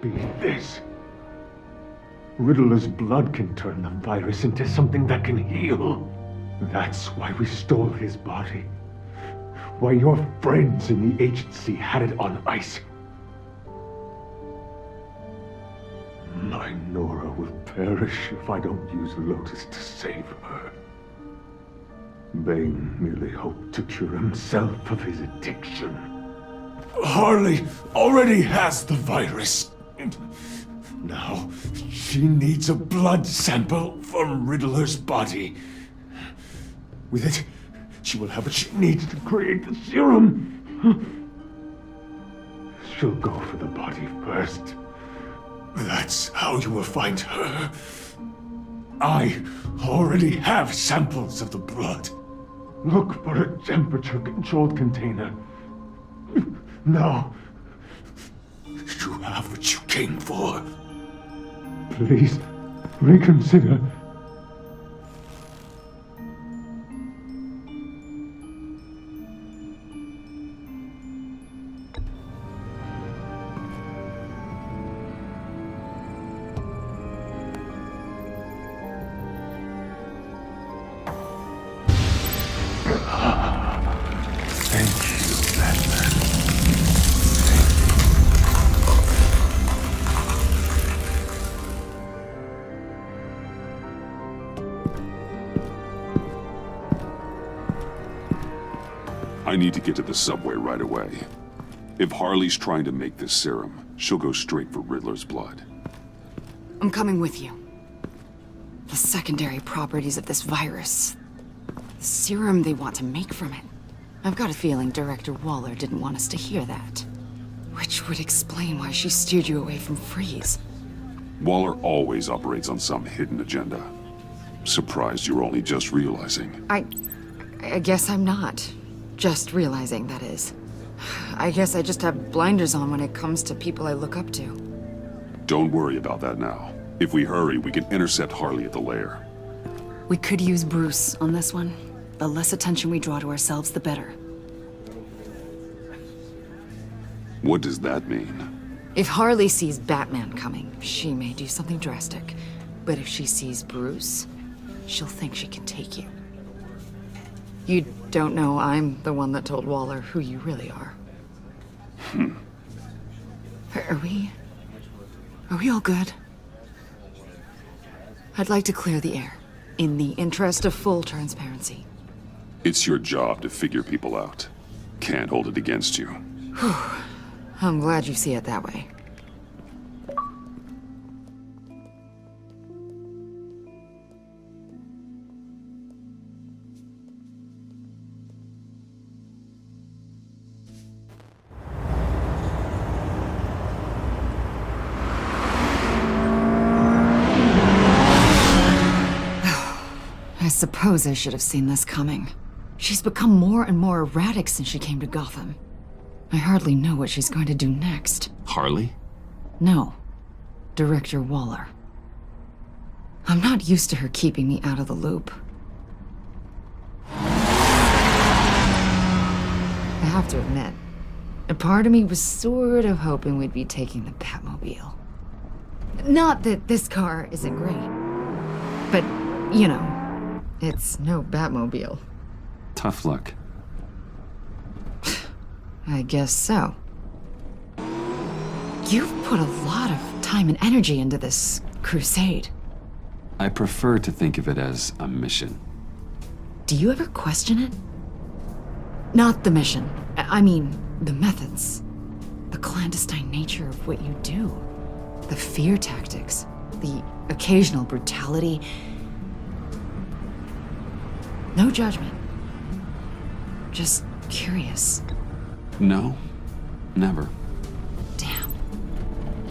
be this. Riddler's blood can turn the virus into something that can heal. That's why we stole his body. Why your friends in the agency had it on ice. My Nora will perish if I don't use Lotus to save her. Bane merely hoped to cure himself of his addiction. Harley already has the virus. Now, she needs a blood sample from Riddler's body. With it, she will have what she needs to create the serum. She'll go for the body first. That's how you will find her. I already have samples of the blood. Look for a temperature-controlled container. Now, you have what you came for. Please, reconsider. I need to get to the subway right away. If Harley's trying to make this serum, she'll go straight for Riddler's blood. I'm coming with you. The secondary properties of this virus. The serum they want to make from it. I've got a feeling Director Waller didn't want us to hear that. Which would explain why she steered you away from Freeze. Waller always operates on some hidden agenda. Surprised you're only just realizing. I guess I'm not. Just realizing, that is. I guess I just have blinders on when it comes to people I look up to. Don't worry about that now. If we hurry, we can intercept Harley at the lair. We could use Bruce on this one. The less attention we draw to ourselves, the better. What does that mean? If Harley sees Batman coming, she may do something drastic. But if she sees Bruce, she'll think she can take you. You don't know I'm the one that told Waller who you really are. Are we all good? I'd like to clear the air, in the interest of full transparency. It's your job to figure people out. Can't hold it against you. I'm glad you see it that way. I suppose I should have seen this coming. She's become more and more erratic since she came to Gotham. I hardly know what she's going to do next. Harley? No. Director Waller. I'm not used to her keeping me out of the loop. I have to admit, a part of me was sort of hoping we'd be taking the Batmobile. Not that this car isn't great, but, you know, it's no Batmobile. Tough luck. I guess so. You've put a lot of time and energy into this crusade. I prefer to think of it as a mission. Do you ever question it? Not the mission. I mean, the methods. The clandestine nature of what you do. The fear tactics. The occasional brutality. No judgment. Just curious. No, never. Damn.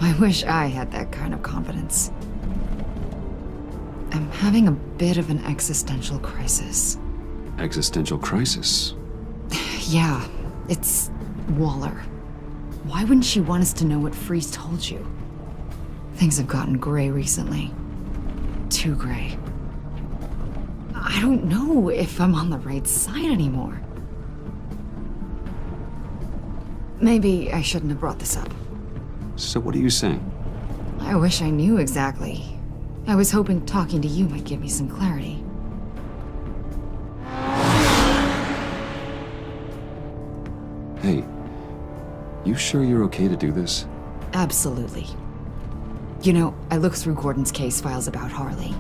I wish I had that kind of confidence. I'm having a bit of an existential crisis. Existential crisis? Yeah, it's Waller. Why wouldn't she want us to know what Freeze told you? Things have gotten gray recently. Too gray. I don't know if I'm on the right side anymore. Maybe I shouldn't have brought this up. So what are you saying? I wish I knew exactly. I was hoping talking to you might give me some clarity. Hey, you sure you're okay to do this? Absolutely. You know, I looked through Gordon's case files about Harley.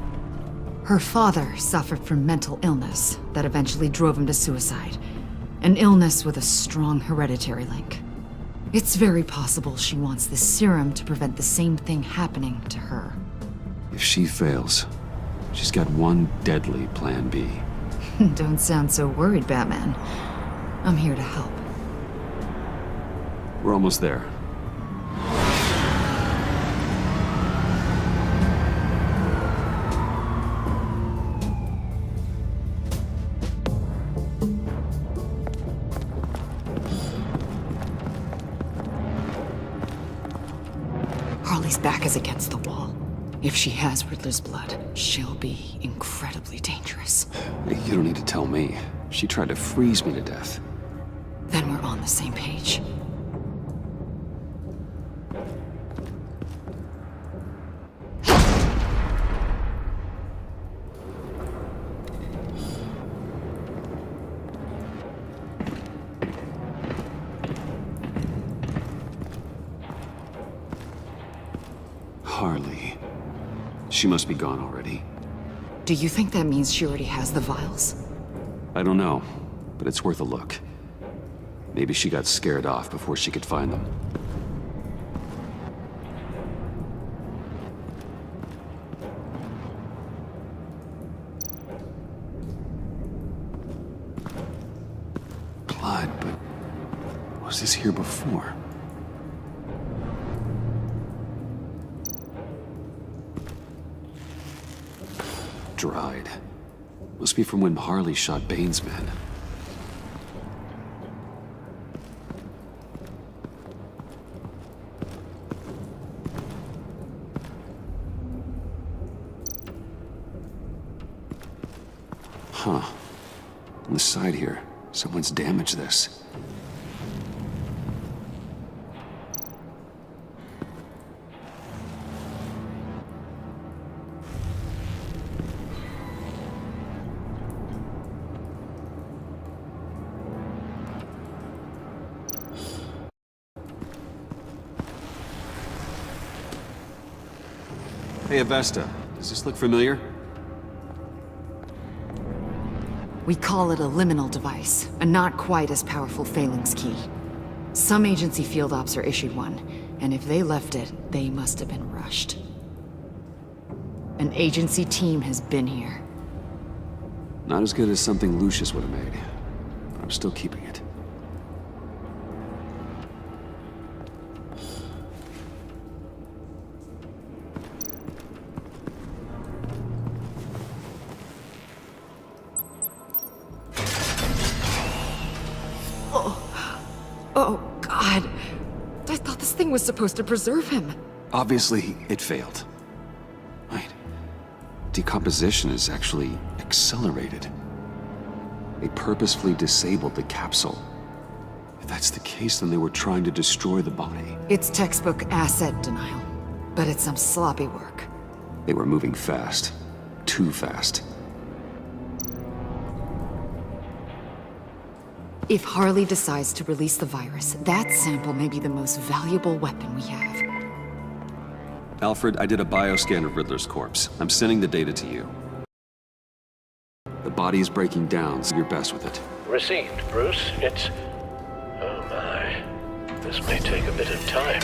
Her father suffered from mental illness that eventually drove him to suicide. An illness with a strong hereditary link. It's very possible she wants this serum to prevent the same thing happening to her. If she fails, she's got one deadly plan B. Don't sound so worried, Batman. I'm here to help. We're almost there. Harley's back is against the wall. If she has Riddler's blood, she'll be incredibly dangerous. You don't need to tell me. She tried to freeze me to death. Then we're on the same page. Harley. She must be gone already. Do you think that means she already has the vials? I don't know, but it's worth a look. Maybe she got scared off before she could find them. Blood, but was this here before? Dried. Must be from when Harley shot Bane's men. Huh. On the side here, someone's damaged this. Hey, Avesta. Does this look familiar? We call it a liminal device, a not quite as powerful phalanx key. Some agency field ops are issued one, and if they left it, they must have been rushed. An agency team has been here. Not as good as something Lucius would have made, but I'm still keeping it. Oh, God. I thought this thing was supposed to preserve him. Obviously, it failed. Wait. Decomposition is actually accelerated. They purposefully disabled the capsule. If that's the case, then they were trying to destroy the body. It's textbook asset denial, but it's some sloppy work. They were moving fast. Too fast. If Harley decides to release the virus, that sample may be the most valuable weapon we have. Alfred, I did a bioscan of Riddler's corpse. I'm sending the data to you. The body is breaking down, so you're best with it. Received, Bruce. It's... oh my. This may take a bit of time.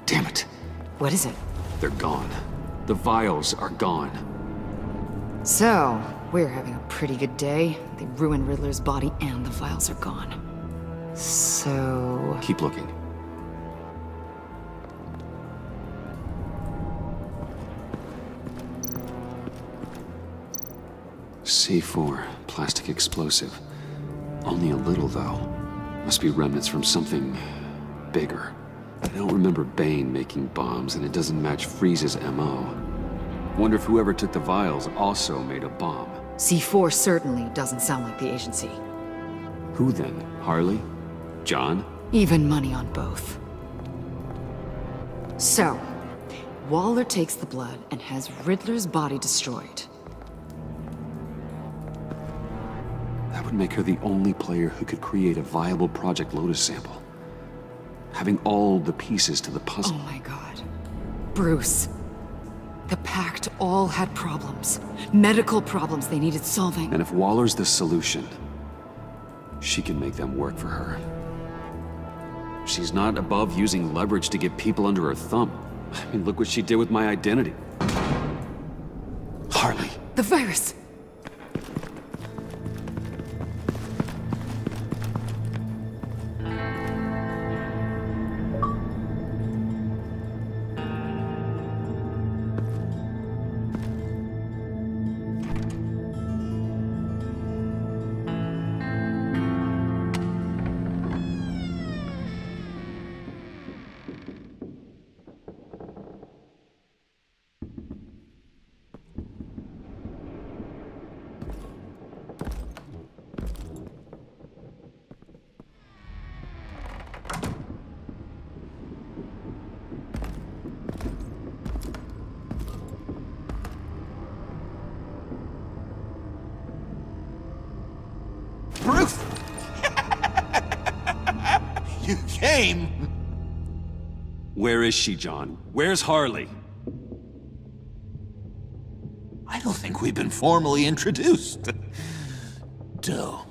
Damn it. What is it? They're gone. The vials are gone. So, we're having a pretty good day. They ruined Riddler's body and the vials are gone. So... Keep looking. C4, plastic explosive. Only a little, though. Must be remnants from something lot bigger. I don't remember Bane making bombs, and it doesn't match Freeze's MO. Wonder if whoever took the vials also made a bomb. C4 certainly doesn't sound like the agency. Who then? Harley? John? Even money on both. So, Waller takes the blood and has Riddler's body destroyed. That would make her the only player who could create a viable Project Lotus sample. Having all the pieces to the puzzle. Oh my god. Bruce. The Pact all had problems. Medical problems they needed solving. And if Waller's the solution, she can make them work for her. She's not above using leverage to get people under her thumb. I mean, look what she did with my identity. Harley. The virus! Bruce! You came! Where is she, John? Where's Harley? I don't think we've been formally introduced. Doe.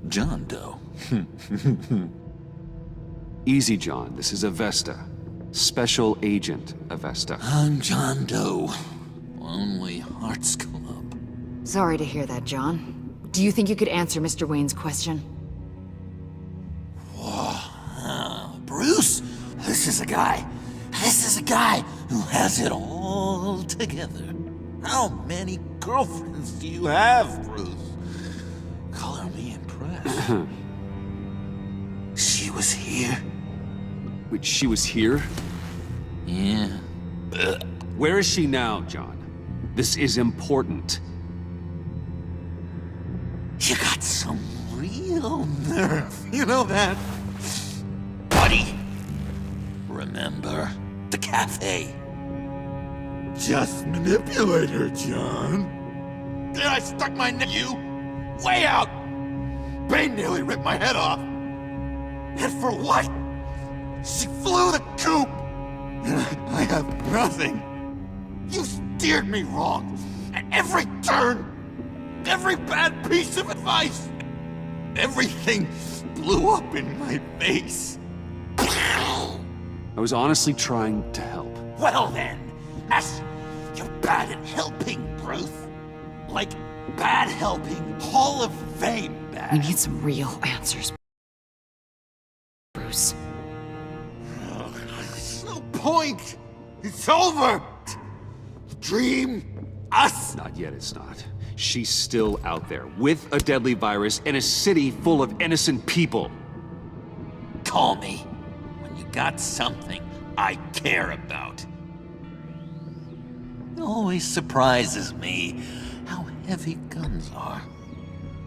John Doe. Easy, John. This is Avesta. Special Agent Avesta. I'm John Doe. Lonely Hearts Club. Sorry to hear that, John. Do you think you could answer Mr. Wayne's question? Bruce, this is a guy who has it all together. How many girlfriends do you have, Bruce? Color me impressed. She was here. Wait, she was here? Yeah. Where is she now, John? This is important. You got some real nerve, you know that? Buddy, remember the cafe? Just manipulate her, John. Then I stuck my neck you way out. Bane nearly ripped my head off. And for what? She flew the coop. And I have nothing. You steered me wrong at every turn. Every bad piece of advice. Everything blew up in my face. I was honestly trying to help. Well then, you're bad at helping, Bruce. Like bad helping, Hall of Fame bad. We need some real answers, Bruce. There's no point. It's over. Dream, us. Not yet, it's not. She's still out there, with a deadly virus in a city full of innocent people. Call me when you got something I care about. It always surprises me how heavy guns are.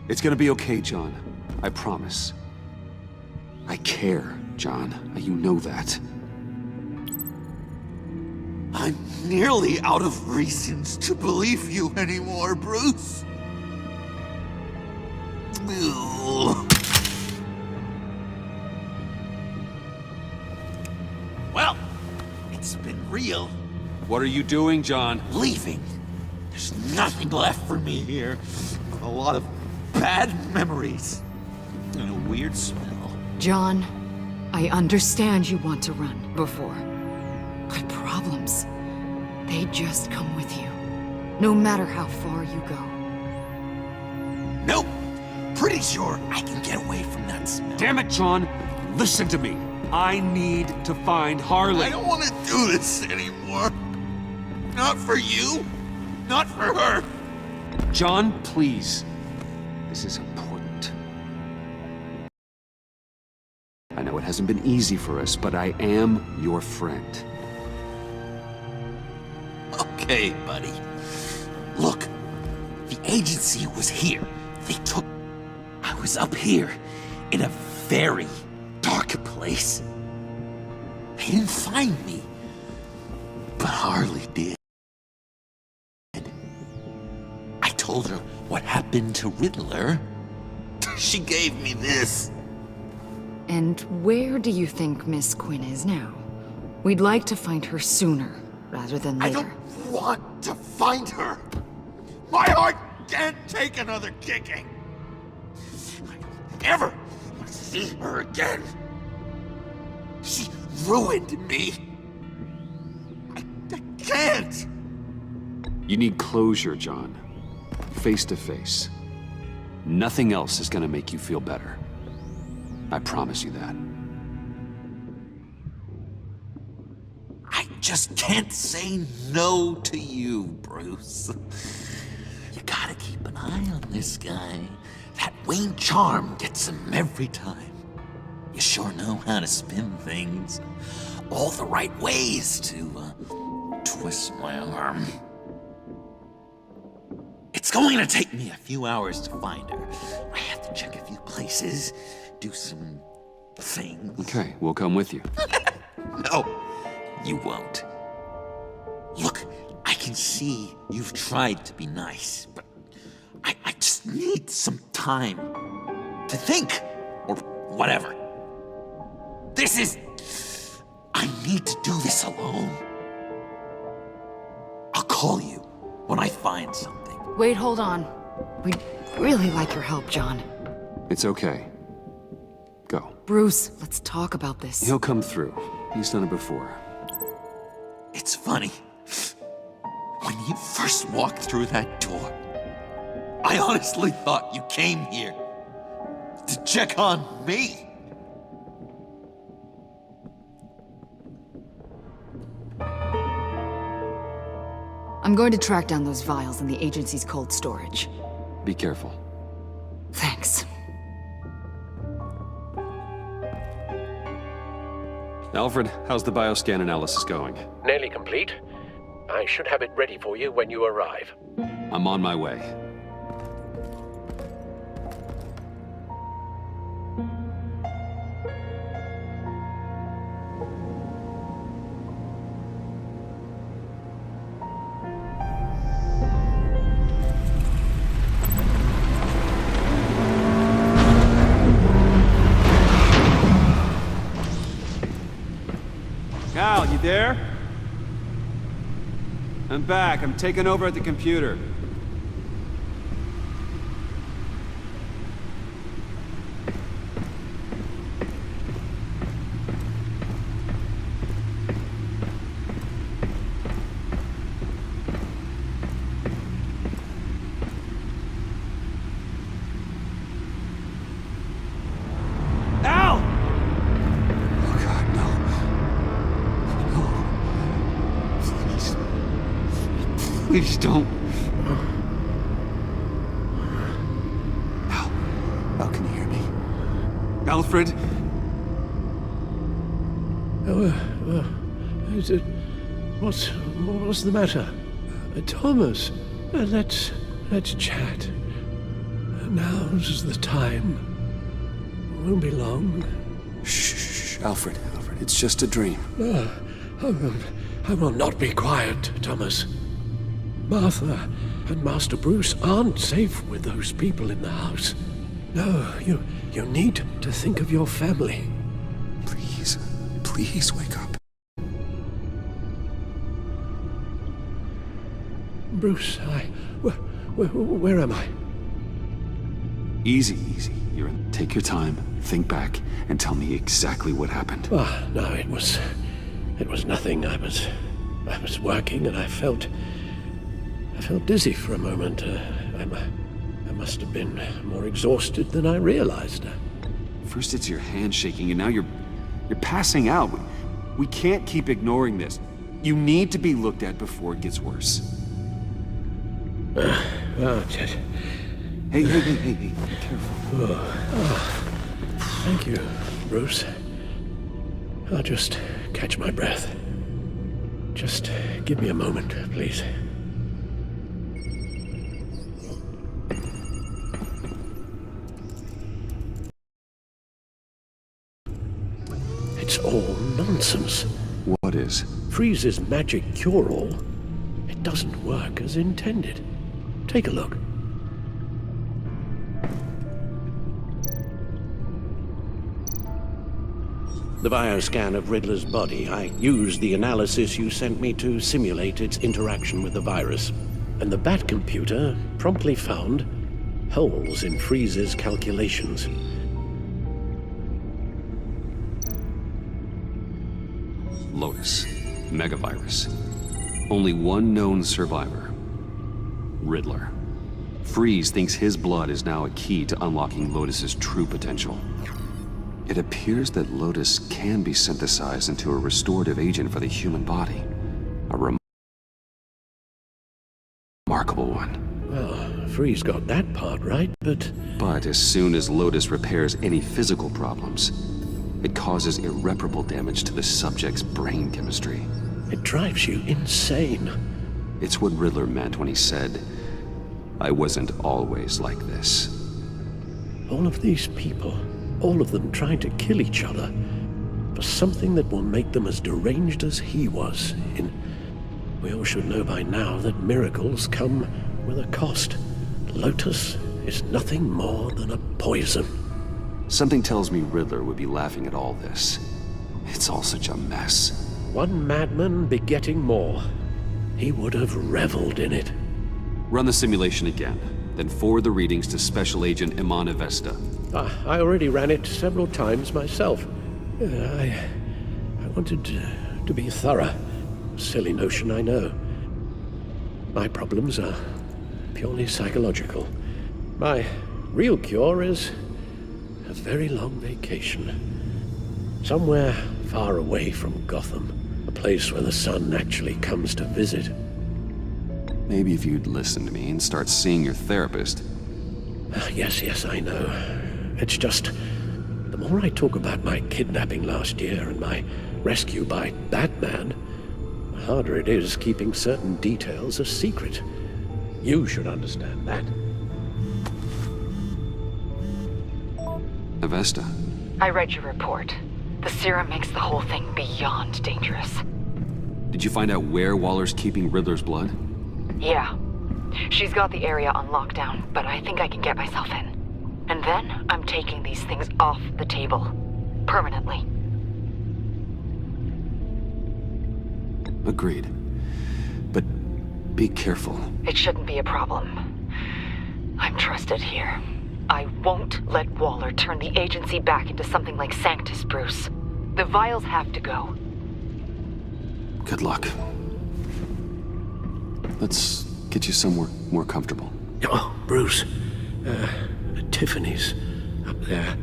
It's gonna be okay, John. I promise. I care, John. You know that. I'm nearly out of reasons to believe you anymore, Bruce. Well, it's been real. What are you doing, John? Leaving. There's nothing left for me here. A lot of bad memories. And a weird smell. John, I understand you want to run before. But problems, they just come with you. No matter how far you go. Nope. Pretty sure I can get away from that smell. Damn it, John. Listen to me. I need to find Harley. I don't want to do this anymore. Not for you. Not for her. John, please. This is important. I know it hasn't been easy for us, but I am your friend. Okay, buddy. Look, the agency was here. They took... I was up here, in a very dark place. They didn't find me, but Harley did. I told her what happened to Riddler. She gave me this. And where do you think Miss Quinn is now? We'd like to find her sooner, rather than later. I don't want to find her. My heart can't take another kicking. I don't ever want to see her again. She ruined me. I can't. You need closure, John. Face to face. Nothing else is gonna make you feel better. I promise you that. I just can't say no to you, Bruce. You gotta keep an eye on this guy. That Wayne charm gets him every time. You sure know how to spin things. All the right ways to twist my arm. It's going to take me a few hours to find her. I have to check a few places, do some things. Okay, we'll come with you. No, you won't. Look, I can see you've tried to be nice, but I just need some time to think, or whatever. I need to do this alone. I'll call you when I find something. Wait, hold on. We'd really like your help, John. It's okay. Go. Bruce, let's talk about this. He'll come through. He's done it before. It's funny. When you first walked through that door, I honestly thought you came here to check on me. I'm going to track down those vials in the agency's cold storage. Be careful. Thanks. Alfred, how's the bioscan analysis going? Nearly complete. I should have it ready for you when you arrive. I'm on my way. Al, you there? I'm back. I'm taking over at the computer. Please don't. Al, can you hear me? Alfred? What's the matter? Thomas, let's chat. Now's the time. Won't be long. Shh, Alfred, it's just a dream. I will not be quiet, Thomas. Martha and Master Bruce aren't safe with those people in the house. No, you need to think of your family. Please wake up. Bruce, where am I? Easy. Take your time, think back, and tell me exactly what happened. No, it was nothing. I was working and I felt dizzy for a moment. I must have been more exhausted than I realized. First it's your hand shaking, and now you're passing out. We can't keep ignoring this. You need to be looked at before it gets worse. Hey, be careful. Thank you, Bruce. I'll just catch my breath. Just give me a moment, please. It's all nonsense. What is? Freeze's magic cure-all. It doesn't work as intended. Take a look. The bioscan of Riddler's body, I used the analysis you sent me to simulate its interaction with the virus. And the Bat computer promptly found holes in Freeze's calculations. Lotus. Megavirus. Only one known survivor. Riddler. Freeze thinks his blood is now a key to unlocking Lotus's true potential. It appears that Lotus can be synthesized into a restorative agent for the human body. A remarkable one. Well, Freeze got that part right, but... But as soon as Lotus repairs any physical problems, it causes irreparable damage to the subject's brain chemistry. It drives you insane. It's what Riddler meant when he said, "I wasn't always like this." All of these people, all of them trying to kill each other for something that will make them as deranged as he was. We all should know by now that miracles come with a cost. Lotus is nothing more than a poison. Something tells me Riddler would be laughing at all this. It's all such a mess. One madman begetting more. He would have reveled in it. Run the simulation again, then forward the readings to Special Agent Iman Avesta. I already ran it several times myself. I wanted to be thorough. Silly notion, I know. My problems are purely psychological. My real cure is a very long vacation. Somewhere far away from Gotham. A place where the sun actually comes to visit. Maybe if you'd listen to me and start seeing your therapist. Yes, I know. It's just, the more I talk about my kidnapping last year and my rescue by Batman, the harder it is keeping certain details a secret. You should understand that. Avesta. I read your report. The serum makes the whole thing beyond dangerous. Did you find out where Waller's keeping Riddler's blood? Yeah. She's got the area on lockdown, but I think I can get myself in. And then I'm taking these things off the table. Permanently. Agreed. But be careful. It shouldn't be a problem. I'm trusted here. I won't let Waller turn the agency back into something like Sanctus, Bruce. The vials have to go. Good luck. Let's get you somewhere more comfortable. Oh, Bruce. Tiffany's up there.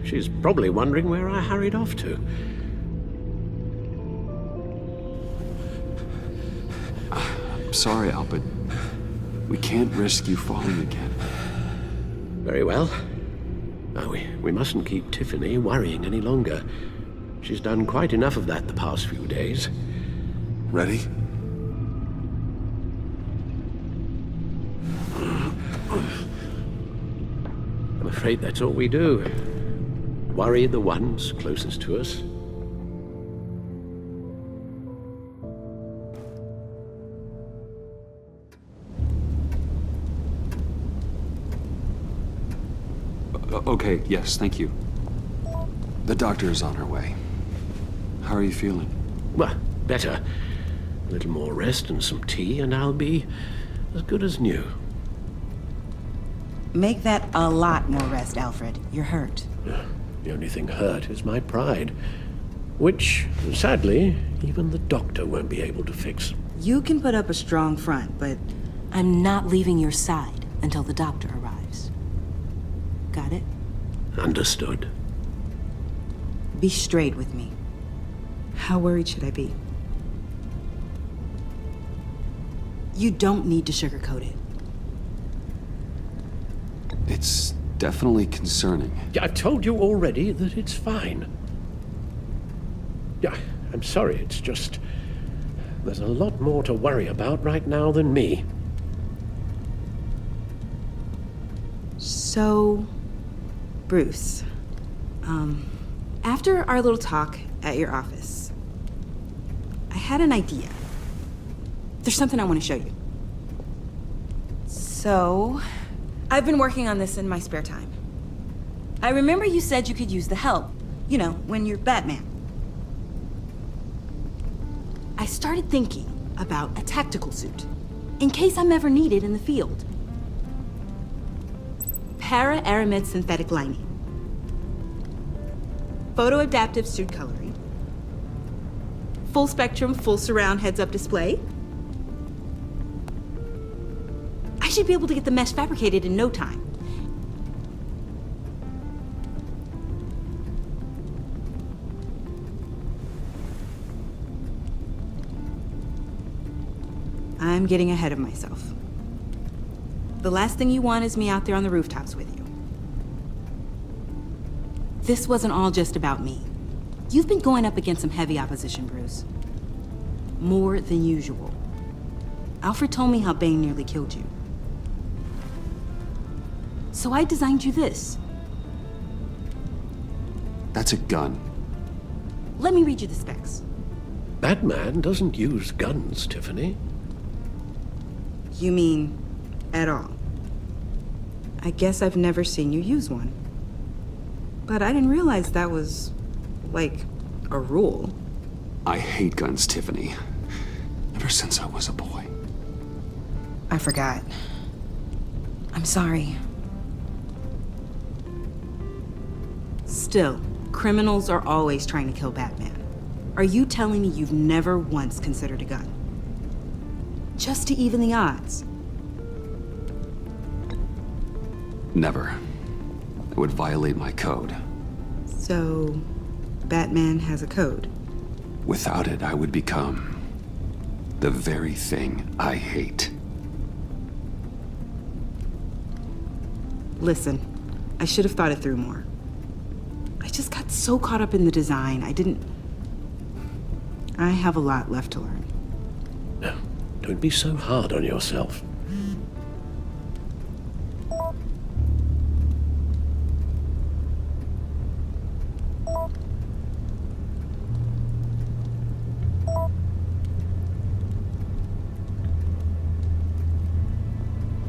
She's probably wondering where I hurried off to. I'm sorry, Al, but we can't risk you falling again. Very well. We mustn't keep Tiffany worrying any longer. She's done quite enough of that the past few days. Ready? I'm afraid that's all we do. Worry the ones closest to us. Okay, yes, thank you. The doctor is on her way. How are you feeling? Well, better. A little more rest and some tea, and I'll be as good as new. Make that a lot more rest, Alfred. You're hurt. The only thing hurt is my pride, which, sadly, even the doctor won't be able to fix. You can put up a strong front, but I'm not leaving your side until the doctor arrives. Got it? Understood. Be straight with me. How worried should I be? You don't need to sugarcoat it. It's definitely concerning. I've told you already that it's fine. Yeah, I'm sorry, it's just... there's a lot more to worry about right now than me. So, Bruce, after our little talk at your office, I had an idea. There's something I want to show you. So, I've been working on this in my spare time. I remember you said you could use the help, you know, when you're Batman. I started thinking about a tactical suit, in case I'm ever needed in the field. Para-aramid synthetic lining. Photo-adaptive suit coloring. Full spectrum, full surround heads-up display. I should be able to get the mesh fabricated in no time. I'm getting ahead of myself. The last thing you want is me out there on the rooftops with you. This wasn't all just about me. You've been going up against some heavy opposition, Bruce. More than usual. Alfred told me how Bane nearly killed you. So I designed you this. That's a gun. Let me read you the specs. Batman doesn't use guns, Tiffany. You mean at all? I guess I've never seen you use one. But I didn't realize that was, like, a rule. I hate guns, Tiffany. Ever since I was a boy. I forgot. I'm sorry. Still, criminals are always trying to kill Batman. Are you telling me you've never once considered a gun? Just to even the odds? Never. It would violate my code. So, Batman has a code? Without it, I would become the very thing I hate. Listen, I should have thought it through more. I just got so caught up in the design, I have a lot left to learn. No, don't be so hard on yourself.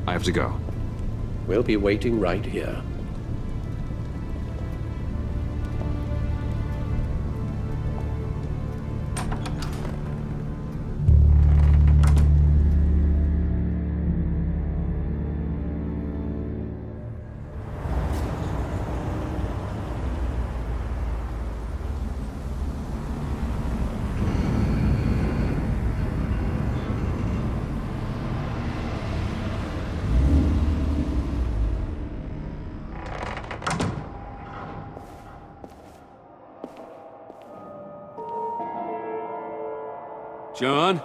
I have to go. We'll be waiting right here. John?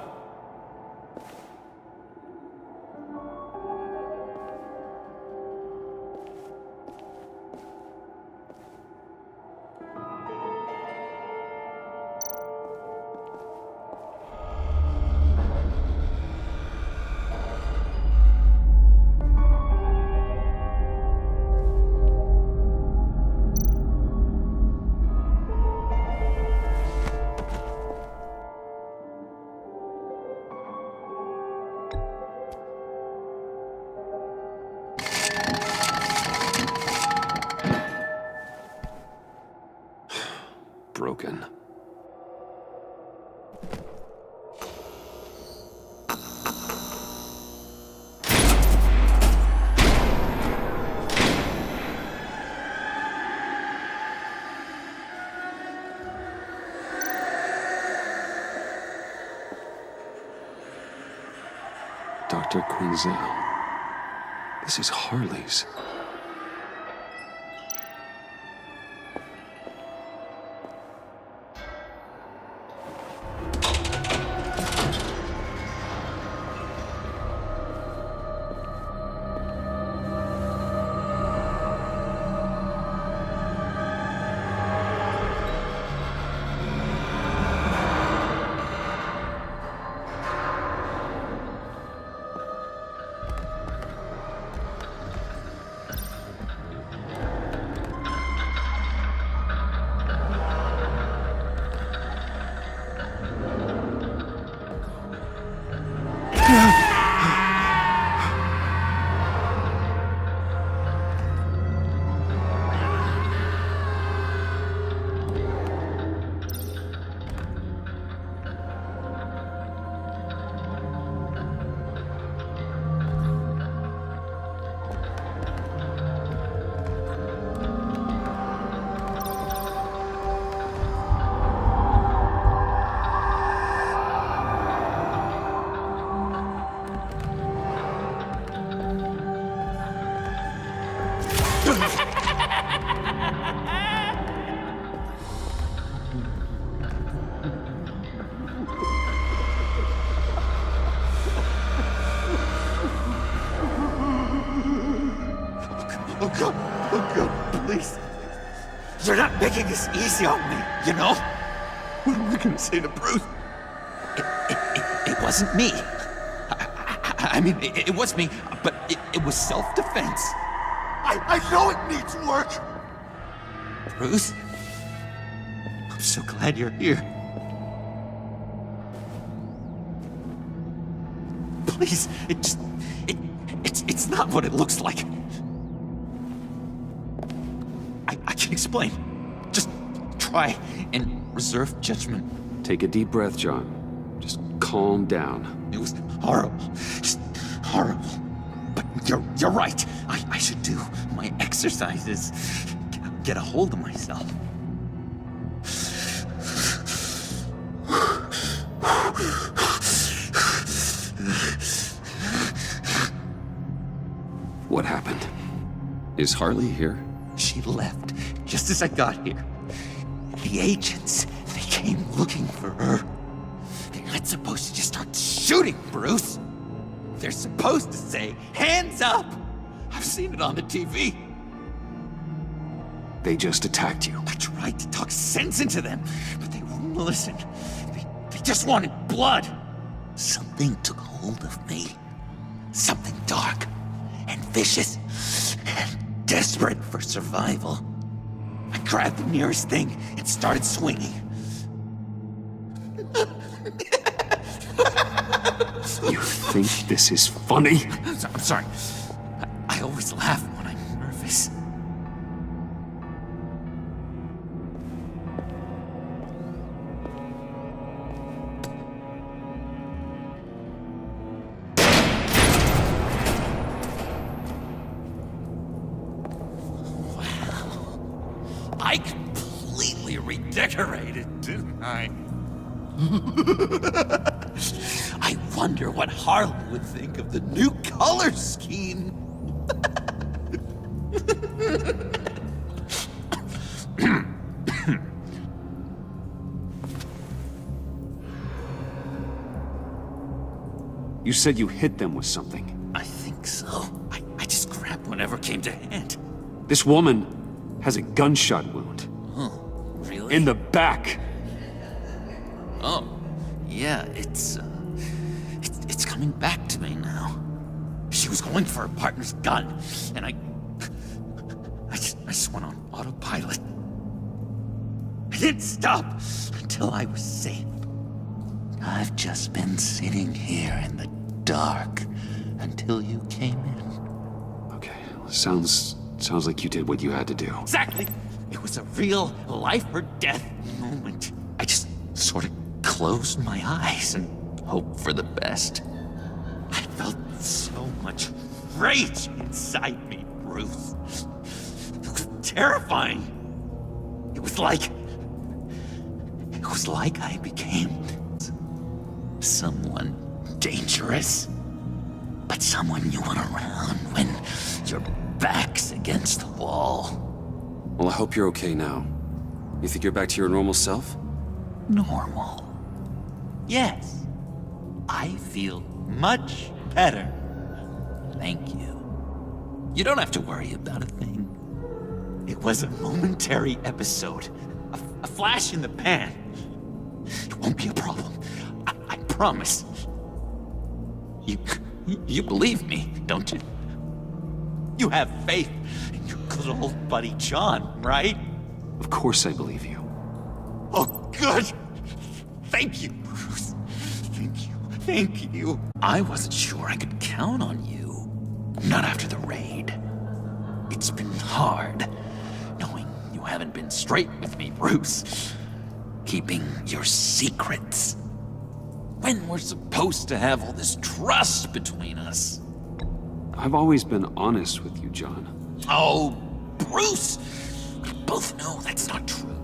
Broken. Dr. Quinzel. This is Harley's. Please. You're not making this easy on me, you know? What am I gonna say to Bruce? It wasn't me. I mean, it was me, but it was self-defense. I know it needs work! Bruce? I'm so glad you're here. Please, it's not what it looks like. I can explain. Just try and reserve judgment. Take a deep breath, John. Just calm down. It was horrible. Just horrible. But you're right. I should do my exercises. Get a hold of myself. What happened? Is Harley here? She left just as I got here. The agents, they came looking for her. They're not supposed to just start shooting, Bruce. They're supposed to say, hands up! I've seen it on the TV. They just attacked you. I tried to talk sense into them, but they wouldn't listen. They just wanted blood. Something took hold of me. Something dark and vicious and desperate for survival. I grabbed the nearest thing and started swinging. You think this is funny? I'm sorry. I always laugh when I'm nervous. Wow. I completely redecorated, didn't I? I wonder what Harley would think of the new color scheme. You said you hit them with something. I think so. I just grabbed whatever came to hand. This woman has a gunshot wound. Oh, really? In the back. Oh, yeah, it's coming back to me now. She was going for her partner's gun, and I just went on autopilot. I didn't stop until I was safe. I've just been sitting here in the dark until you came in. Okay, sounds like you did what you had to do. Exactly. It was a real life or death moment. I just sort of closed my eyes and hoped for the best. I felt so much rage inside me, Bruce. It was terrifying. It was like I became someone dangerous, but someone you want around when your back's against the wall. Well, I hope you're okay now. You think you're back to your normal self? Normal? Yes. I feel much better. Thank you. You don't have to worry about a thing. It was a momentary episode. A flash in the pan. It won't be a problem. I promise. You believe me, don't you? You have faith in your good old buddy John, right? Of course I believe you. Oh, good. Thank you, Bruce. Thank you. I wasn't sure I could count on you. Not after the raid. It's been hard, knowing you haven't been straight with me, Bruce. Keeping your secrets. When we're supposed to have all this trust between us. I've always been honest with you, John. Oh, Bruce! We both know that's not true.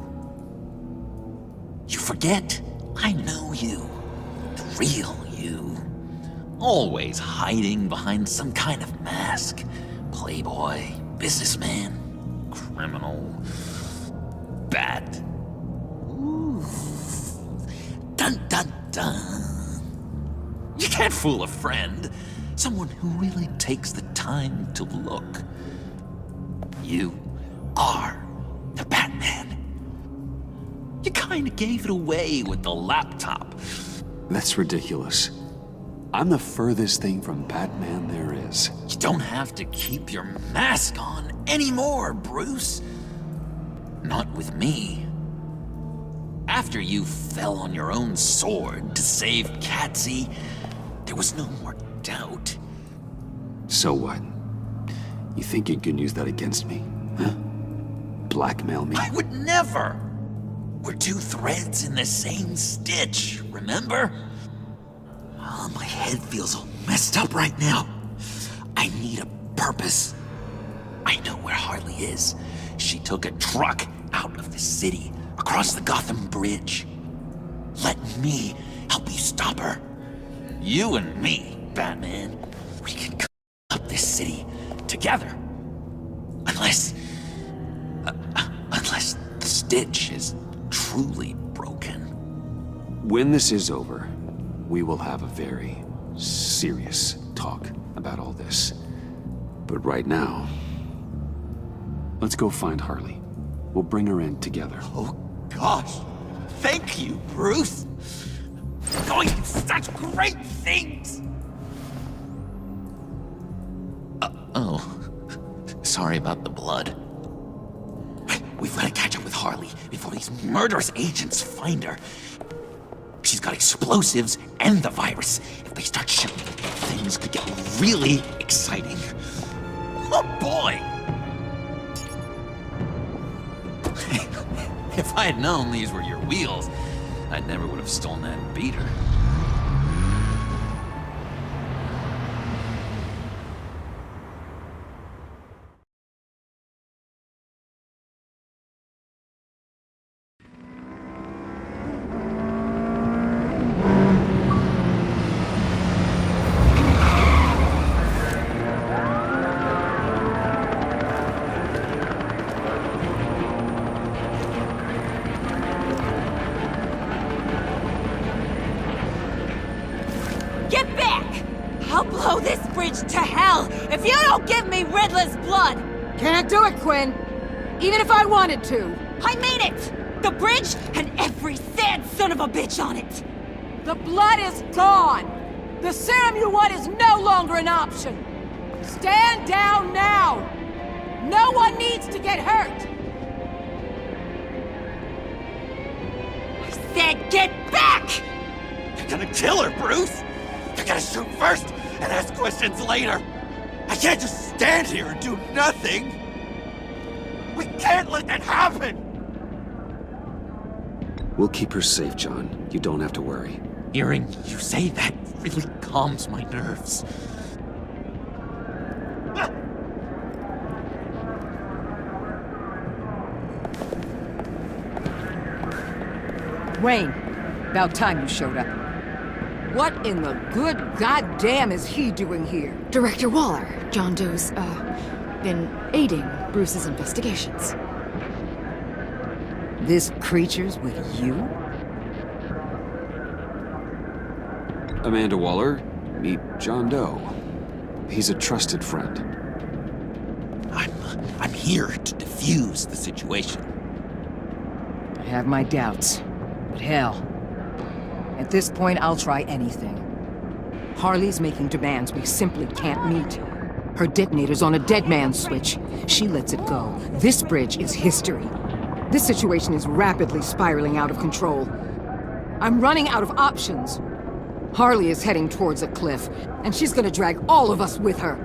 You forget, I know you. The real you. Always hiding behind some kind of mask. Playboy, businessman, criminal, bat. Ooh. Dun dun dun. You can't fool a friend. Someone who really takes the time to look. You are the Batman. You kinda gave it away with the laptop. That's ridiculous. I'm the furthest thing from Batman there is. You don't have to keep your mask on anymore, Bruce. Not with me. After you fell on your own sword to save Catsy, there was no more doubt. So what? You think you can use that against me? Huh? Blackmail me? I would never! We're two threads in the same stitch, remember? Oh, my head feels all messed up right now. I need a purpose. I know where Harley is. She took a truck out of the city, across the Gotham Bridge. Let me help you stop her. You and me, Batman, we can clean up this city together. Unless the stitch is truly broken. When this is over, we will have a very serious talk about all this. But right now, let's go find Harley. We'll bring her in together. Oh, gosh. Thank you, Bruce. You're going to do such great things. Sorry about the blood. We've got to catch up with Harley before these murderous agents find her. She's got explosives and the virus. If they start shooting, things could get really exciting. Oh, boy! If I had known these were your wheels, I never would have stolen that beater. Get back! I'll blow this bridge to hell if you don't give me Riddler's blood! Can't do it, Quinn. Even if I wanted to. I mean it! The bridge and every sad son of a bitch on it! The blood is gone! The serum you want is no longer an option! Stand down now! No one needs to get hurt! I said get back! You're gonna kill her, Bruce! You gotta shoot first and ask questions later! I can't just stand here and do nothing! We can't let that happen! We'll keep her safe, John. You don't have to worry. Hearing you say that really calms my nerves. Wayne, about time you showed up. What in the good goddamn is he doing here? Director Waller, John Doe's, been aiding Bruce's investigations. This creature's with you? Amanda Waller, meet John Doe. He's a trusted friend. I'm here to defuse the situation. I have my doubts, but hell. At this point, I'll try anything. Harley's making demands we simply can't meet. Her detonator's on a dead man's switch. She lets it go. This bridge is history. This situation is rapidly spiraling out of control. I'm running out of options. Harley is heading towards a cliff, and she's gonna drag all of us with her.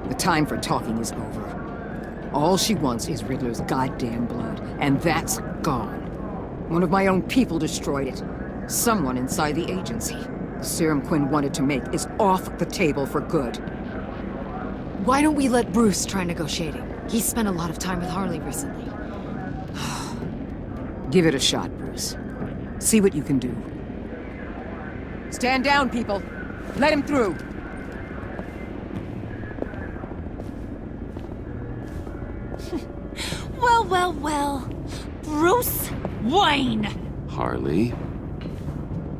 The time for talking is over. All she wants is Riddler's goddamn blood, and that's gone. One of my own people destroyed it. Someone inside the agency. The serum Quinn wanted to make is off the table for good. Why don't we let Bruce try negotiating? He's spent a lot of time with Harley recently. Give it a shot, Bruce. See what you can do. Stand down, people. Let him through. Well, well, well. Bruce Wayne! Harley?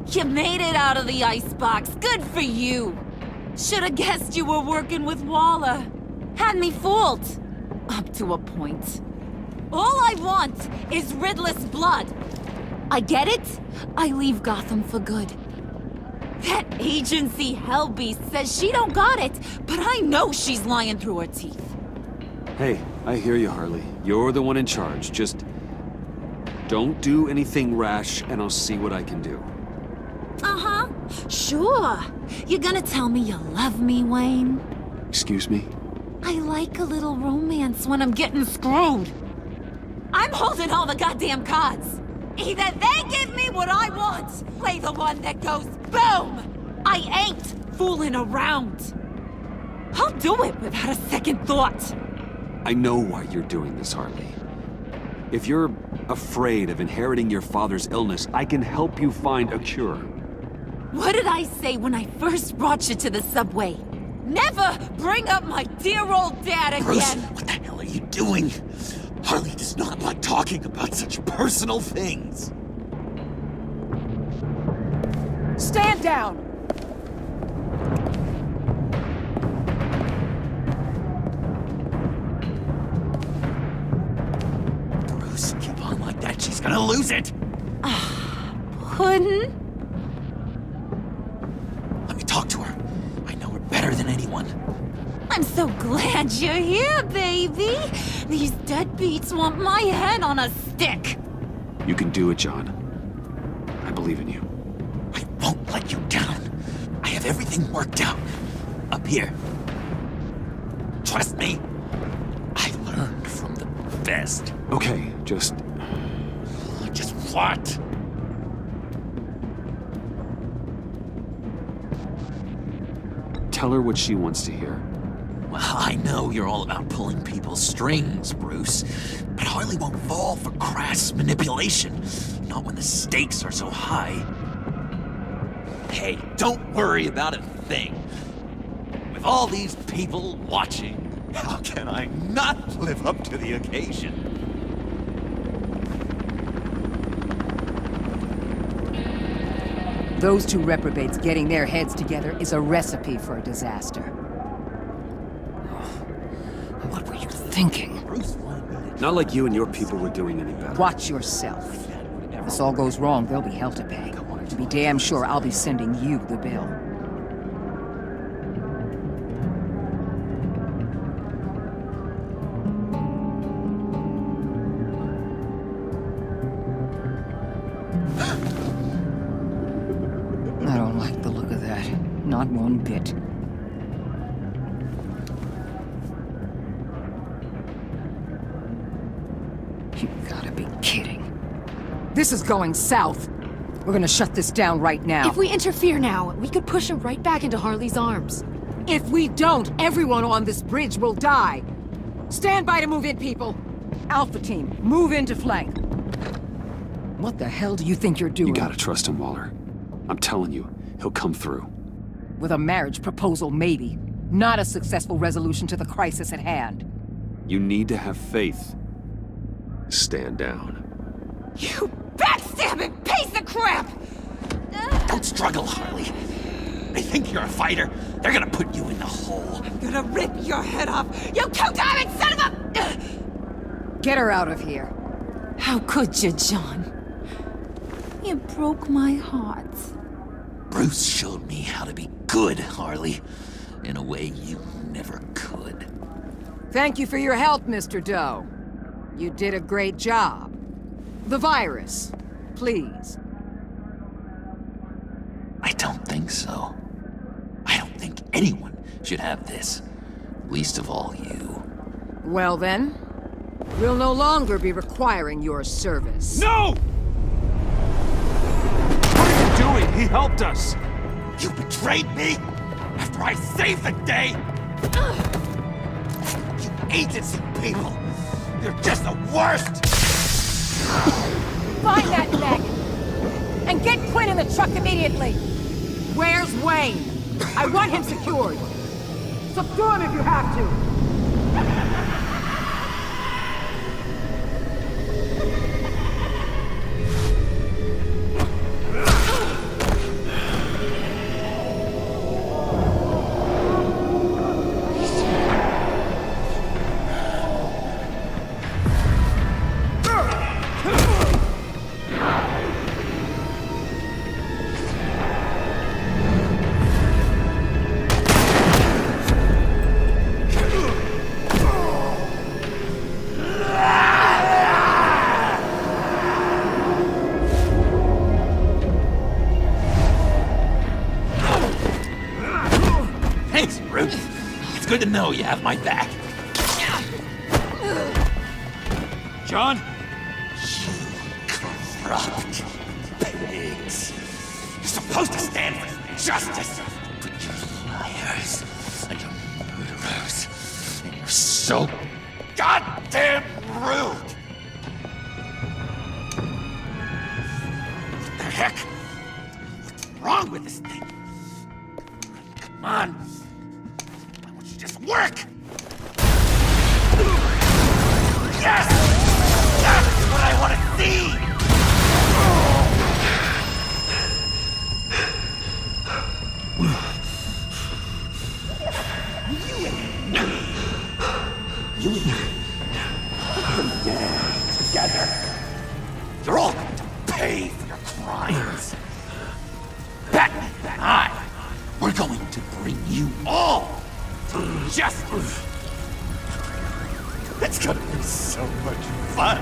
You made it out of the icebox. Good for you. Should've guessed you were working with Waller. Had me fooled. Up to a point. All I want is Riddler's blood. I get it. I leave Gotham for good. That agency hellbeast says she don't got it, but I know she's lying through her teeth. Hey, I hear you, Harley. You're the one in charge. Just don't do anything rash, and I'll see what I can do. Uh-huh. Sure. You're gonna tell me you love me, Wayne? Excuse me? I like a little romance when I'm getting screwed. I'm holding all the goddamn cards. Either they give me what I want, play the one that goes boom! I ain't fooling around. I'll do it without a second thought. I know why you're doing this, Harley. If you're afraid of inheriting your father's illness, I can help you find a cure. What did I say when I first brought you to the subway? Never bring up my dear old dad again! Bruce, what the hell are you doing? Harley does not like talking about such personal things. Stand down! Bruce, keep on like that. She's gonna lose it. Puddin'? Let me talk to her. I know her better than anyone. I'm so glad you're here, baby. These deadbeats want my head on a stick. You can do it, John. I believe in you. I won't let you down. I have everything worked out. Up here. Trust me. I learned from the best. Okay, just what? tell her what she wants to hear. Well, I know you're all about pulling people's strings, Bruce, but Harley won't fall for crass manipulation. Not when the stakes are so high. Hey, don't worry about a thing. With all these people watching, how can I not live up to the occasion? Those two reprobates getting their heads together is a recipe for a disaster. What were you thinking? Not like you and your people were doing any better. Watch yourself. If this all goes wrong, there'll be hell to pay. To be damn sure I'll be sending you the bill. I don't like the look of that. Not one bit. You gotta be kidding. This is going south. We're gonna shut this down right now. If we interfere now, we could push him right back into Harley's arms. If we don't, everyone on this bridge will die. Stand by to move in, people. Alpha team, move into flank. What the hell do you think you're doing? You gotta trust him, Waller. I'm telling you, he'll come through. With a marriage proposal, maybe. Not a successful resolution to the crisis at hand. You need to have faith. Stand down. You backstabbing piece of crap! Don't struggle, Harley. They think you're a fighter. They're gonna put you in the hole. I'm gonna rip your head off, you two-diamond son of a... Get her out of here. How could you, John? You broke my heart. Bruce showed me how to be good, Harley. In a way you never could. Thank you for your help, Mr. Doe. You did a great job. The virus, please. I don't think so. I don't think anyone should have this. Least of all you. Well then, we'll no longer be requiring your service. No! What are you doing? He helped us! You betrayed me after I saved the day! You agency people! You're just the worst! Find that neck! And get Quinn in the truck immediately! Where's Wayne? I want him secured! Subdue him if you have to! good to know you have my back. John? Corrupt pigs. You're supposed to stand for justice. But you're liars. And you're murderers. And you're so goddamn rude. What the heck? What's wrong with this thing? Come on. Why don't you just work? Yes! That's what I want to see! You and me. Yeah, together. You're all going to pay for your crimes. Batman and I, we're going to bring you all to justice. It's gonna be so much fun.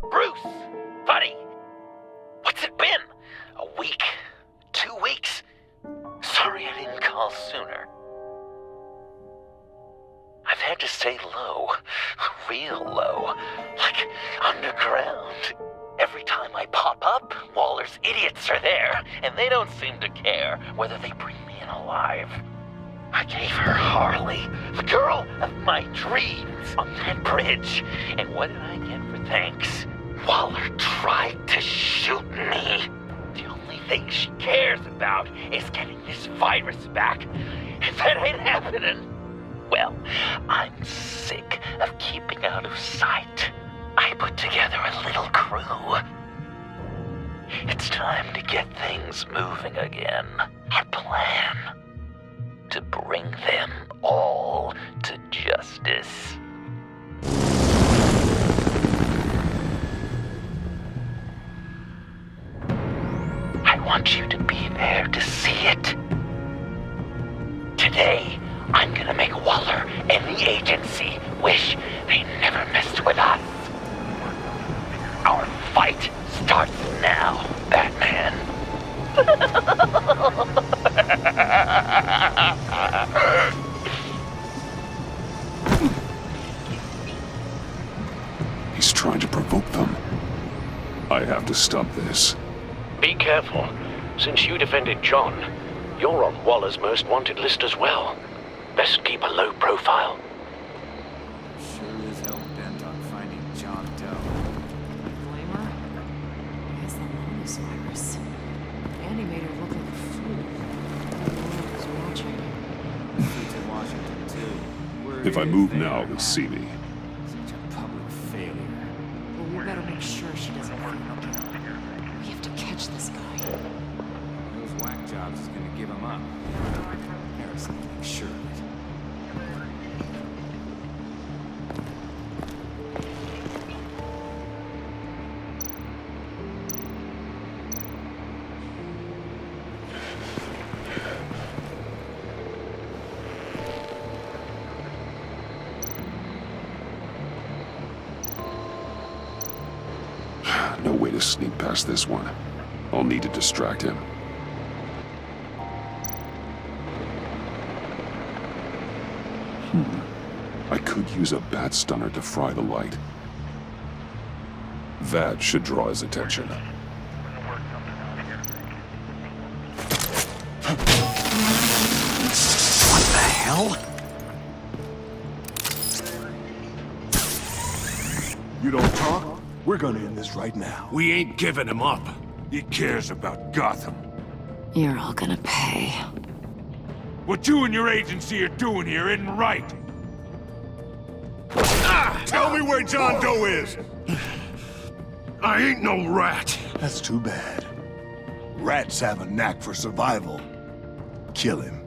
Bruce, buddy, what's it been? A week? 2 weeks? Sorry I didn't call sooner. I've had to stay low, real low, like underground. Every time I pop up, Waller's idiots are there, and they don't seem to care whether they bring me in alive. I gave her Harley, the girl of my dreams, on that bridge, and what did I get for thanks? Waller tried to shoot me. The only thing she cares about is getting this virus back. If that ain't happening, well, I'm sick of keeping out of sight. I put together a little crew. It's time to get things moving again. Our plan: to bring them all to justice. I want you to be there to see it. Today, I'm gonna make Waller and the agency wish they never messed with us. Our fight starts now, Batman. He's trying to provoke them. I have to stop this. Be careful. Since you defended John, you're on Waller's most wanted list as well. Best keep a low profile. Sure is hell bent on finding John Doe. Blame her? It's the Lotus virus. Andy made her look like a fool. Everyone was watching. Flew to Washington, too. If I move now, they'll see me. Such a public failure. Well, make sure she doesn't feel it. We have to catch this guy. Those whack jobs is gonna give him up. Harrison, make sure of it. No way to sneak past this one. I'll need to distract him. I could use a bat stunner to fry the light. That should draw his attention. What the hell? You don't talk? We're gonna end this right now. We ain't giving him up. He cares about Gotham. You're all gonna pay. What you and your agency are doing here isn't right. Tell me where John Doe is! I ain't no rat. That's too bad. Rats have a knack for survival. Kill him.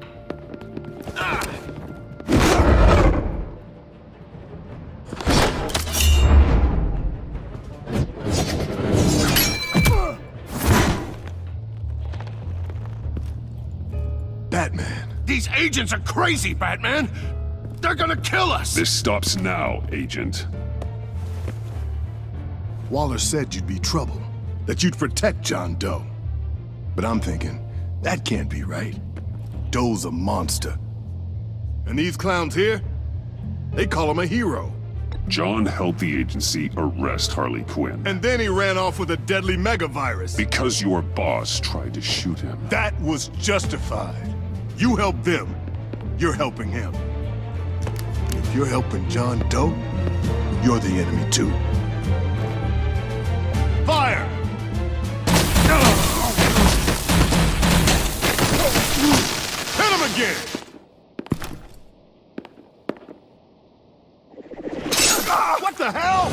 Batman. These agents are crazy, Batman. They're gonna kill us. This stops now, Agent. Waller said you'd be trouble, that you'd protect John Doe. But I'm thinking, that can't be right. Doe's a monster. And these clowns here, they call him a hero. John helped the agency arrest Harley Quinn. And then he ran off with a deadly megavirus. Because your boss tried to shoot him. That was justified. You helped them, you're helping him. If you're helping John Doe, you're the enemy too. Fire! Hit him again! What the hell?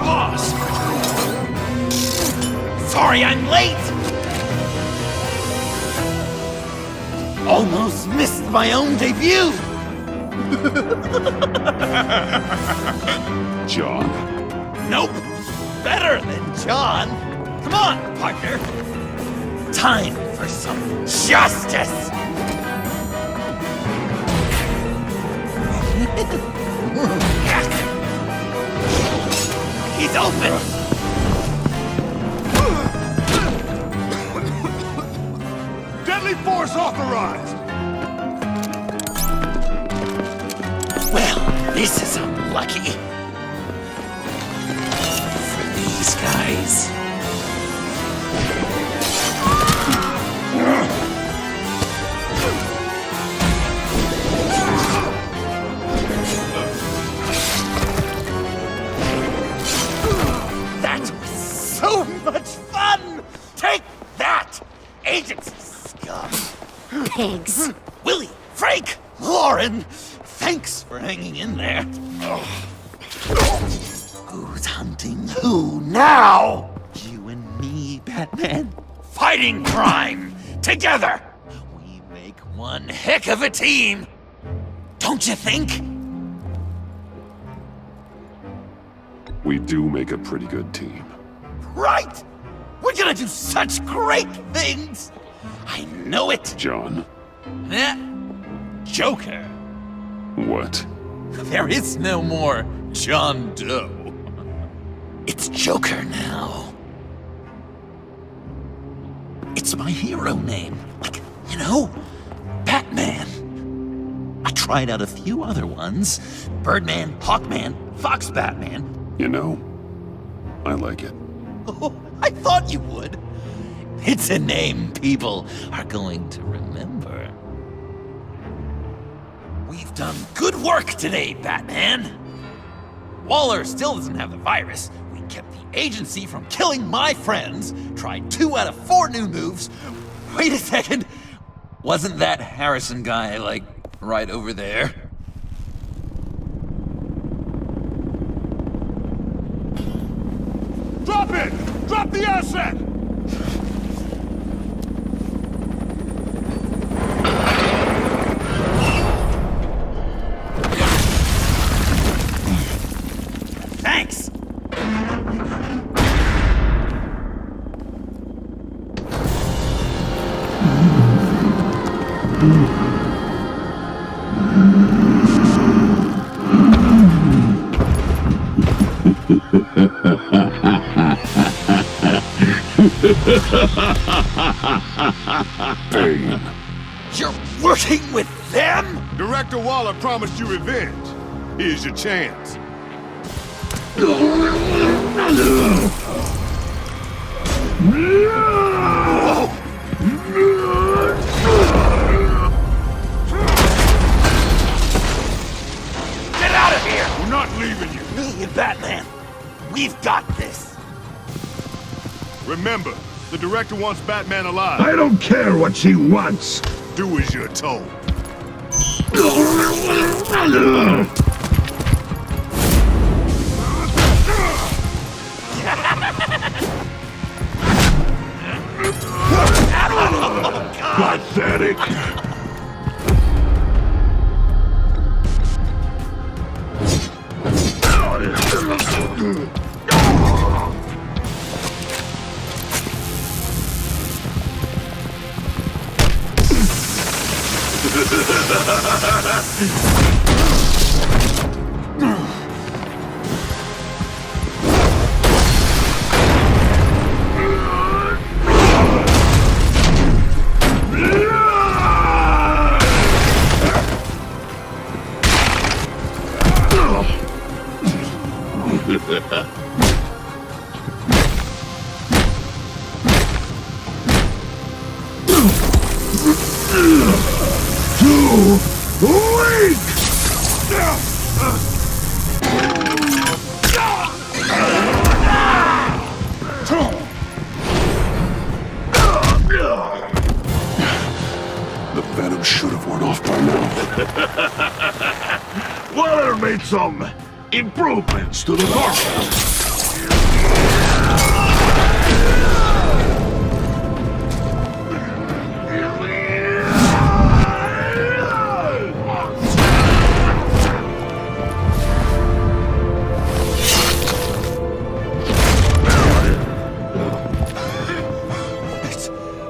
Boss! Sorry I'm late! Almost missed my own debut! John? Nope! Better than John! Come on, partner! Time for some justice! He's open! Deadly force authorized! Well, this is unlucky. For these guys. That was so much fun! Take that, agency scum! Pigs. Willie, Frank, Lauren, thanks for hanging in there. Who's hunting who now? You and me, Batman. Fighting crime together. We make one heck of a team. Don't you think? We do make a pretty good team. Right! We're gonna do such great things! I know it! John? Joker. What? There is no more John Doe. It's Joker now. It's my hero name. Like, you know, Batman. I tried out a few other ones. Birdman, Hawkman, Fox Batman. You know, I like it. Oh, I thought you would. It's a name people are going to remember. We've done good work today, Batman. Waller still doesn't have the virus. We kept the agency from killing my friends, tried 2 out of 4 new moves. Wait a second, Wasn't that Harrison guy, like, right over there? Drop it! Drop the asset! Thanks! Bane. You're working with them? Director Waller promised you revenge. Here's your chance. Get out of here! We're not leaving you. Me and Batman, we've got this. Remember, the director wants Batman alive. I don't care what she wants. Do as you're told. Pathetic. The venom should have worn off by now. Waller made some improvements to the car.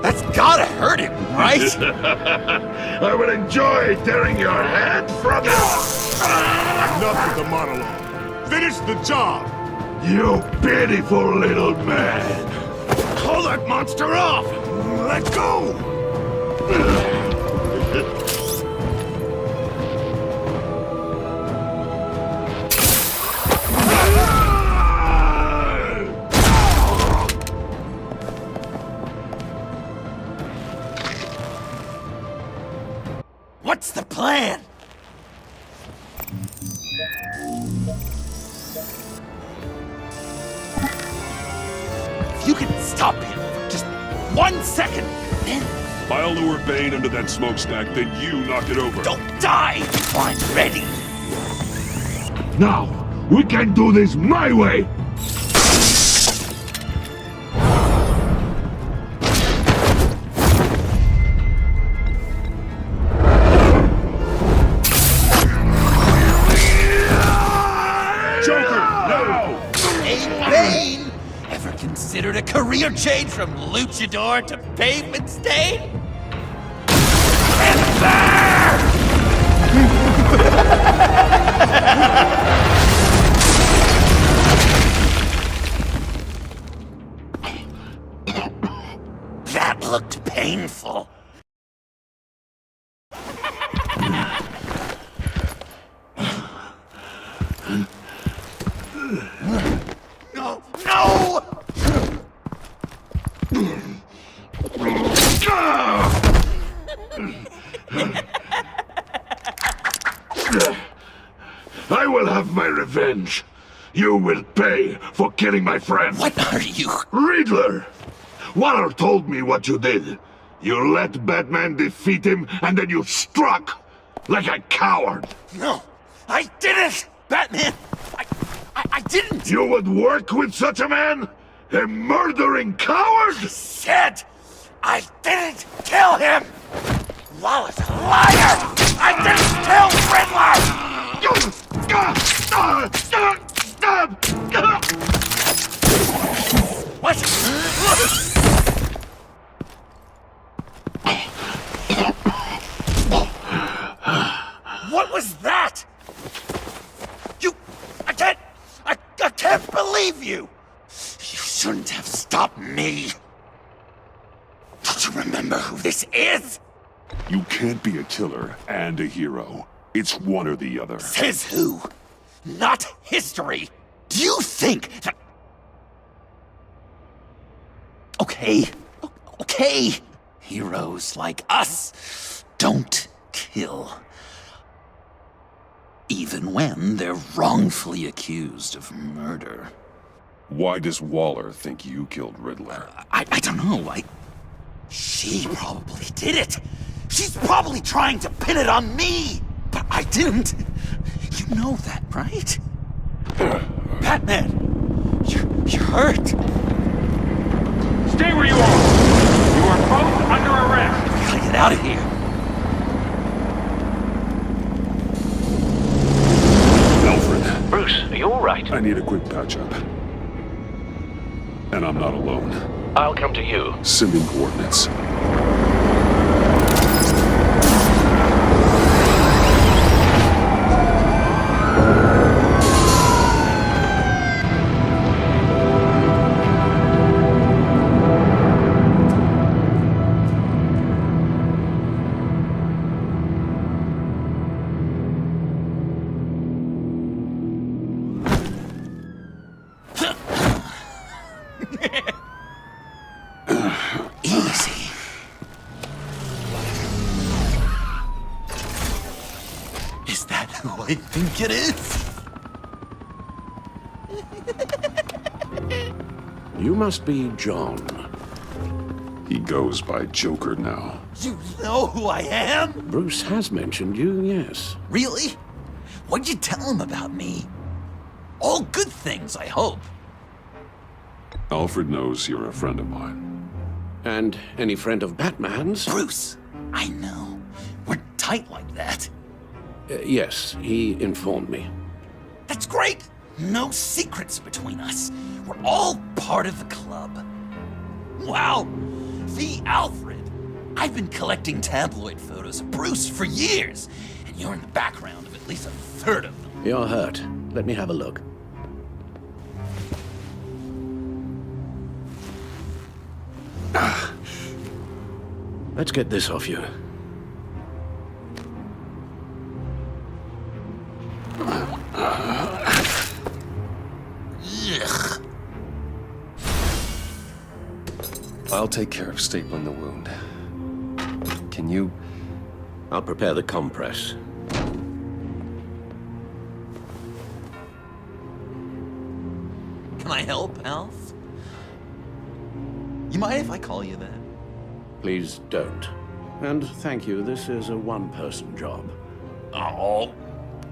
That's gotta hurt him, right? I would enjoy tearing your head from it. Enough with the monologue. Finish the job. You pitiful little man. Call that monster off. Let go. What's the plan? If you can stop him for just 1 second, then... I'll lure Bane under that smokestack, then you knock it over. Don't die before I'm ready! Now, we can do this my way. Considered a career change from luchador to pavement stain? And there! That looked painful. No! No! I will have my revenge. You will pay for killing my friend. What are you? Riddler! Waller told me what you did. You let Batman defeat him, and then you struck like a coward. No, I didn't! Batman! I didn't! You would work with such a man? A murdering coward? I said I didn't kill him! Lawler's a liar! I didn't kill Riddler! What? What was that? I can't believe you! You shouldn't have stopped me. Don't you remember who this is? You can't be a killer and a hero. It's one or the other. Says who? Not history. Do you think that... Okay. Heroes like us don't kill. Even when they're wrongfully accused of murder. Why does Waller think you killed Riddler? I don't know. She probably did it. She's probably trying to pin it on me. But I didn't. You know that, right? Batman, you're hurt. Stay where you are. You are both under arrest. We gotta get out of here. Alfred. Bruce, are you all right? I need a quick patch-up. And I'm not alone. I'll come to you. Sending coordinates. Easy. Is that who I think it is? You must be John. He goes by Joker now. You know who I am? Bruce has mentioned you, yes. Really? What'd you tell him about me? All good things, I hope. Alfred knows you're a friend of mine. And any friend of Batman's? Bruce, I know. We're tight like that. Yes, he informed me. That's great. No secrets between us. We're all part of the club. Wow, the Alfred. I've been collecting tabloid photos of Bruce for years, and you're in the background of at least a third of them. You're hurt. Let me have a look. Let's get this off you. Ugh. I'll take care of stapling the wound. Can you... I'll prepare the compress. Can I help, Alf? You mind if I call you that? Please don't. And thank you, this is a one-person job. Oh,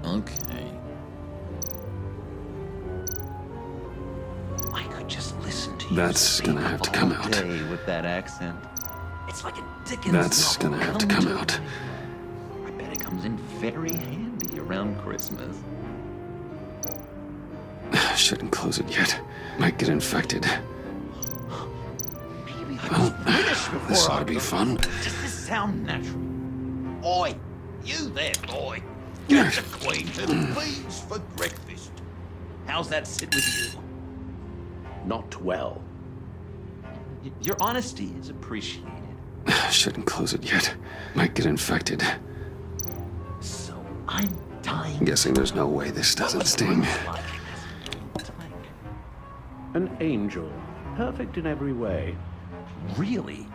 okay. I could just listen to you. That's gonna have to come out. With that accent. It's like a Dickens That's novel gonna have to come to out. life. I bet it comes in very handy around Christmas. Shouldn't close it yet. Might get infected. Maybe I Well, can finish before this ought I to be go. fun. Does this sound natural? Oi, you there, boy. Get the Queen her beans for breakfast. How's that sit with you? Not well. Your honesty is appreciated. Shouldn't close it yet. Might get infected. So I'm dying. Guessing there's no way this doesn't sting. An angel. Perfect in every way. Really?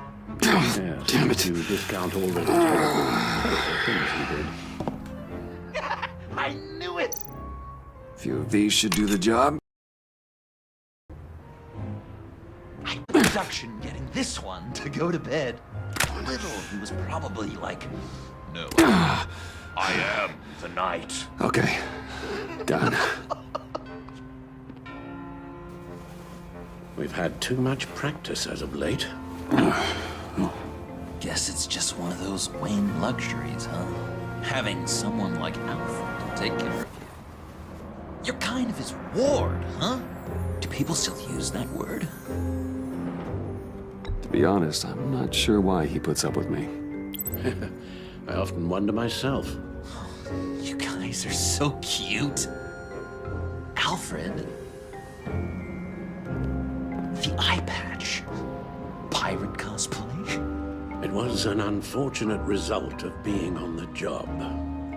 Yes, damn it. To discount all the terrible things he did. I knew it! A few of these should do the job. Production getting this one to go to bed. little, he was probably like, no, I am the knight. Okay. Done. We've had too much practice as of late. Guess it's just one of those Wayne luxuries, huh? Having someone like Alfred to take care of you. You're kind of his ward, huh? Do people still use that word? To be honest, I'm not sure why he puts up with me. I often wonder myself. You guys are so cute. Alfred. The eye patch. Pirate cosplay. It was an unfortunate result of being on the job.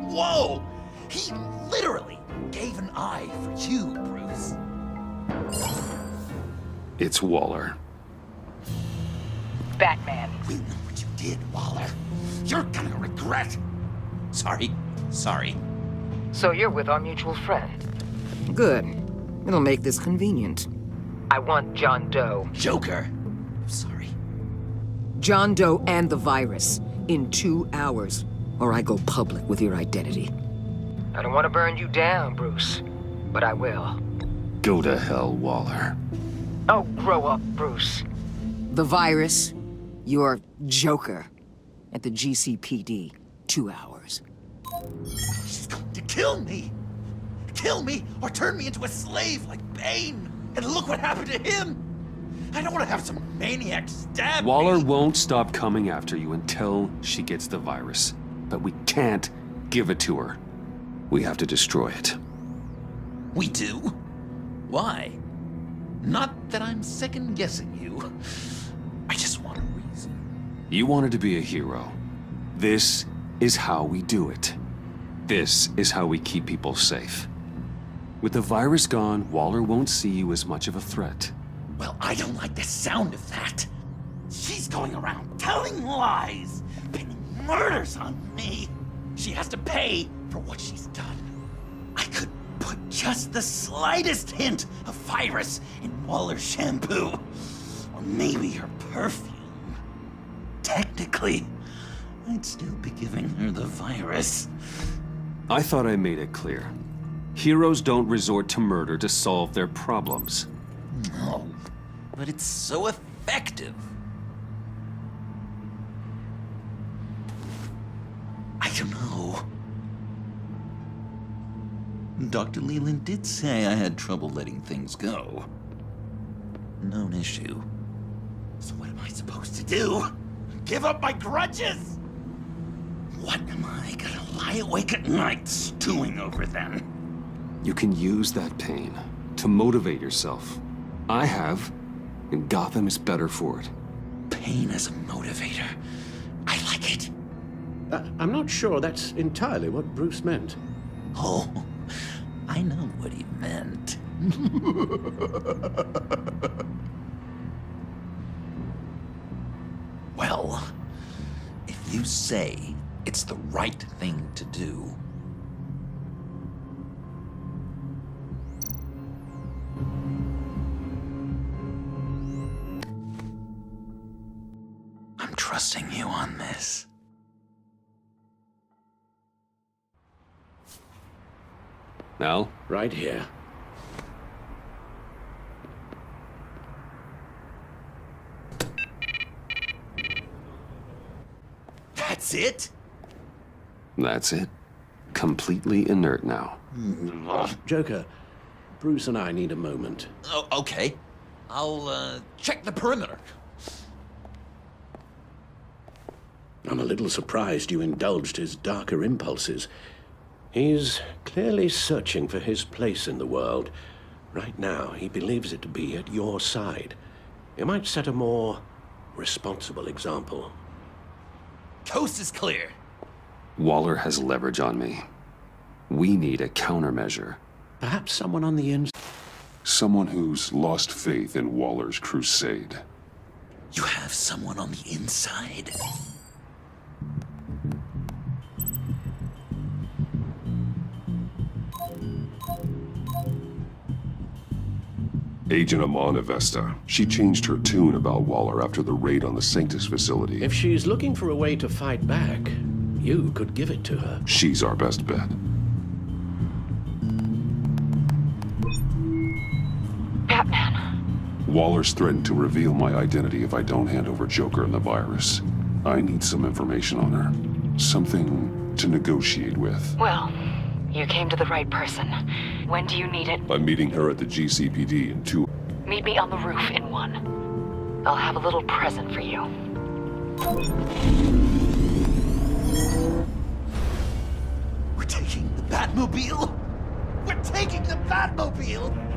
Whoa! He literally gave an eye for you, Bruce. It's Waller. Batman. We know what you did, Waller. You're gonna regret. Sorry. So you're with our mutual friend. Good. It'll make this convenient. I want John Doe. Joker. Sorry. John Doe and the virus in 2 hours, or I go public with your identity. I don't want to burn you down, Bruce, but I will. Go to hell, Waller. Oh, grow up, Bruce. The virus, your Joker, at the GCPD, 2 hours. She's going to kill me. Kill me or turn me into a slave like Bane. And look what happened to him. I don't want to have some maniac stab Waller me. won't stop coming after you until she gets the virus. But we can't give it to her. We have to destroy it. We do? Why? Not that I'm second-guessing you. I just want a reason. You wanted to be a hero. This is how we do it. This is how we keep people safe. With the virus gone, Waller won't see you as much of a threat. Well, I don't like the sound of that. She's going around telling lies, pinning murders on me. She has to pay for what she's done. I could put just the slightest hint of virus in Waller's shampoo. Or maybe her perfume. Technically, I'd still be giving her the virus. I thought I made it clear. Heroes don't resort to murder to solve their problems. No, but it's so effective. I don't know. Dr. Leland did say I had trouble letting things go. Known issue. So what am I supposed to do? Give up my grudges? What am I gonna lie awake at night stewing over then? You can use that pain to motivate yourself. I have, and Gotham is better for it. Pain as a motivator. I like it. I'm not sure that's entirely what Bruce meant. Oh, I know what he meant. Well, if you say it's the right thing to do, I'm trusting you on this. Now? Right here. That's it? That's it. Completely inert now. Joker, Bruce and I need a moment. Oh, okay. I'll, check the perimeter. I'm a little surprised you indulged his darker impulses. He's clearly searching for his place in the world. Right now, he believes it to be at your side. You might set a more responsible example. Coast is clear. Waller has leverage on me. We need a countermeasure. Perhaps someone on the inside. Someone who's lost faith in Waller's crusade. You have someone on the inside? Agent Amon Avesta. She changed her tune about Waller after the raid on the Sanctus facility. If she's looking for a way to fight back, you could give it to her. She's our best bet. Batman. Waller's threatened to reveal my identity if I don't hand over Joker and the virus. I need some information on her. Something to negotiate with. Well, you came to the right person. When do you need it? I'm meeting her at the GCPD in 2. Meet me on the roof in 1. I'll have a little present for you. We're taking the Batmobile? We're taking the Batmobile?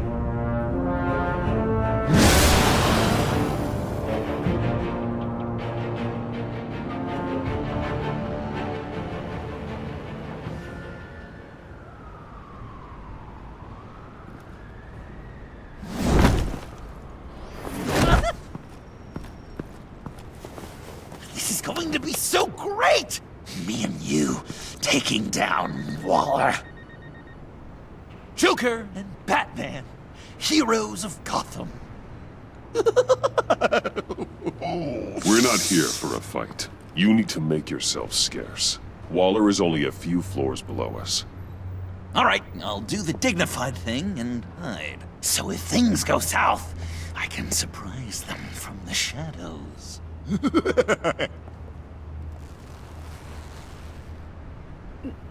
This is going to be so great! Me and you taking down Waller. Joker and Batman, heroes of Gotham. We're not here for a fight. You need to make yourself scarce. Waller is only a few floors below us. All right, I'll do the dignified thing and hide. So if things go south, I can surprise them from the shadows.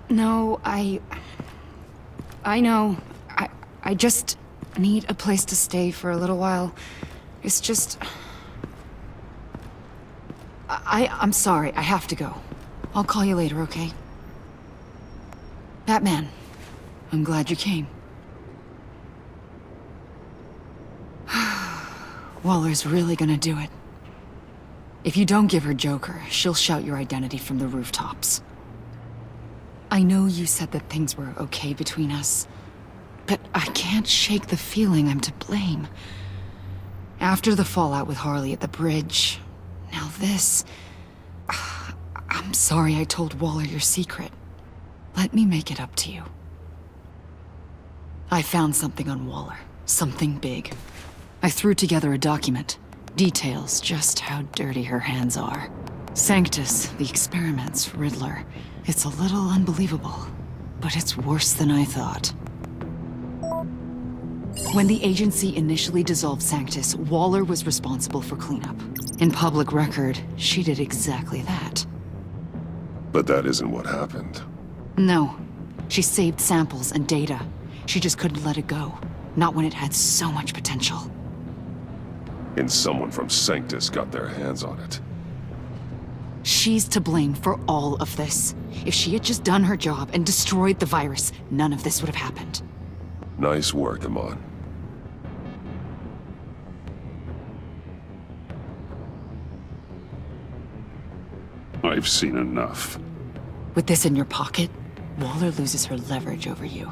No, I know. I just need a place to stay for a little while. It's just... I'm sorry, I have to go. I'll call you later, okay? Batman, I'm glad you came. Waller's really gonna do it. If you don't give her Joker, she'll shout your identity from the rooftops. I know you said that things were okay between us, but I can't shake the feeling I'm to blame. After the fallout with Harley at the bridge, now this... I'm sorry I told Waller your secret. Let me make it up to you. I found something on Waller. Something big. I threw together a document. Details just how dirty her hands are. Sanctus, the experiments, Riddler. It's a little unbelievable, but it's worse than I thought. When the agency initially dissolved Sanctus, Waller was responsible for cleanup. In public record, she did exactly that. But that isn't what happened. No. She saved samples and data. She just couldn't let it go. Not when it had so much potential. And someone from Sanctus got their hands on it. She's to blame for all of this. If she had just done her job and destroyed the virus, none of this would have happened. Nice work, Amon. I've seen enough. With this in your pocket, Waller loses her leverage over you.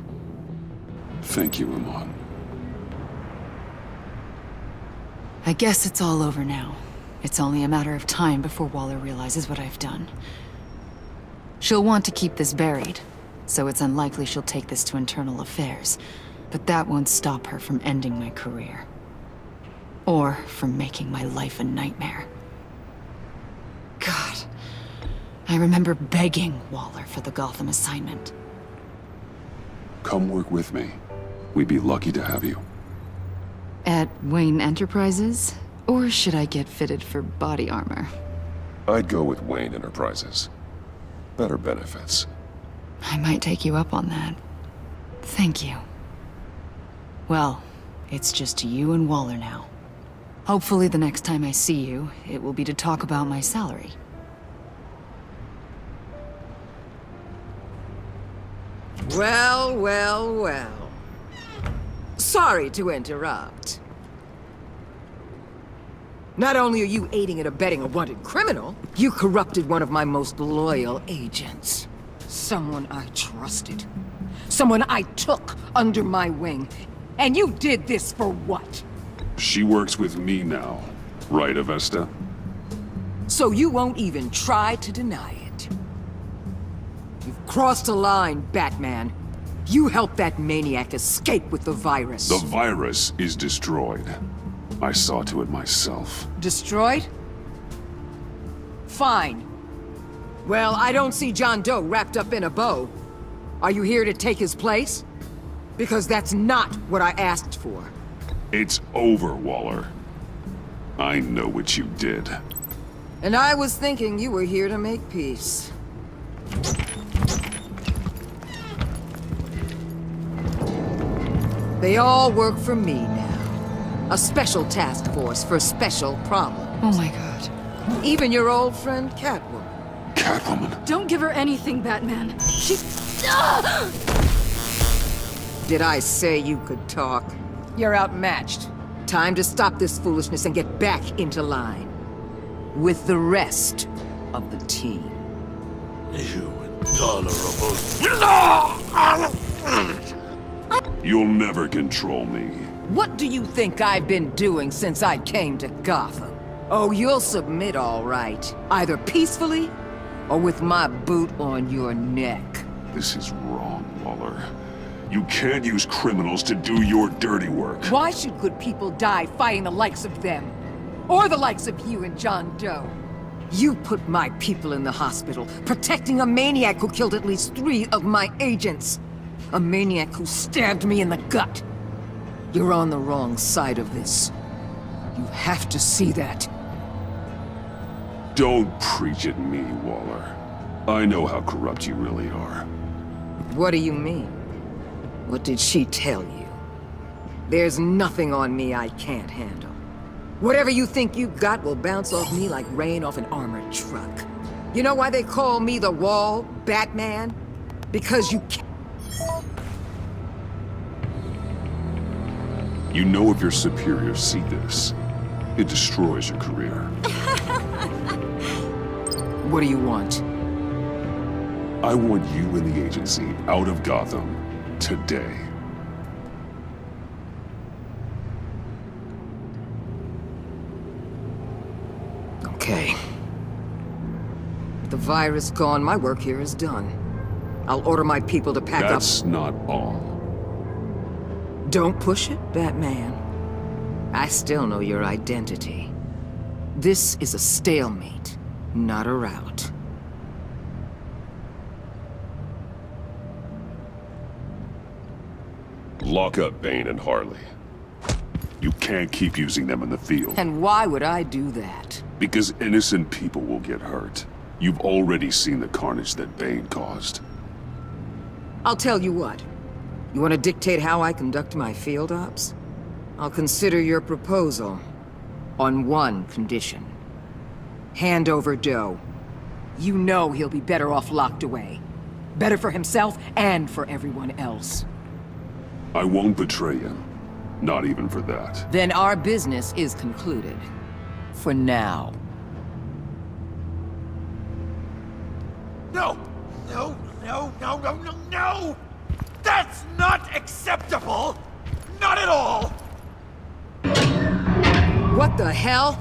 Thank you, Amon. I guess it's all over now. It's only a matter of time before Waller realizes what I've done. She'll want to keep this buried, so it's unlikely she'll take this to internal affairs. But that won't stop her from ending my career. Or from making my life a nightmare. God. I remember begging Waller for the Gotham assignment. Come work with me. We'd be lucky to have you. At Wayne Enterprises? Or should I get fitted for body armor? I'd go with Wayne Enterprises. Better benefits. I might take you up on that. Thank you. Well, it's just you and Waller now. Hopefully the next time I see you, it will be to talk about my salary. Well, well, well. Sorry to interrupt. Not only are you aiding and abetting a wanted criminal, you corrupted one of my most loyal agents. Someone I trusted. Someone I took under my wing. And you did this for what? She works with me now. Right, Avesta? So you won't even try to deny it. You've crossed a line, Batman. You helped that maniac escape with the virus. The virus is destroyed. I saw to it myself. Destroyed? Fine. Well, I don't see John Doe wrapped up in a bow. Are you here to take his place? Because that's not what I asked for. It's over, Waller. I know what you did. And I was thinking you were here to make peace. They all work for me now. A special task force for special problems. Oh my god. Even your old friend Catwoman. Catwoman? Don't give her anything, Batman. She... Did I say you could talk? You're outmatched. Time to stop this foolishness and get back into line. With the rest of the team. You intolerable... You'll never control me. What do you think I've been doing since I came to Gotham? Oh, you'll submit all right. Either peacefully, or with my boot on your neck. This is wrong, Waller. You can't use criminals to do your dirty work. Why should good people die fighting the likes of them? Or the likes of you and John Doe? You put my people in the hospital, protecting a maniac who killed at least 3 of my agents. A maniac who stabbed me in the gut. You're on the wrong side of this. You have to see that. Don't preach at me, Waller. I know how corrupt you really are. What do you mean? What did she tell you? There's nothing on me I can't handle. Whatever you think you got will bounce off me like rain off an armored truck. You know why they call me the Wall, Batman? Because you can't. You know if your superiors see this, it destroys your career. What do you want? I want you and the agency out of Gotham today. Okay. With the virus gone, my work here is done. I'll order my people to pack up. That's not all. Don't push it, Batman. I still know your identity. This is a stalemate, not a rout. Lock up Bane and Harley. You can't keep using them in the field. And why would I do that? Because innocent people will get hurt. You've already seen the carnage that Bane caused. I'll tell you what. You want to dictate how I conduct my field ops? I'll consider your proposal. On one condition. Hand over Doe. You know he'll be better off locked away. Better for himself and for everyone else. I won't betray him. Not even for that. Then our business is concluded. For now. No! No, no, no, no, no, no! That's not acceptable! Not at all! What the hell?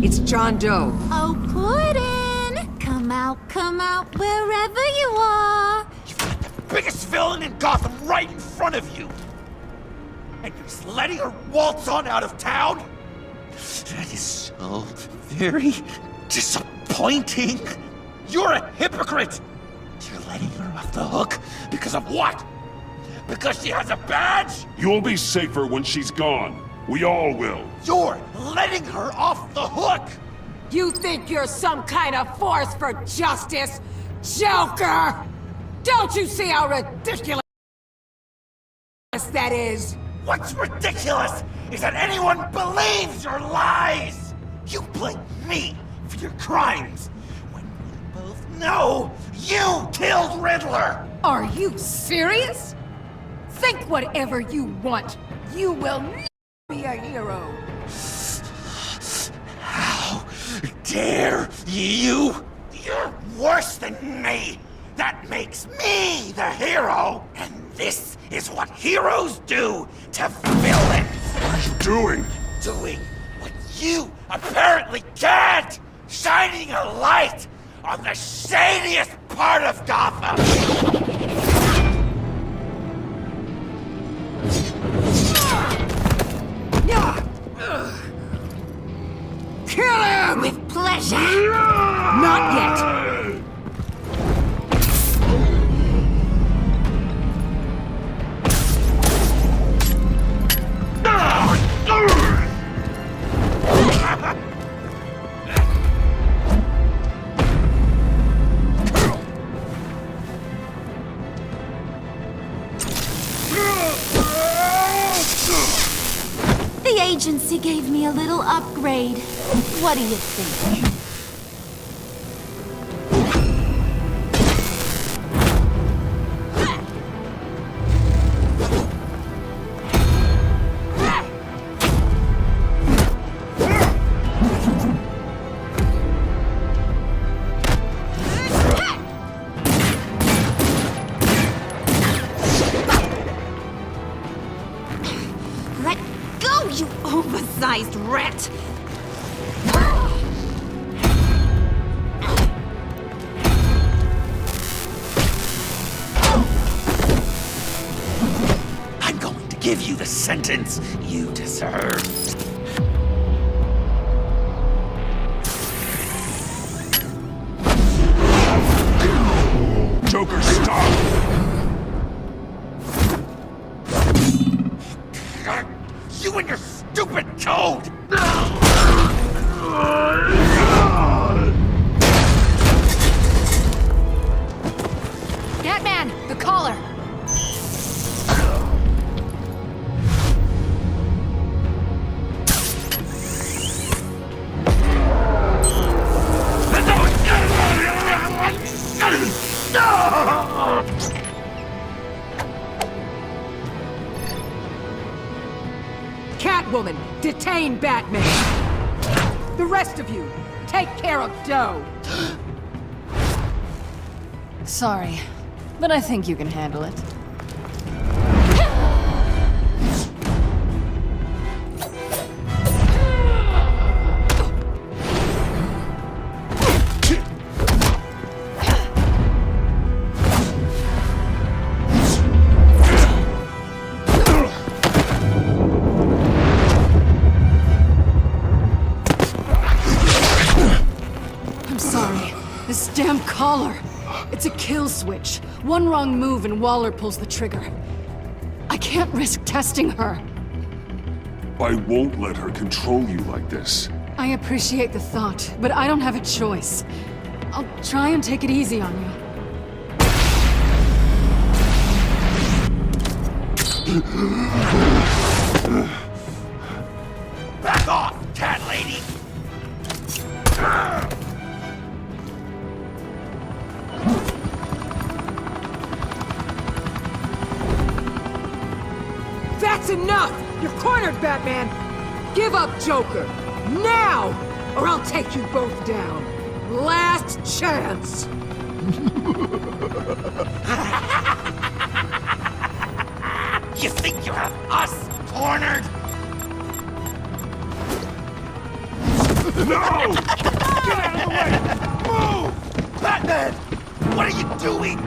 It's John Doe. Oh, Puddin'! Come out, wherever you are! Biggest villain in Gotham right in front of you! And you're just letting her waltz on out of town? That is so very disappointing. You're a hypocrite! You're letting her off the hook because of what? Because she has a badge? You'll be safer when she's gone. We all will. You're letting her off the hook! You think you're some kind of force for justice, Joker? Don't you see how ridiculous that is? What's ridiculous is that anyone believes your lies! You blame me for your crimes, when we both know you killed Riddler! Are you serious? Think whatever you want. You will never be a hero. How dare you? You're worse than me! That makes me the hero! And this is what heroes do to villains! What are you doing? Doing what you apparently can't! Shining a light on the shadiest part of Gotham! Not yet! The agency gave me a little upgrade. What do you think? Let go, you oversized rat! I'm going to give you the sentence you deserve. Joker, stop! You and your stupid code! Batman, the collar! Catwoman, detain Batman! The rest of you, take care of Doe! Sorry, but I think you can handle it. This damn collar! It's a kill switch. One wrong move and Waller pulls the trigger. I can't risk testing her. I won't let her control you like this. I appreciate the thought, but I don't have a choice. I'll try and take it easy on you. Back off, cat lady! That's enough! You're cornered, Batman! Give up, Joker! Now! Or I'll take you both down! Last chance! You think you have us cornered? No! Get out of the way! Move! Batman! What are you doing?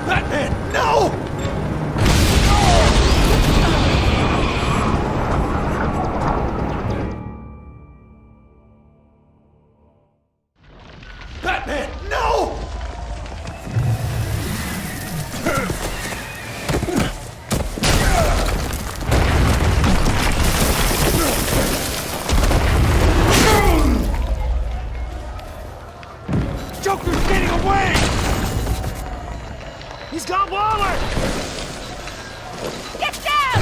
Batman, no! Batman, no! Joker's getting away! He's got Waller! Get down!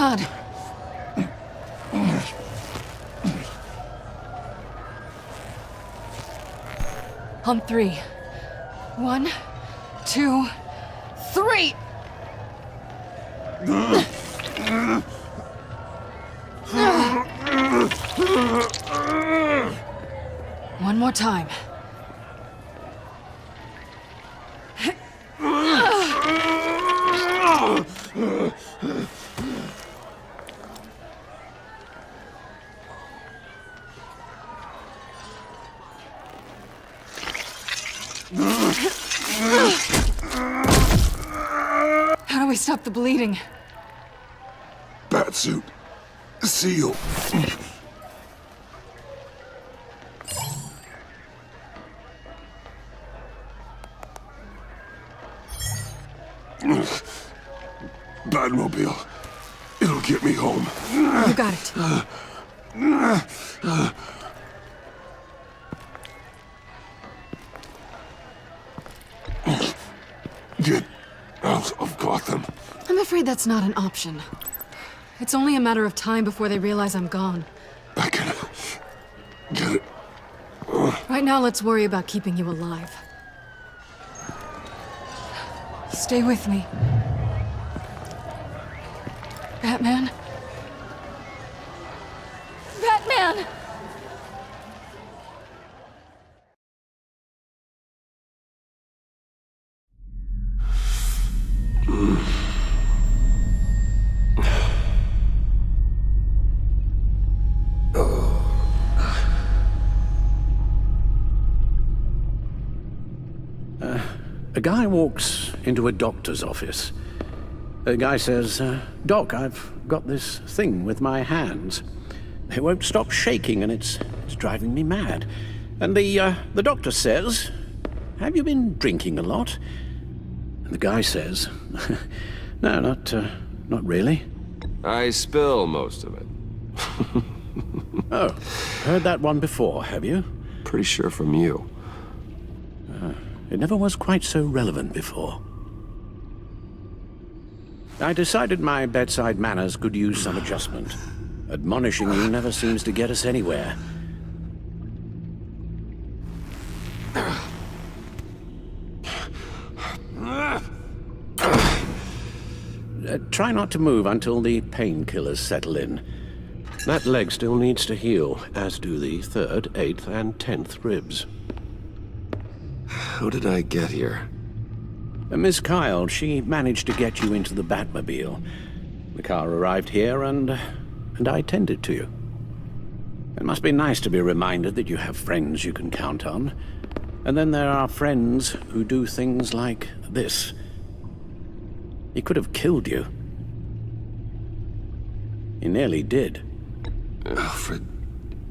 God. On 3. 1, 2, 3! One more time. How do we stop the bleeding? Batsuit. Seal. Batmobile. It'll get me home. You got it. Get out of Gotham. I'm afraid that's not an option. It's only a matter of time before they realize I'm gone. I can get it. Right now, let's worry about keeping you alive. Stay with me. Batman? Batman! A guy walks into a doctor's office. The guy says, Doc, I've got this thing with my hands. It won't stop shaking and it's driving me mad. And the doctor says, have you been drinking a lot? And the guy says, no, not really. I spill most of it. Oh, heard that one before, have you? Pretty sure from you. It never was quite so relevant before. I decided my bedside manners could use some adjustment. Admonishing you never seems to get us anywhere. Try not to move until the painkillers settle in. That leg still needs to heal, as do the 3rd, 8th, and 10th ribs. How did I get here? Miss Kyle, she managed to get you into the Batmobile. The car arrived here and I tended to you. It must be nice to be reminded that you have friends you can count on. And then there are friends who do things like this. He could have killed you. He nearly did. Alfred,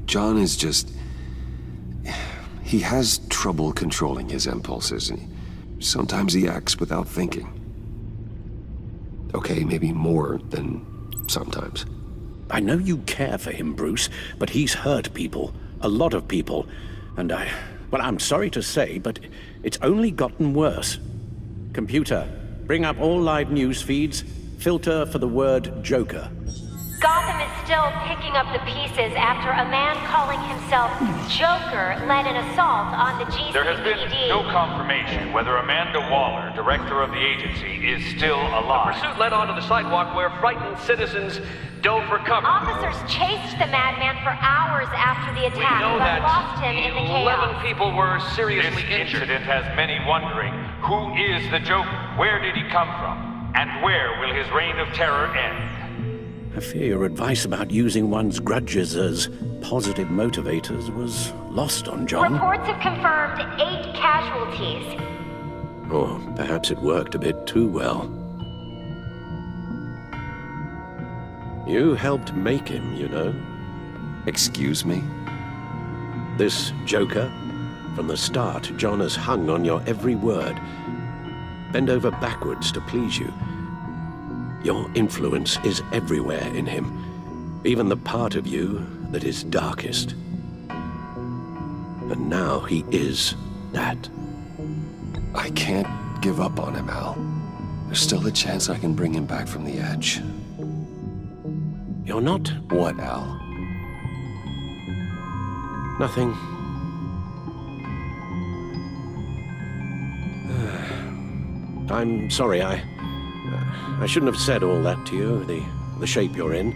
John is just... He has trouble controlling his impulses. Sometimes he acts without thinking. Okay, maybe more than sometimes. I know you care for him, Bruce, but he's hurt people. A lot of people. And well, I'm sorry to say, but it's only gotten worse. Computer, bring up all live news feeds. Filter for the word Joker. Gotham is still picking up the pieces after a man calling himself Joker led an assault on the GCPD. There has been no confirmation whether Amanda Waller, director of the agency, is still alive. The pursuit led onto the sidewalk where frightened citizens dove for cover. Officers chased the madman for hours after the attack, but lost him in the chaos. 11 people were seriously This injured. incident has many wondering, who is the Joker? Where did he come from? And where will his reign of terror end? I fear your advice about using one's grudges as positive motivators was lost on John. Reports have confirmed 8 casualties. Or perhaps it worked a bit too well. You helped make him, you know. Excuse me? This Joker, from the start, John has hung on your every word. Bend over backwards to please you. Your influence is everywhere in him, even the part of you that is darkest. And now he is that. I can't give up on him, Al. There's still a chance I can bring him back from the edge. You're not... What, Al? Nothing. I'm sorry, I shouldn't have said all that to you, the shape you're in.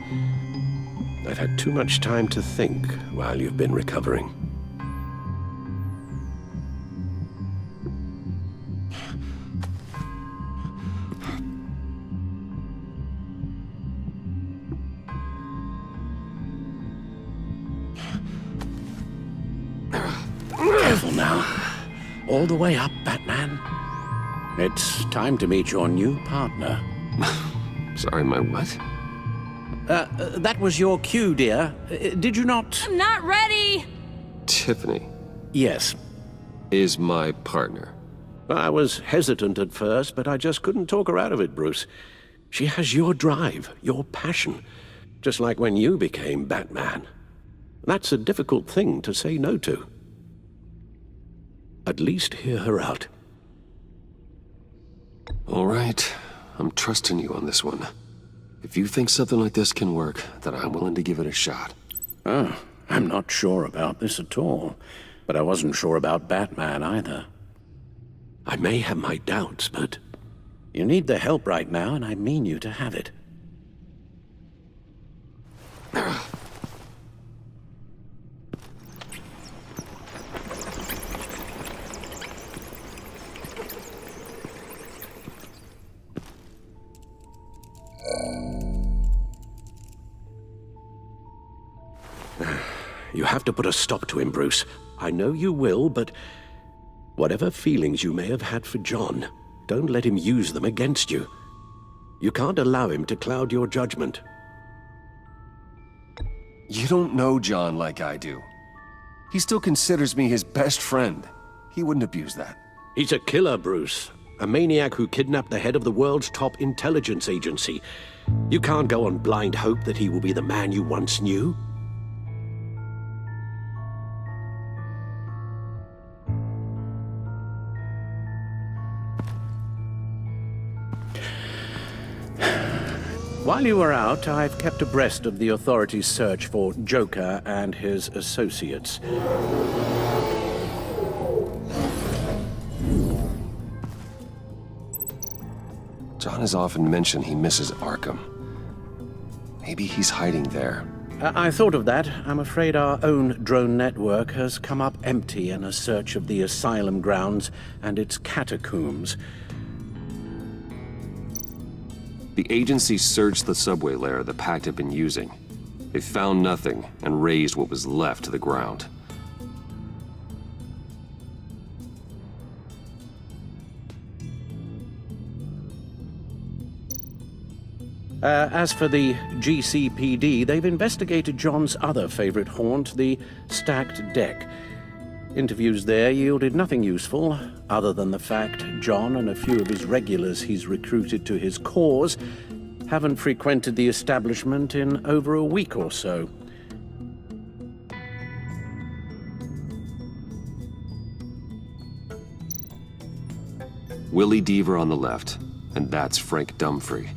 I've had too much time to think while you've been recovering. Careful now. All the way up, Batman. It's time to meet your new partner. Sorry, my what? That was your cue, dear. Did you not... I'm not ready! Tiffany. Yes. Is my partner. I was hesitant at first, but I just couldn't talk her out of it, Bruce. She has your drive, your passion, just like when you became Batman. That's a difficult thing to say no to. At least hear her out. All right. I'm trusting you on this one. If you think something like this can work, then I'm willing to give it a shot. Oh, I'm not sure about this at all. But I wasn't sure about Batman either. I may have my doubts, but... You need the help right now, and I mean you to have it. You have to put a stop to him, Bruce. I know you will, but whatever feelings you may have had for John, don't let him use them against you. You can't allow him to cloud your judgment. You don't know John like I do. He still considers me his best friend. He wouldn't abuse that. He's a killer, Bruce. A maniac who kidnapped the head of the world's top intelligence agency. You can't go on blind hope that he will be the man you once knew. While you were out, I've kept abreast of the authorities' search for Joker and his associates. John has often mentioned he misses Arkham. Maybe he's hiding there. I thought of that. I'm afraid our own drone network has come up empty in a search of the asylum grounds and its catacombs. The agency searched the subway layer the Pact had been using. They found nothing and razed what was left to the ground. As for the GCPD, they've investigated John's other favorite haunt, the stacked deck. Interviews there yielded nothing useful, other than the fact John and a few of his regulars he's recruited to his cause haven't frequented the establishment in over a week or so. Willie Deaver on the left, and that's Frank Dumfrey.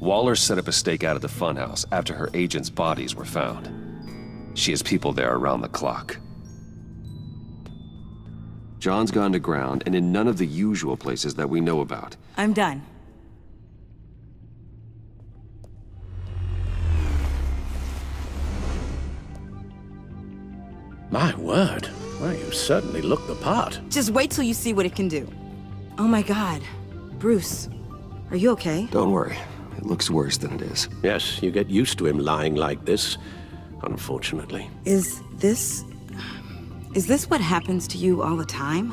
Waller set up a stakeout at the funhouse after her agents' bodies were found. She has people there around the clock. John's gone to ground and in none of the usual places that we know about. I'm done. My word. Well, you certainly look the part. Just wait till you see what it can do. Oh my God. Bruce, are you okay? Don't worry. It looks worse than it is. Yes, you get used to him lying like this, unfortunately. Is this what happens to you all the time?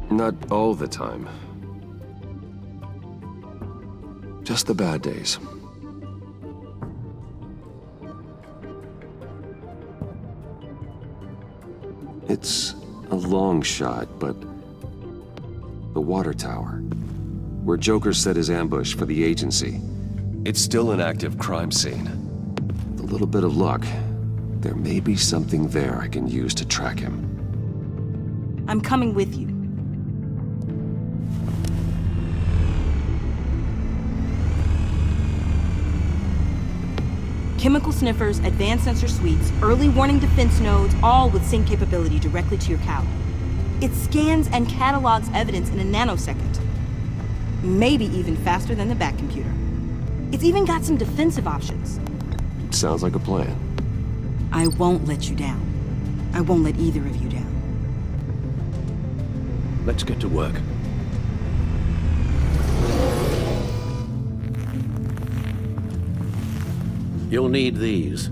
Not all the time. Just the bad days. It's a long shot, but the water tower, where Joker set his ambush for the agency, it's still an active crime scene. With a little bit of luck, there may be something there I can use to track him. I'm coming with you. Chemical sniffers, advanced sensor suites, early warning defense nodes, all with sync capability directly to your cloud. It scans and catalogs evidence in a nanosecond. Maybe even faster than the back computer. It's even got some defensive options. Sounds like a plan. I won't let you down. I won't let either of you down. Let's get to work. You'll need these.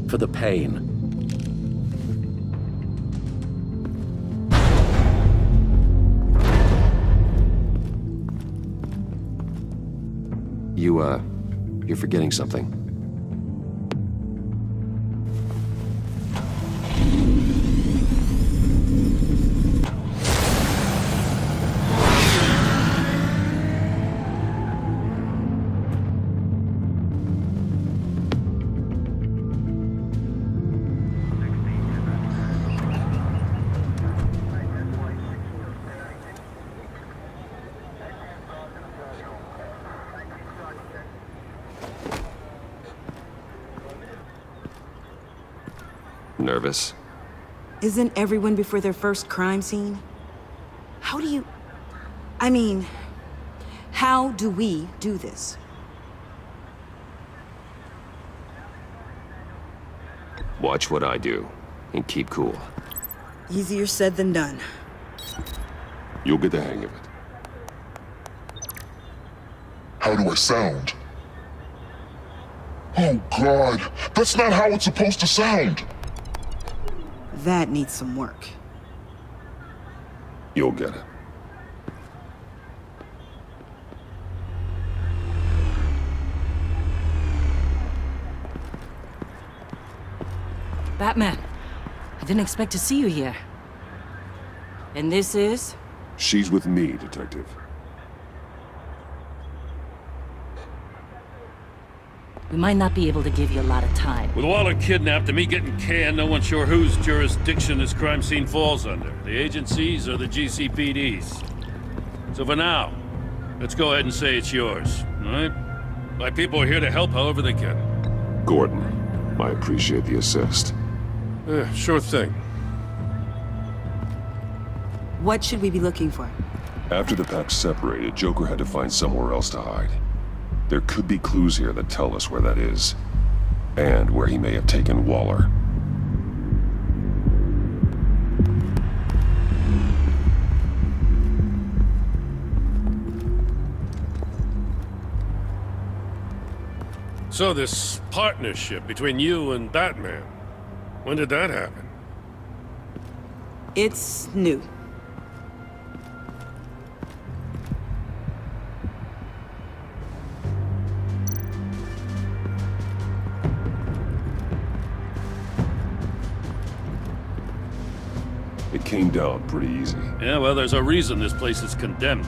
For the pain. You're forgetting something. Nervous? Isn't everyone before their first crime scene? How do you... I mean, how do we do this? Watch what I do, and keep cool. Easier said than done. You'll get the hang of it. How do I sound? Oh God, that's not how it's supposed to sound! That needs some work. You'll get it. Batman, I didn't expect to see you here. And this is? She's with me, Detective. We might not be able to give you a lot of time. With Waller kidnapped and me getting canned, no one's sure whose jurisdiction this crime scene falls under. The agencies or the GCPD's. So for now, let's go ahead and say it's yours, all right? My people are here to help however they can. Gordon, I appreciate the assist. Sure thing. What should we be looking for? After the pack separated, Joker had to find somewhere else to hide. There could be clues here that tell us where that is, and where he may have taken Waller. So this partnership between you and Batman, when did that happen? It's new. It came down pretty easy. Yeah, well, there's a reason this place is condemned.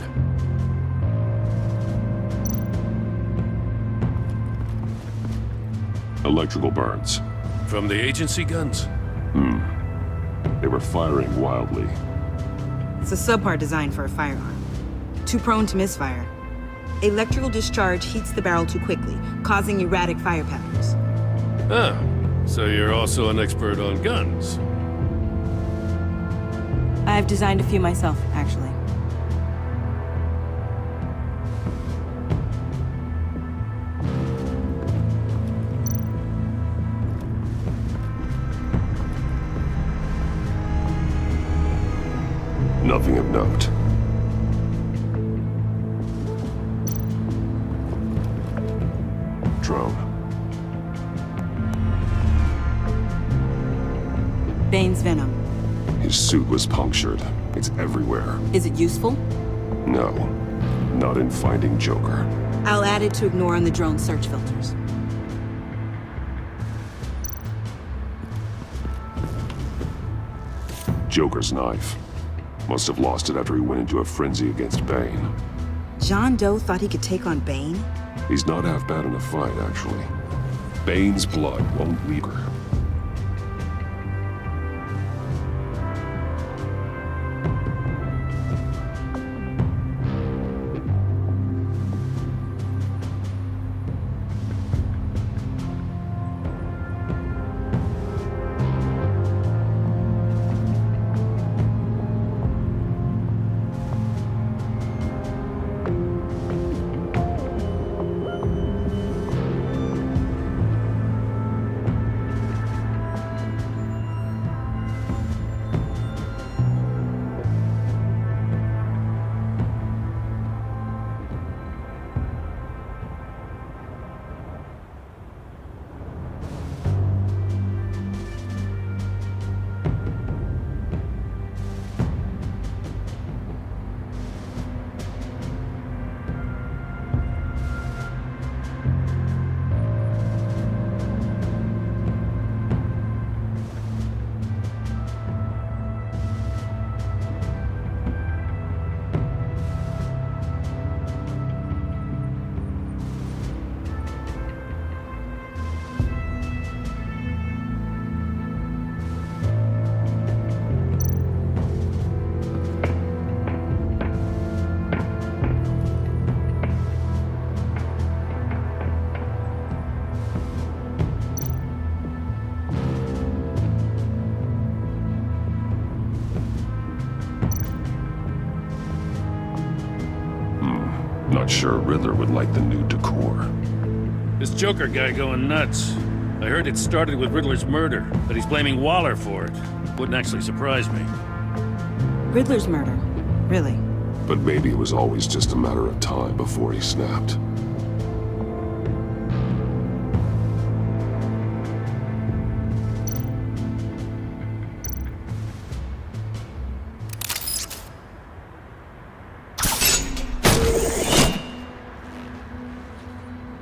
Electrical burns. From the agency guns? They were firing wildly. It's a subpart designed for a firearm. Too prone to misfire. Electrical discharge heats the barrel too quickly, causing erratic fire patterns. Ah, so you're also an expert on guns. I've designed a few myself, actually. Nothing of note. Drone. Bane's venom. His suit was punctured. It's everywhere. Is it useful? No. Not in finding Joker. I'll add it to ignore on the drone search filters. Joker's knife. Must have lost it after he went into a frenzy against Bane. John Doe thought he could take on Bane? He's not half bad in a fight, actually. Bane's blood won't leave her. sure Riddler would like the new decor. This Joker guy going nuts. I heard it started with Riddler's murder, but he's blaming Waller for it. Wouldn't actually surprise me. Riddler's murder? Really? But maybe it was always just a matter of time before he snapped.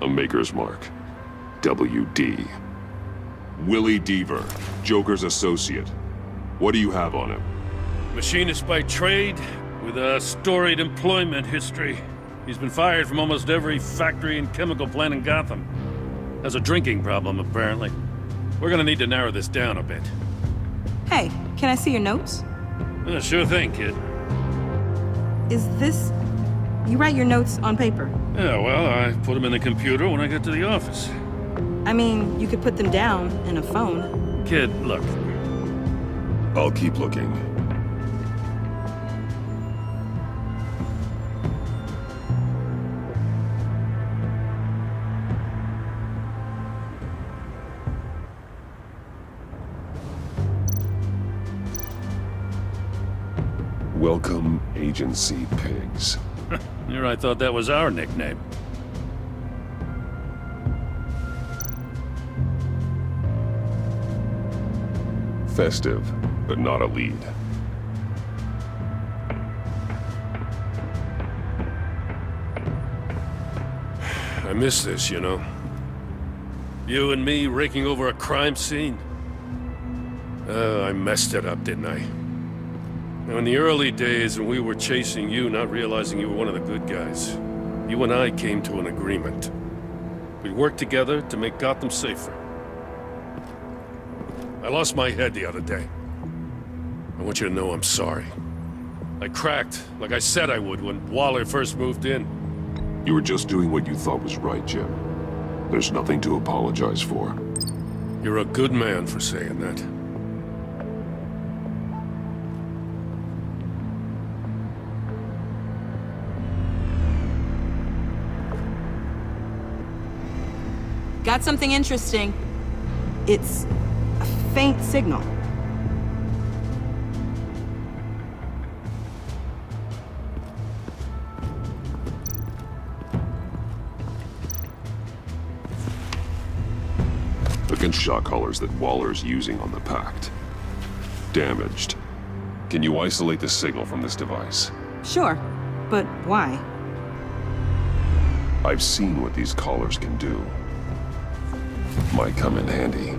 A Maker's Mark. WD. Willie Deaver, Joker's associate. What do you have on him? Machinist by trade, with a storied employment history. He's been fired from almost every factory and chemical plant in Gotham. Has a drinking problem, apparently. We're gonna need to narrow this down a bit. Hey, can I see your notes? Sure thing, kid. Is this... You write your notes on paper? Yeah, well, I put them in the computer when I get to the office. I mean, you could put them down in a phone. Kid, look. I'll keep looking. Welcome, Agency Pigs. Here I thought that was our nickname. Festive, but not a lead. I miss this, you know. You and me raking over a crime scene. I messed it up, didn't I? Now, in the early days when we were chasing you, not realizing you were one of the good guys, you and I came to an agreement. We worked together to make Gotham safer. I lost my head the other day. I want you to know I'm sorry. I cracked, like I said I would when Waller first moved in. You were just doing what you thought was right, Jim. There's nothing to apologize for. You're a good man for saying that. Got something interesting. It's a faint signal. Against shot collars that Waller's using on the Pact. Damaged. Can you isolate the signal from this device? Sure, but why? I've seen what these collars can do. Might come in handy.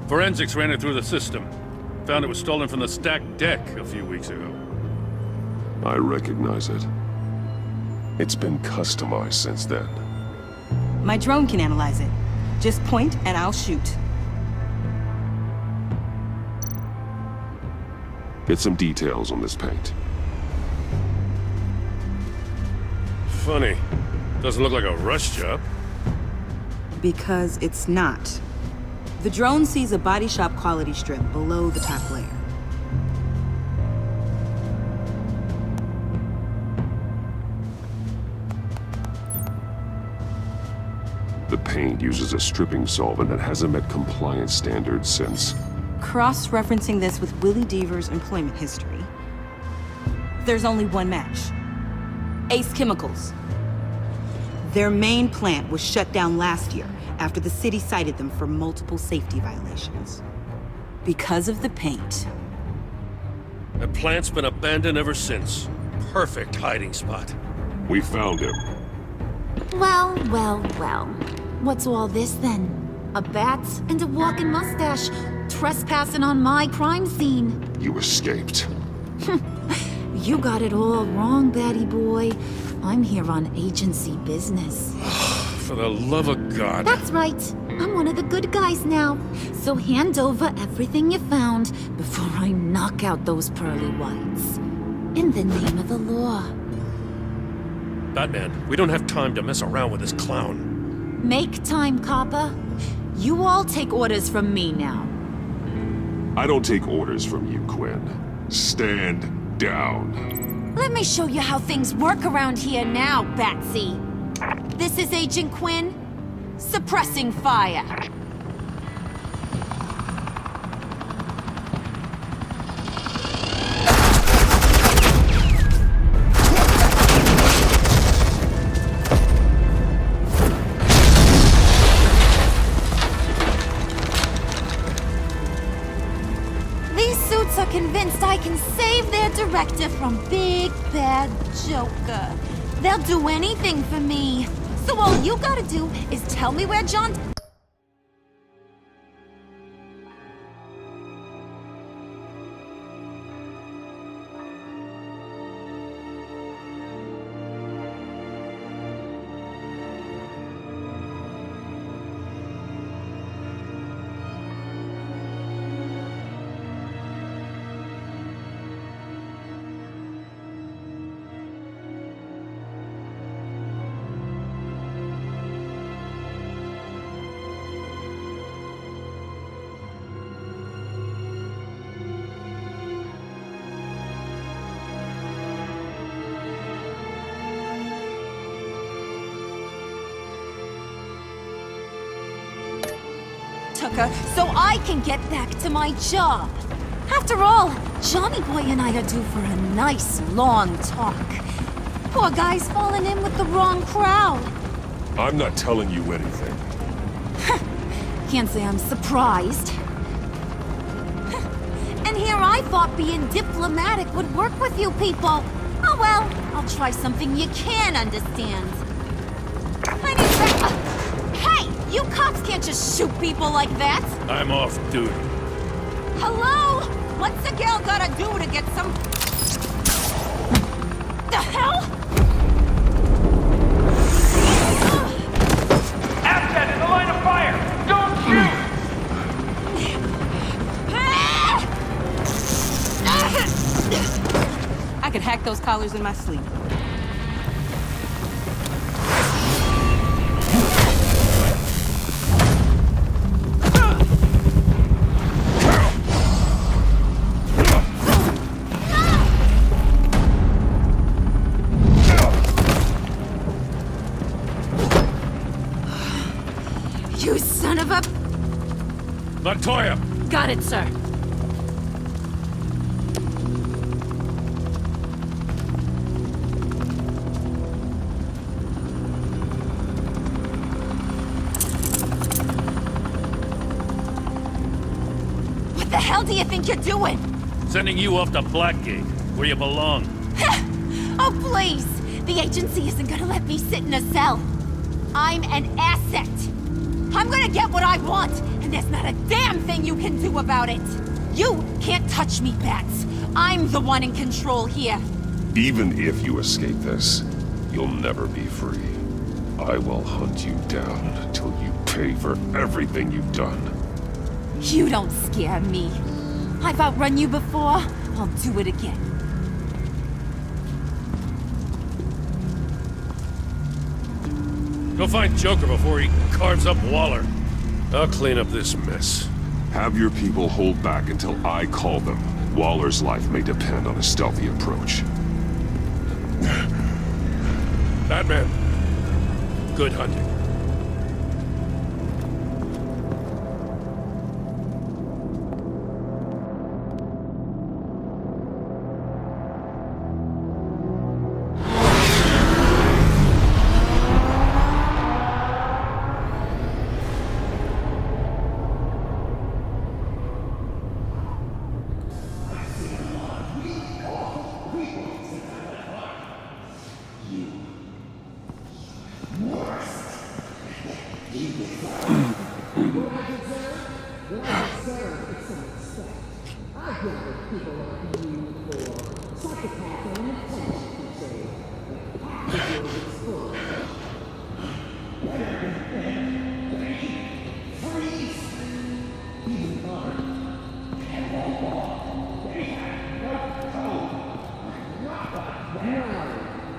Forensics ran it through the system. Found it was stolen from the stacked deck a few weeks ago. I recognize it. It's been customized since then. My drone can analyze it. Just point and I'll shoot. Get some details on this paint. Funny. Doesn't look like a rush job. Because it's not. The drone sees a body shop quality strip below the top layer. The paint uses a stripping solvent that hasn't met compliance standards since... Cross-referencing this with Willie Deaver's employment history, there's only one match. Ace Chemicals. Their main plant was shut down last year after the city cited them for multiple safety violations. Because of the paint. The plant's been abandoned ever since. Perfect hiding spot. We found him. Well, well, well. What's all this then? A bat and a walking mustache, trespassing on my crime scene. You escaped. You got it all wrong, Batty boy. I'm here on agency business. For the love of God. That's right. I'm one of the good guys now. So hand over everything you found before I knock out those pearly whites. In the name of the law. Batman, we don't have time to mess around with this clown. Make time, Copper. You all take orders from me now. I don't take orders from you, Quinn. Stand down. Let me show you how things work around here now, Batsy. This is Agent Quinn. Suppressing fire. Are convinced I can save their director from Big Bad Joker. They'll do anything for me. So all you gotta do is tell me where John... so I can get back to my job. After all, Johnny Boy and I are due for a nice, long talk. Poor guy's fallen in with the wrong crowd. I'm not telling you anything. Can't say I'm surprised. And here I thought being diplomatic would work with you people. Oh well, I'll try something you can understand. I need that. Hey! You cops can't just shoot people like that! I'm off duty. Hello? What's a girl gotta do to get some... The hell? Asset in the line of fire! Don't shoot! I could hack those collars in my sleep. You son of a... Montoya! Got it, sir. What the hell do you think you're doing? Sending you off to Blackgate, where you belong. Oh, please! The agency isn't gonna let me sit in a cell. I'm an asset. I'm gonna get what I want, and there's not a damn thing you can do about it. You can't touch me, Bats. I'm the one in control here. Even if you escape this, you'll never be free. I will hunt you down until you pay for everything you've done. You don't scare me. I've outrun you before. I'll do it again. Go find Joker before he carves up Waller. I'll clean up this mess. Have your people hold back until I call them. Waller's life may depend on a stealthy approach. Batman, good hunting.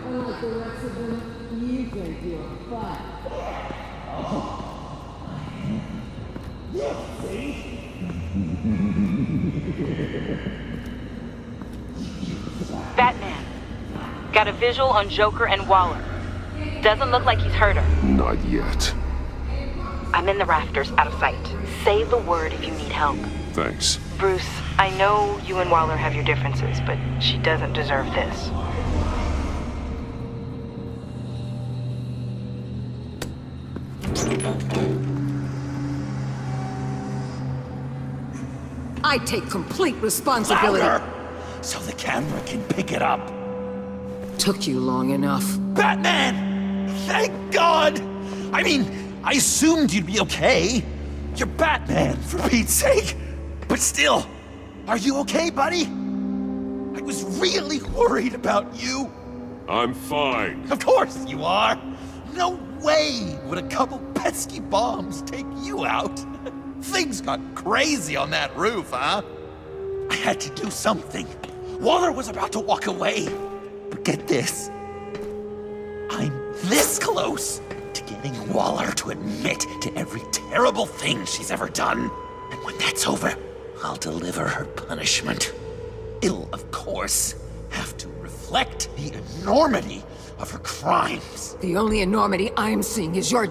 Unlike the rest of them, you think you're fine. Batman. Got a visual on Joker and Waller. Doesn't look like he's hurt her. Not yet. I'm in the rafters, out of sight. Say the word if you need help. Thanks. Bruce, I know you and Waller have your differences, but she doesn't deserve this. I take complete responsibility. Louder! So the camera can pick it up. Took you long enough. Batman! Thank God! I mean, I assumed you'd be okay. You're Batman, for Pete's sake. But still, are you okay, buddy? I was really worried about you. I'm fine. Of course you are. No way would a couple pesky bombs take you out. Things got crazy on that roof, huh? I had to do something. Waller was about to walk away. But get this. I'm this close to getting Waller to admit to every terrible thing she's ever done. And when that's over, I'll deliver her punishment. It'll, of course, have to reflect the enormity of her crimes. The only enormity I'm seeing is your...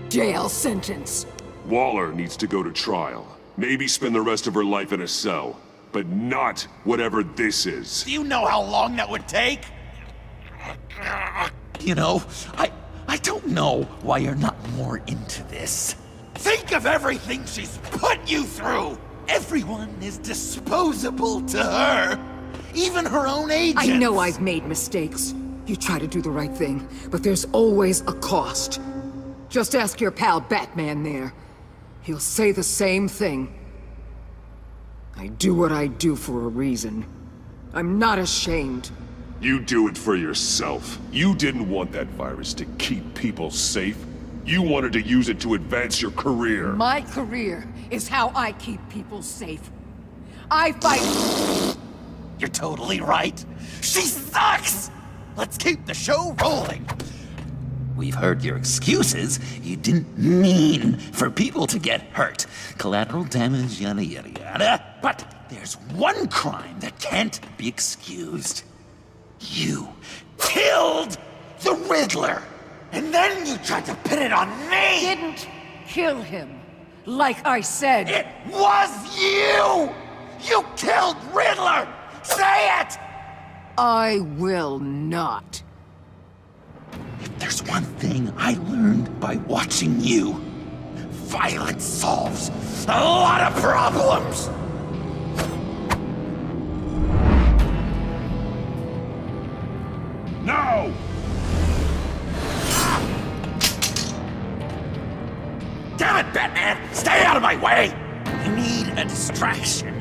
jail sentence. Waller needs to go to trial. Maybe spend the rest of her life in a cell. But not whatever this is. Do you know how long that would take? You know, I don't know why you're not more into this. Think of everything she's put you through! Everyone is disposable to her. Even her own agents. I know I've made mistakes. You try to do the right thing, but there's always a cost. Just ask your pal Batman there. He'll say the same thing. I do what I do for a reason. I'm not ashamed. You do it for yourself. You didn't want that virus to keep people safe. You wanted to use it to advance your career. My career is how I keep people safe. I fight... You're totally right. She sucks! Let's keep the show rolling. We've heard your excuses. You didn't mean for people to get hurt. Collateral damage, yada yada yada. But there's one crime that can't be excused. You killed the Riddler! And then you tried to pin it on me! Didn't kill him. Like I said. It was you! You killed Riddler! Say it! I will not. If there's one thing I learned by watching you, violence solves a lot of problems! No! Damn it, Batman! Stay out of my way! I need a distraction.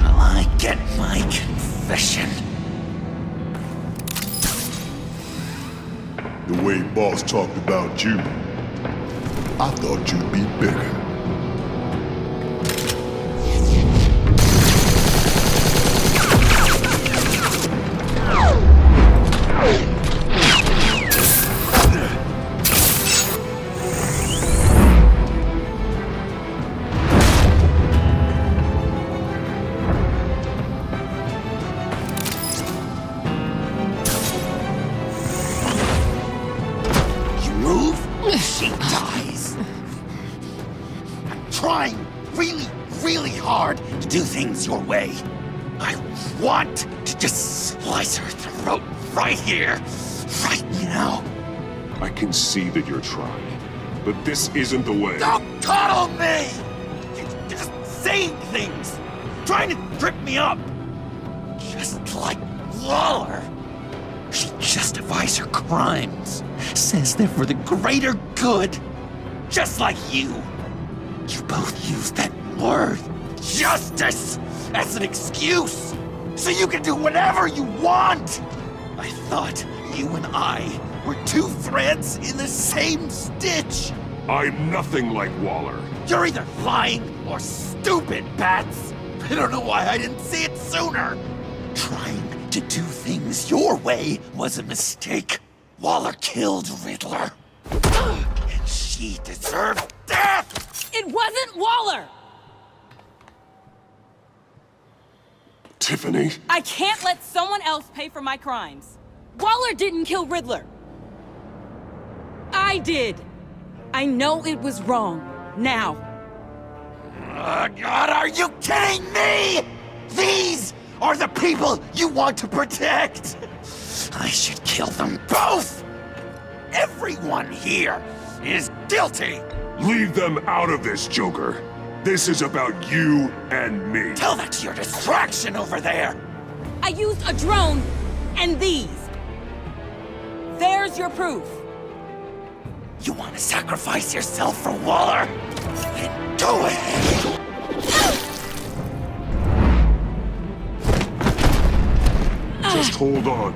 While I get my confession. The way Boss talked about you, I thought you'd be bigger. Do things your way. I want to just slice her throat right here, right now. I can see that you're trying, but this isn't the way. Don't coddle me! You're just saying things, trying to trip me up. Just like Waller. She justifies her crimes, says they're for the greater good. Just like you. You both use that word, justice, as an excuse, so you can do whatever you want. I thought you and I were two threads in the same stitch. I'm nothing like Waller. You're either lying or stupid, Bats. I don't know why I didn't see it sooner. Trying to do things your way was a mistake. Waller killed Riddler. And she deserved death! It wasn't Waller! Tiffany? I can't let someone else pay for my crimes. Waller didn't kill Riddler. I did. I know it was wrong. Now. God, are you kidding me? These are the people you want to protect. I should kill them both. Everyone here is guilty. Leave them out of this, Joker. This is about you and me. Tell that to your distraction over there. I used a drone and these. There's your proof. You want to sacrifice yourself for Waller? Then go ahead. Just hold on.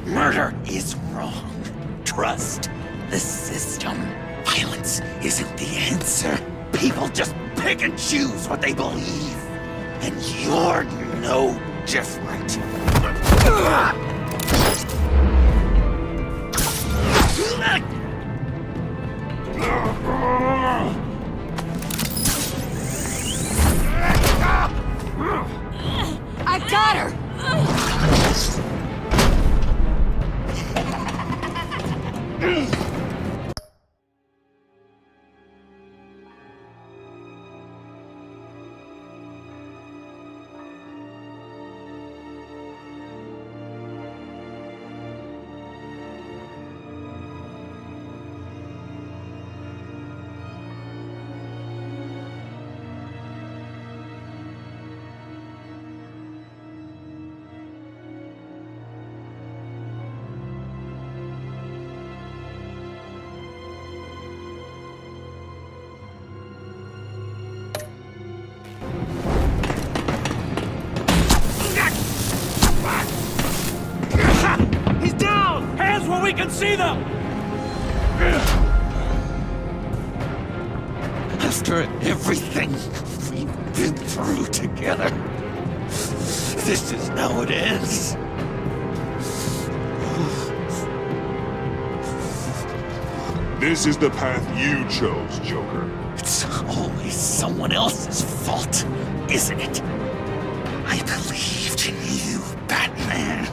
Murder is wrong. Trust the system. Violence isn't the answer. People just pick and choose what they believe. And you're no different. I got her! He's down! Hands where we can see them! After everything we've been through together, this is how it ends. This is the path you chose, Joker. It's always someone else's fault, isn't it? I believed in you, Batman.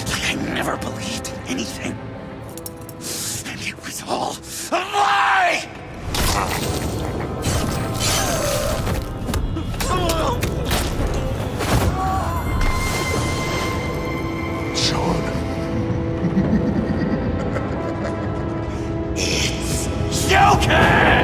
Like I never believed in anything. And it was all a lie! John. It's Joker!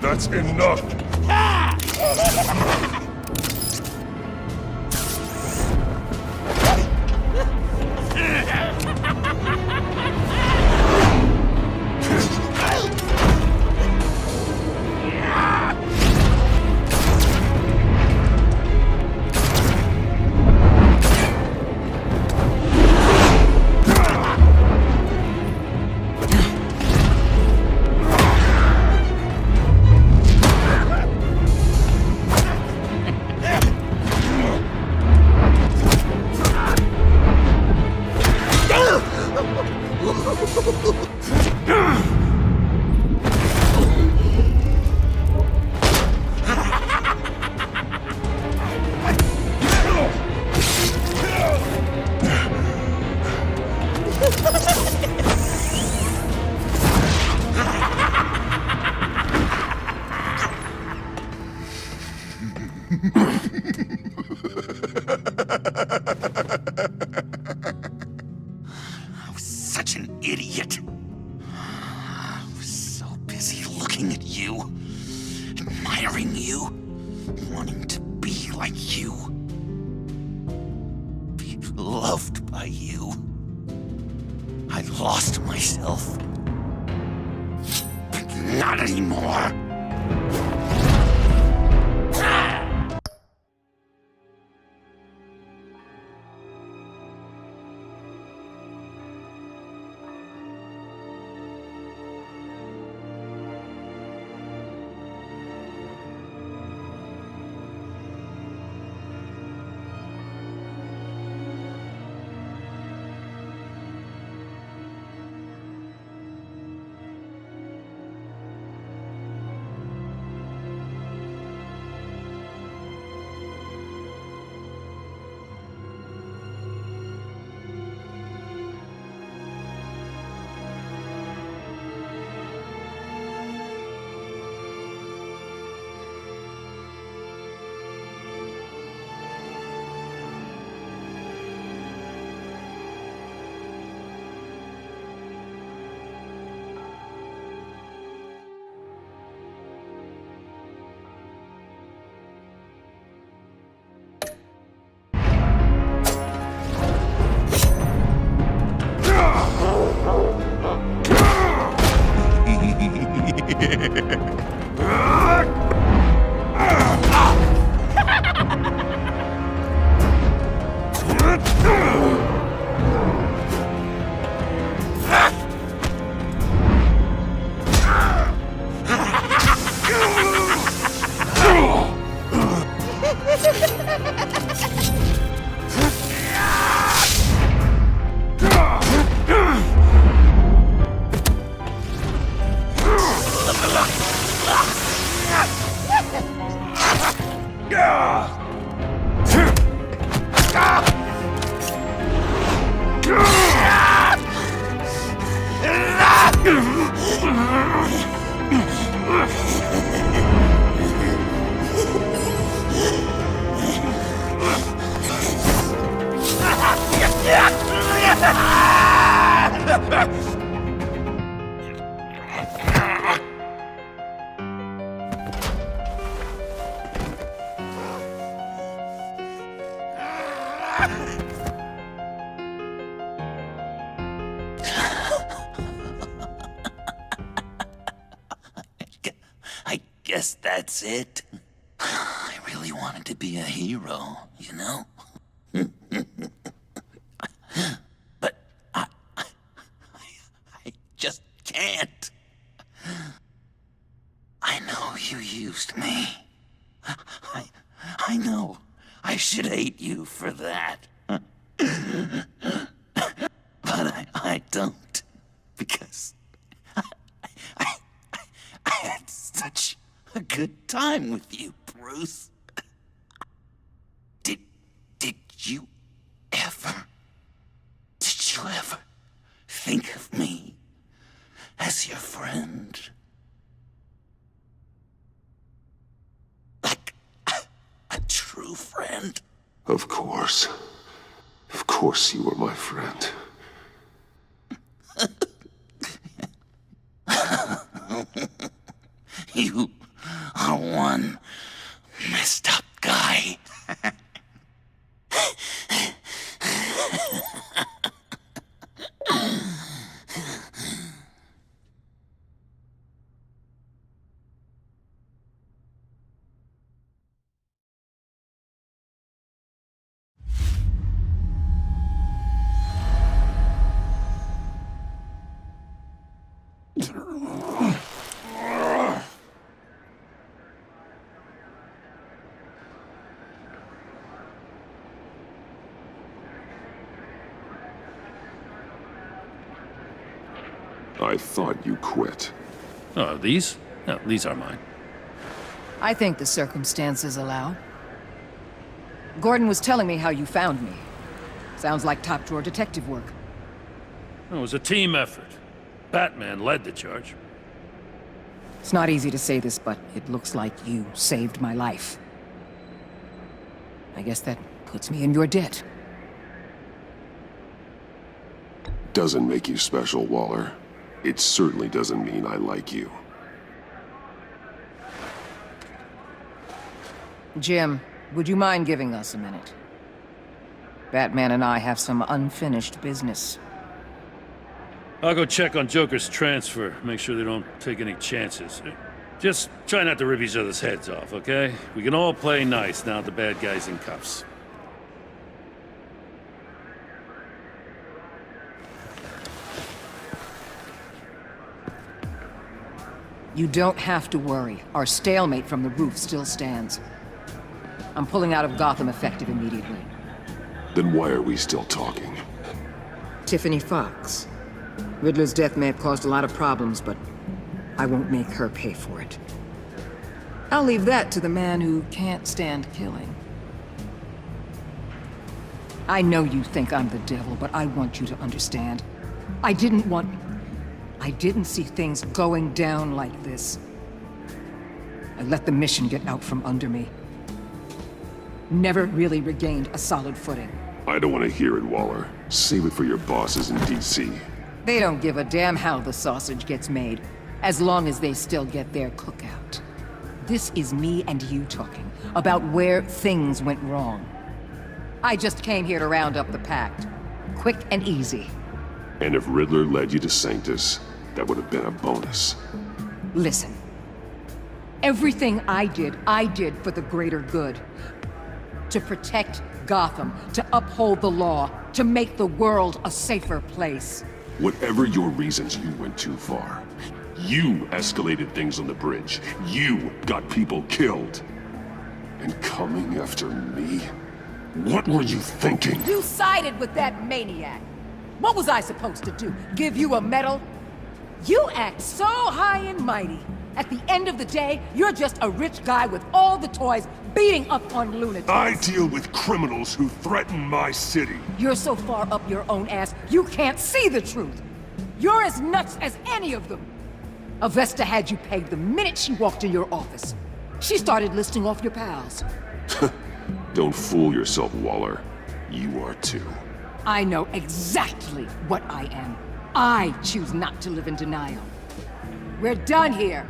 That's enough! I was such an idiot. I was so busy looking at you, admiring you, wanting to be like you. Be loved by you. I lost myself. But not anymore. I guess that's it. I really wanted to be a hero, you know? But I just can't. I know you used me. I know. I should hate you for that. But I don't. Because I had such a good time with you, Bruce. Did you ever think of me as your friend? Like a true friend? Of course. Of course you were my friend. You are one messed up guy. I thought you quit. Oh, these? No, these are mine. I think the circumstances allow. Gordon was telling me how you found me. Sounds like top-drawer detective work. It was a team effort. Batman led the charge. It's not easy to say this, but it looks like you saved my life. I guess that puts me in your debt. Doesn't make you special, Waller. It certainly doesn't mean I like you. Jim, would you mind giving us a minute? Batman and I have some unfinished business. I'll go check on Joker's transfer, make sure they don't take any chances. Just try not to rip each other's heads off, okay? We can all play nice now that the bad guy's in cuffs. You don't have to worry. Our stalemate from the roof still stands. I'm pulling out of Gotham effective immediately. Then why are we still talking? Tiffany Fox. Riddler's death may have caused a lot of problems, but I won't make her pay for it. I'll leave that to the man who can't stand killing. I know you think I'm the devil, but I want you to understand. I didn't see things going down like this. I let the mission get out from under me. Never really regained a solid footing. I don't want to hear it, Waller. Save it for your bosses in D.C. They don't give a damn how the sausage gets made, as long as they still get their cookout. This is me and you talking about where things went wrong. I just came here to round up the pact. Quick and easy. And if Riddler led you to Sanctus, that would have been a bonus. Listen. Everything I did for the greater good. To protect Gotham, to uphold the law, to make the world a safer place. Whatever your reasons, you went too far. You escalated things on the bridge. You got people killed. And coming after me? What were you thinking? You sided with that maniac. What was I supposed to do? Give you a medal? You act so high and mighty. At the end of the day, you're just a rich guy with all the toys beating up on lunatics. I deal with criminals who threaten my city. You're so far up your own ass, you can't see the truth. You're as nuts as any of them. Avesta had you pegged the minute she walked in your office. She started listing off your pals. Don't fool yourself, Waller. You are too. I know exactly what I am. I choose not to live in denial. We're done here.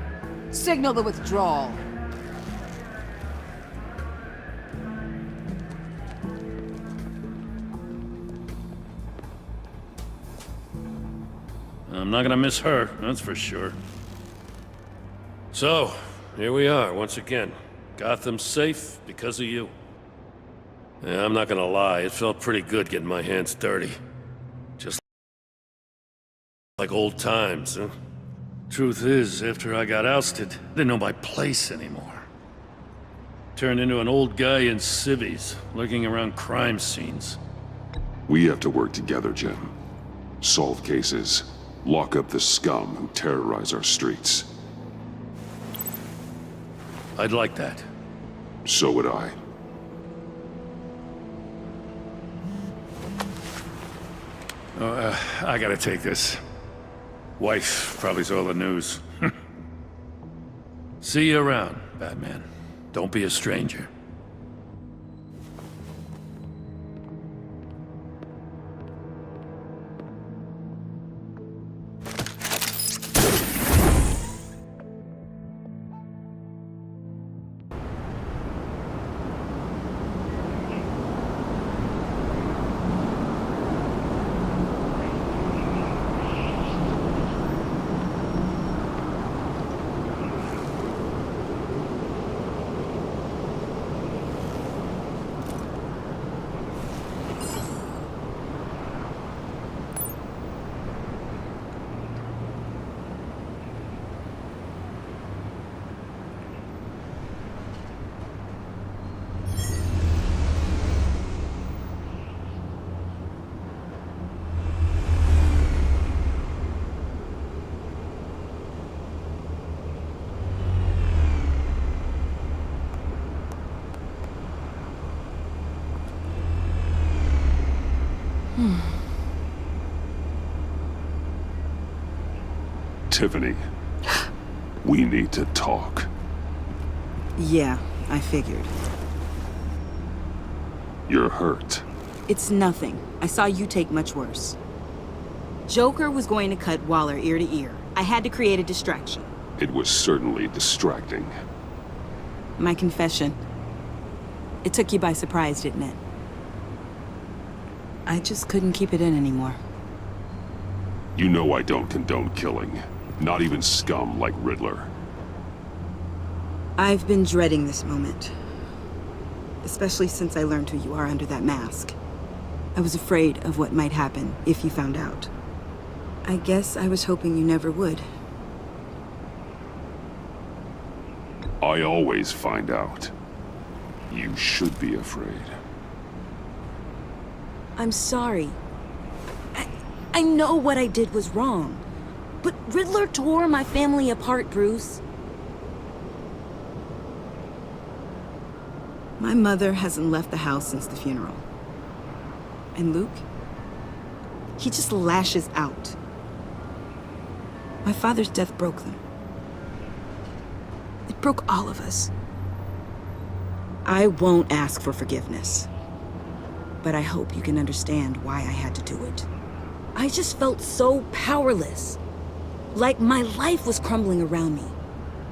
Signal the withdrawal. I'm not gonna miss her, that's for sure. So, here we are, once again. Gotham's safe because of you. Yeah, I'm not gonna lie, it felt pretty good getting my hands dirty. Just like old times, huh? Truth is, after I got ousted, I didn't know my place anymore. Turned into an old guy in civvies, lurking around crime scenes. We have to work together, Jim. Solve cases. Lock up the scum who terrorize our streets. I'd like that. So would I. I gotta take this. Wife probably saw the news. See you around, Batman. Don't be a stranger. Tiffany, we need to talk. Yeah, I figured. You're hurt. It's nothing. I saw you take much worse. Joker was going to cut Waller ear to ear. I had to create a distraction. It was certainly distracting. My confession. It took you by surprise, didn't it? I just couldn't keep it in anymore. You know I don't condone killing. Not even scum like Riddler. I've been dreading this moment. Especially since I learned who you are under that mask. I was afraid of what might happen if you found out. I guess I was hoping you never would. I always find out. You should be afraid. I'm sorry. I know what I did was wrong. But Riddler tore my family apart, Bruce. My mother hasn't left the house since the funeral. And Luke? He just lashes out. My father's death broke them. It broke all of us. I won't ask for forgiveness. But I hope you can understand why I had to do it. I just felt so powerless. Like my life was crumbling around me.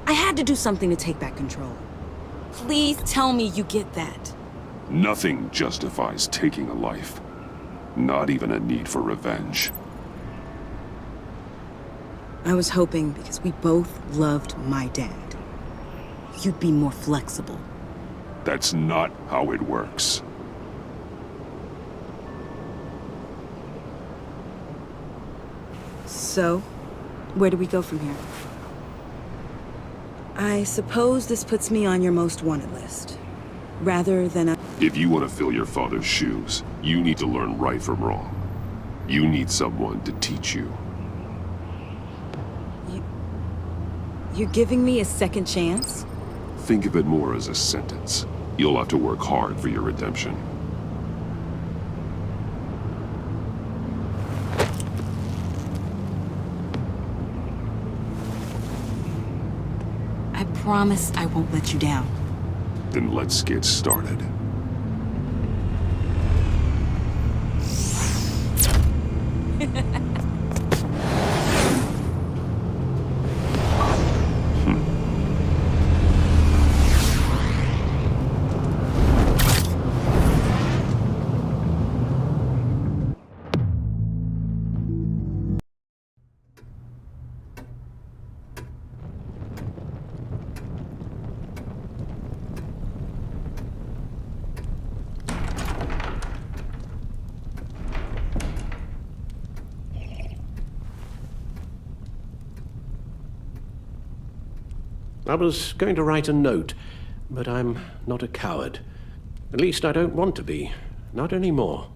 I had to do something to take back control. Please tell me you get that. Nothing justifies taking a life. Not even a need for revenge. I was hoping because we both loved my dad, you'd be more flexible. That's not how it works. So, where do we go from here? I suppose this puts me on your most wanted list. Rather than a... If you want to fill your father's shoes, you need to learn right from wrong. You need someone to teach you. You're giving me a second chance? Think of it more as a sentence. You'll have to work hard for your redemption. I promise I won't let you down. Then let's get started. I was going to write a note, but I'm not a coward. At least I don't want to be. Not anymore.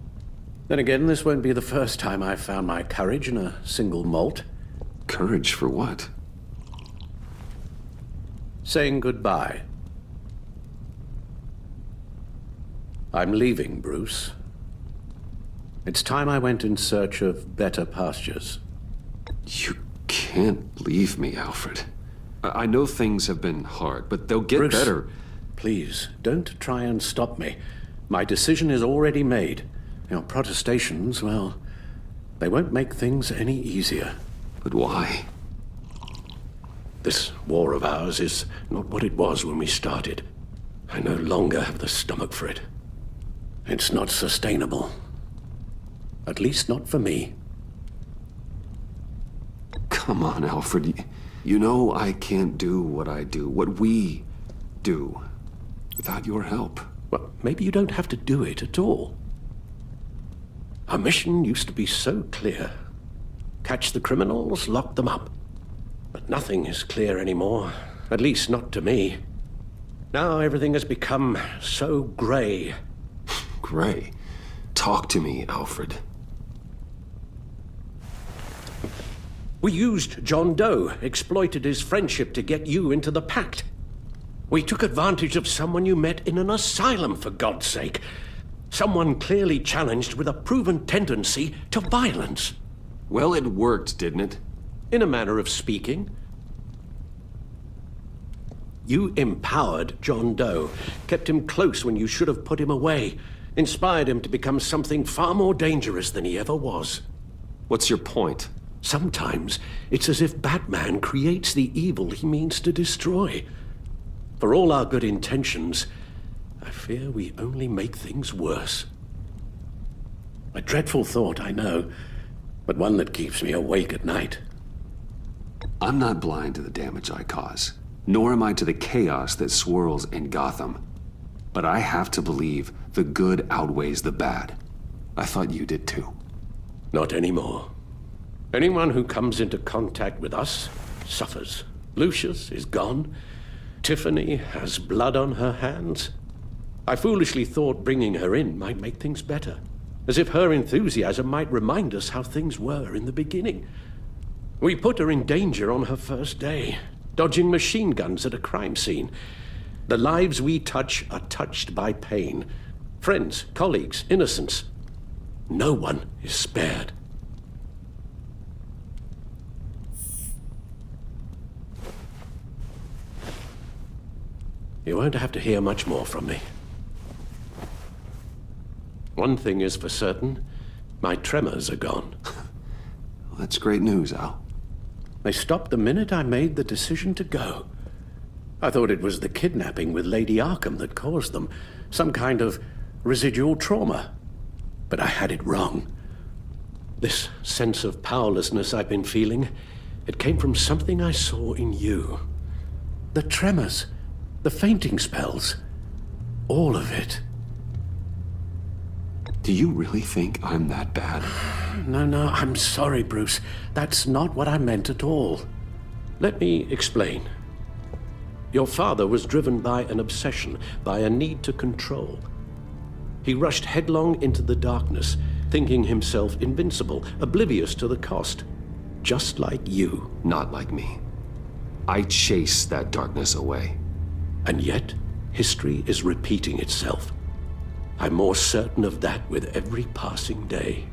Then again, this won't be the first time I've found my courage in a single malt. Courage for what? Saying goodbye. I'm leaving, Bruce. It's time I went in search of better pastures. You can't leave me, Alfred. I know things have been hard, but they'll get Bruce, better. Please, don't try and stop me. My decision is already made. Your protestations, well, they won't make things any easier. But why? This war of ours is not what it was when we started. I no longer have the stomach for it. It's not sustainable. At least not for me. Come on, Alfred. You know I can't do what I do, what we do, without your help. Well, maybe you don't have to do it at all. Our mission used to be so clear. Catch the criminals, lock them up. But nothing is clear anymore, at least not to me. Now everything has become so gray. Gray? Talk to me, Alfred. We used John Doe, exploited his friendship to get you into the pact. We took advantage of someone you met in an asylum, for God's sake. Someone clearly challenged with a proven tendency to violence. Well, it worked, didn't it? In a manner of speaking. You empowered John Doe, kept him close when you should have put him away, Inspired him to become something far more dangerous than he ever was. What's your point? Sometimes it's as if Batman creates the evil he means to destroy. For all our good intentions, I fear we only make things worse. A dreadful thought, I know, but one that keeps me awake at night. I'm not blind to the damage I cause, nor am I to the chaos that swirls in Gotham. But I have to believe the good outweighs the bad. I thought you did too. Not anymore. Anyone who comes into contact with us suffers. Lucius is gone. Tiffany has blood on her hands. I foolishly thought bringing her in might make things better, as if her enthusiasm might remind us how things were in the beginning. We put her in danger on her first day, dodging machine guns at a crime scene. The lives we touch are touched by pain. Friends, colleagues, innocents. No one is spared. You won't have to hear much more from me. One thing is for certain, my tremors are gone. Well, that's great news, Al. They stopped the minute I made the decision to go. I thought it was the kidnapping with Lady Arkham that caused them, some kind of residual trauma. But I had it wrong. This sense of powerlessness I've been feeling, it came from something I saw in you. The tremors, the fainting spells, all of it. Do you really think I'm that bad? No, I'm sorry, Bruce. That's not what I meant at all. Let me explain. Your father was driven by an obsession, by a need to control. He rushed headlong into the darkness, thinking himself invincible, oblivious to the cost. Just like you. Not like me. I chased that darkness away. And yet, history is repeating itself. I'm more certain of that with every passing day.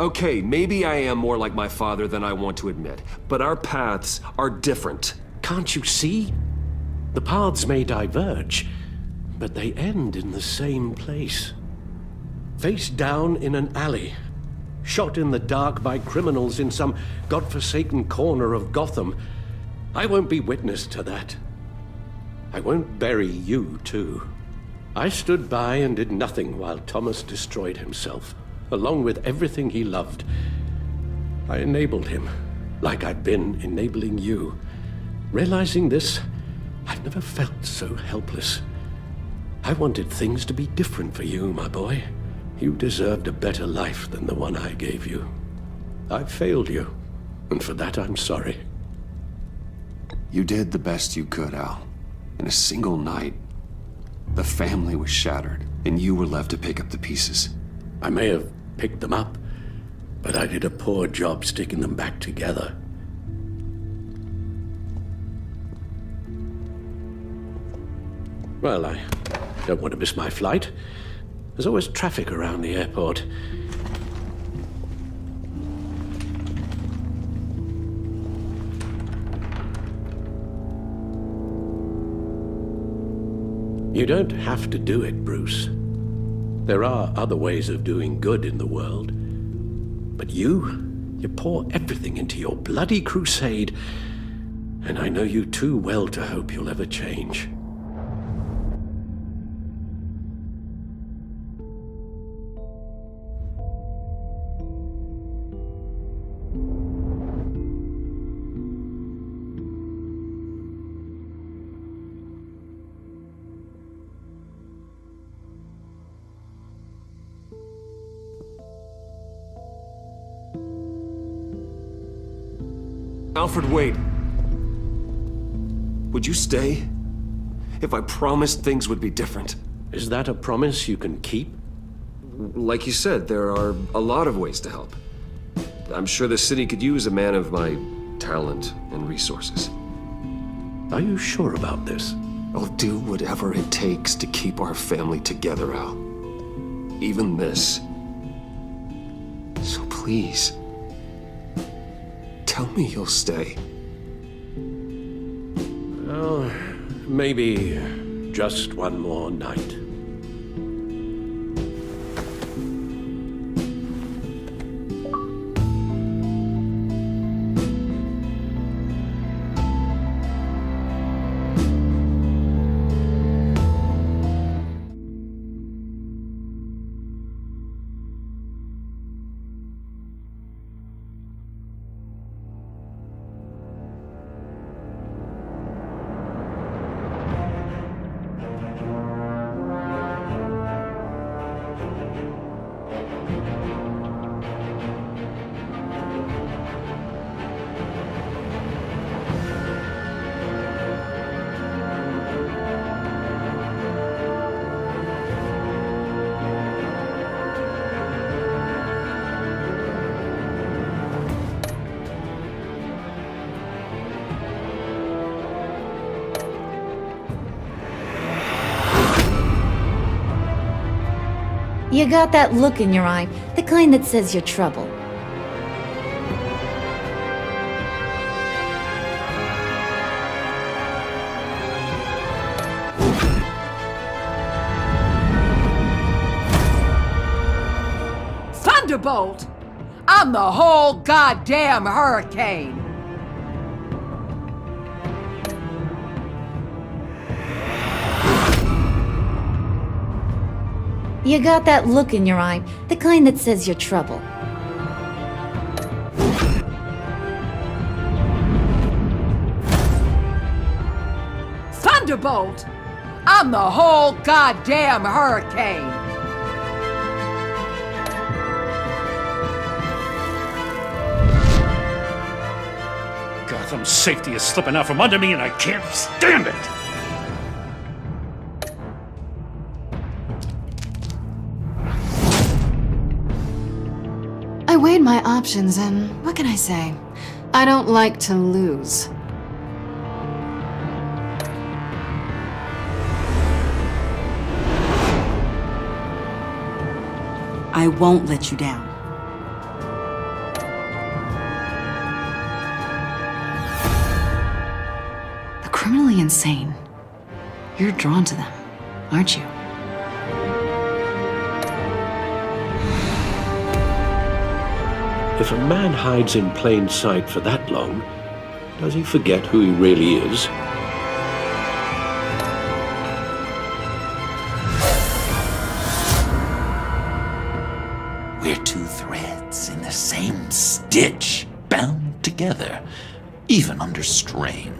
Okay, maybe I am more like my father than I want to admit, but our paths are different. Can't you see? The paths may diverge, but they end in the same place. Face down in an alley, shot in the dark by criminals in some godforsaken corner of Gotham. I won't be witness to that. I won't bury you, too. I stood by and did nothing while Thomas destroyed himself, along with everything he loved. I enabled him, like I'd been enabling you. Realizing this, I'd never felt so helpless. I wanted things to be different for you, my boy. You deserved a better life than the one I gave you. I failed you, and for that I'm sorry. You did the best you could, Al. In a single night, the family was shattered, and you were left to pick up the pieces. I may have picked them up, but I did a poor job sticking them back together. Well, I don't want to miss my flight. There's always traffic around the airport. You don't have to do it, Bruce. There are other ways of doing good in the world. But you pour everything into your bloody crusade, and I know you too well to hope you'll ever change. Alfred, wait. Would you stay? If I promised things would be different. Is that a promise you can keep? Like you said, there are a lot of ways to help. I'm sure the city could use a man of my talent and resources. Are you sure about this? I'll do whatever it takes to keep our family together, Al. Even this. So please, tell me you'll stay. Well, maybe just one more night. You got that look in your eye, the kind that says you're trouble. Thunderbolt! I'm the whole goddamn hurricane! You got that look in your eye, the kind that says you're trouble. Thunderbolt! I'm the whole goddamn hurricane! Gotham's safety is slipping out from under me and I can't stand it! I weighed my options and what can I say? I don't like to lose. I won't let you down. The criminally insane. You're drawn to them, aren't you? If a man hides in plain sight for that long, does he forget who he really is? We're two threads in the same stitch, bound together, even under strain.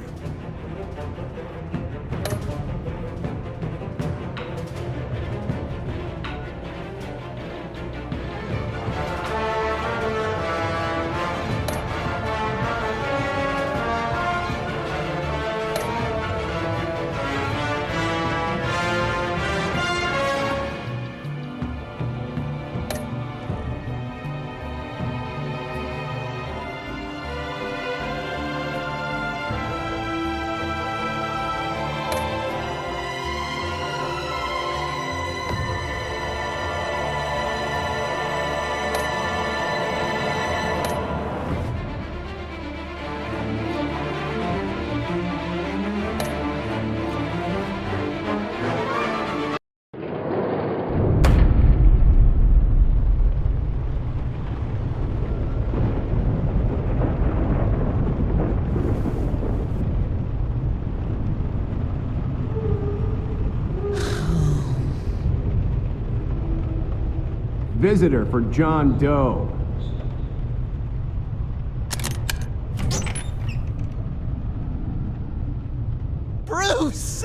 Visitor for John Doe. Bruce!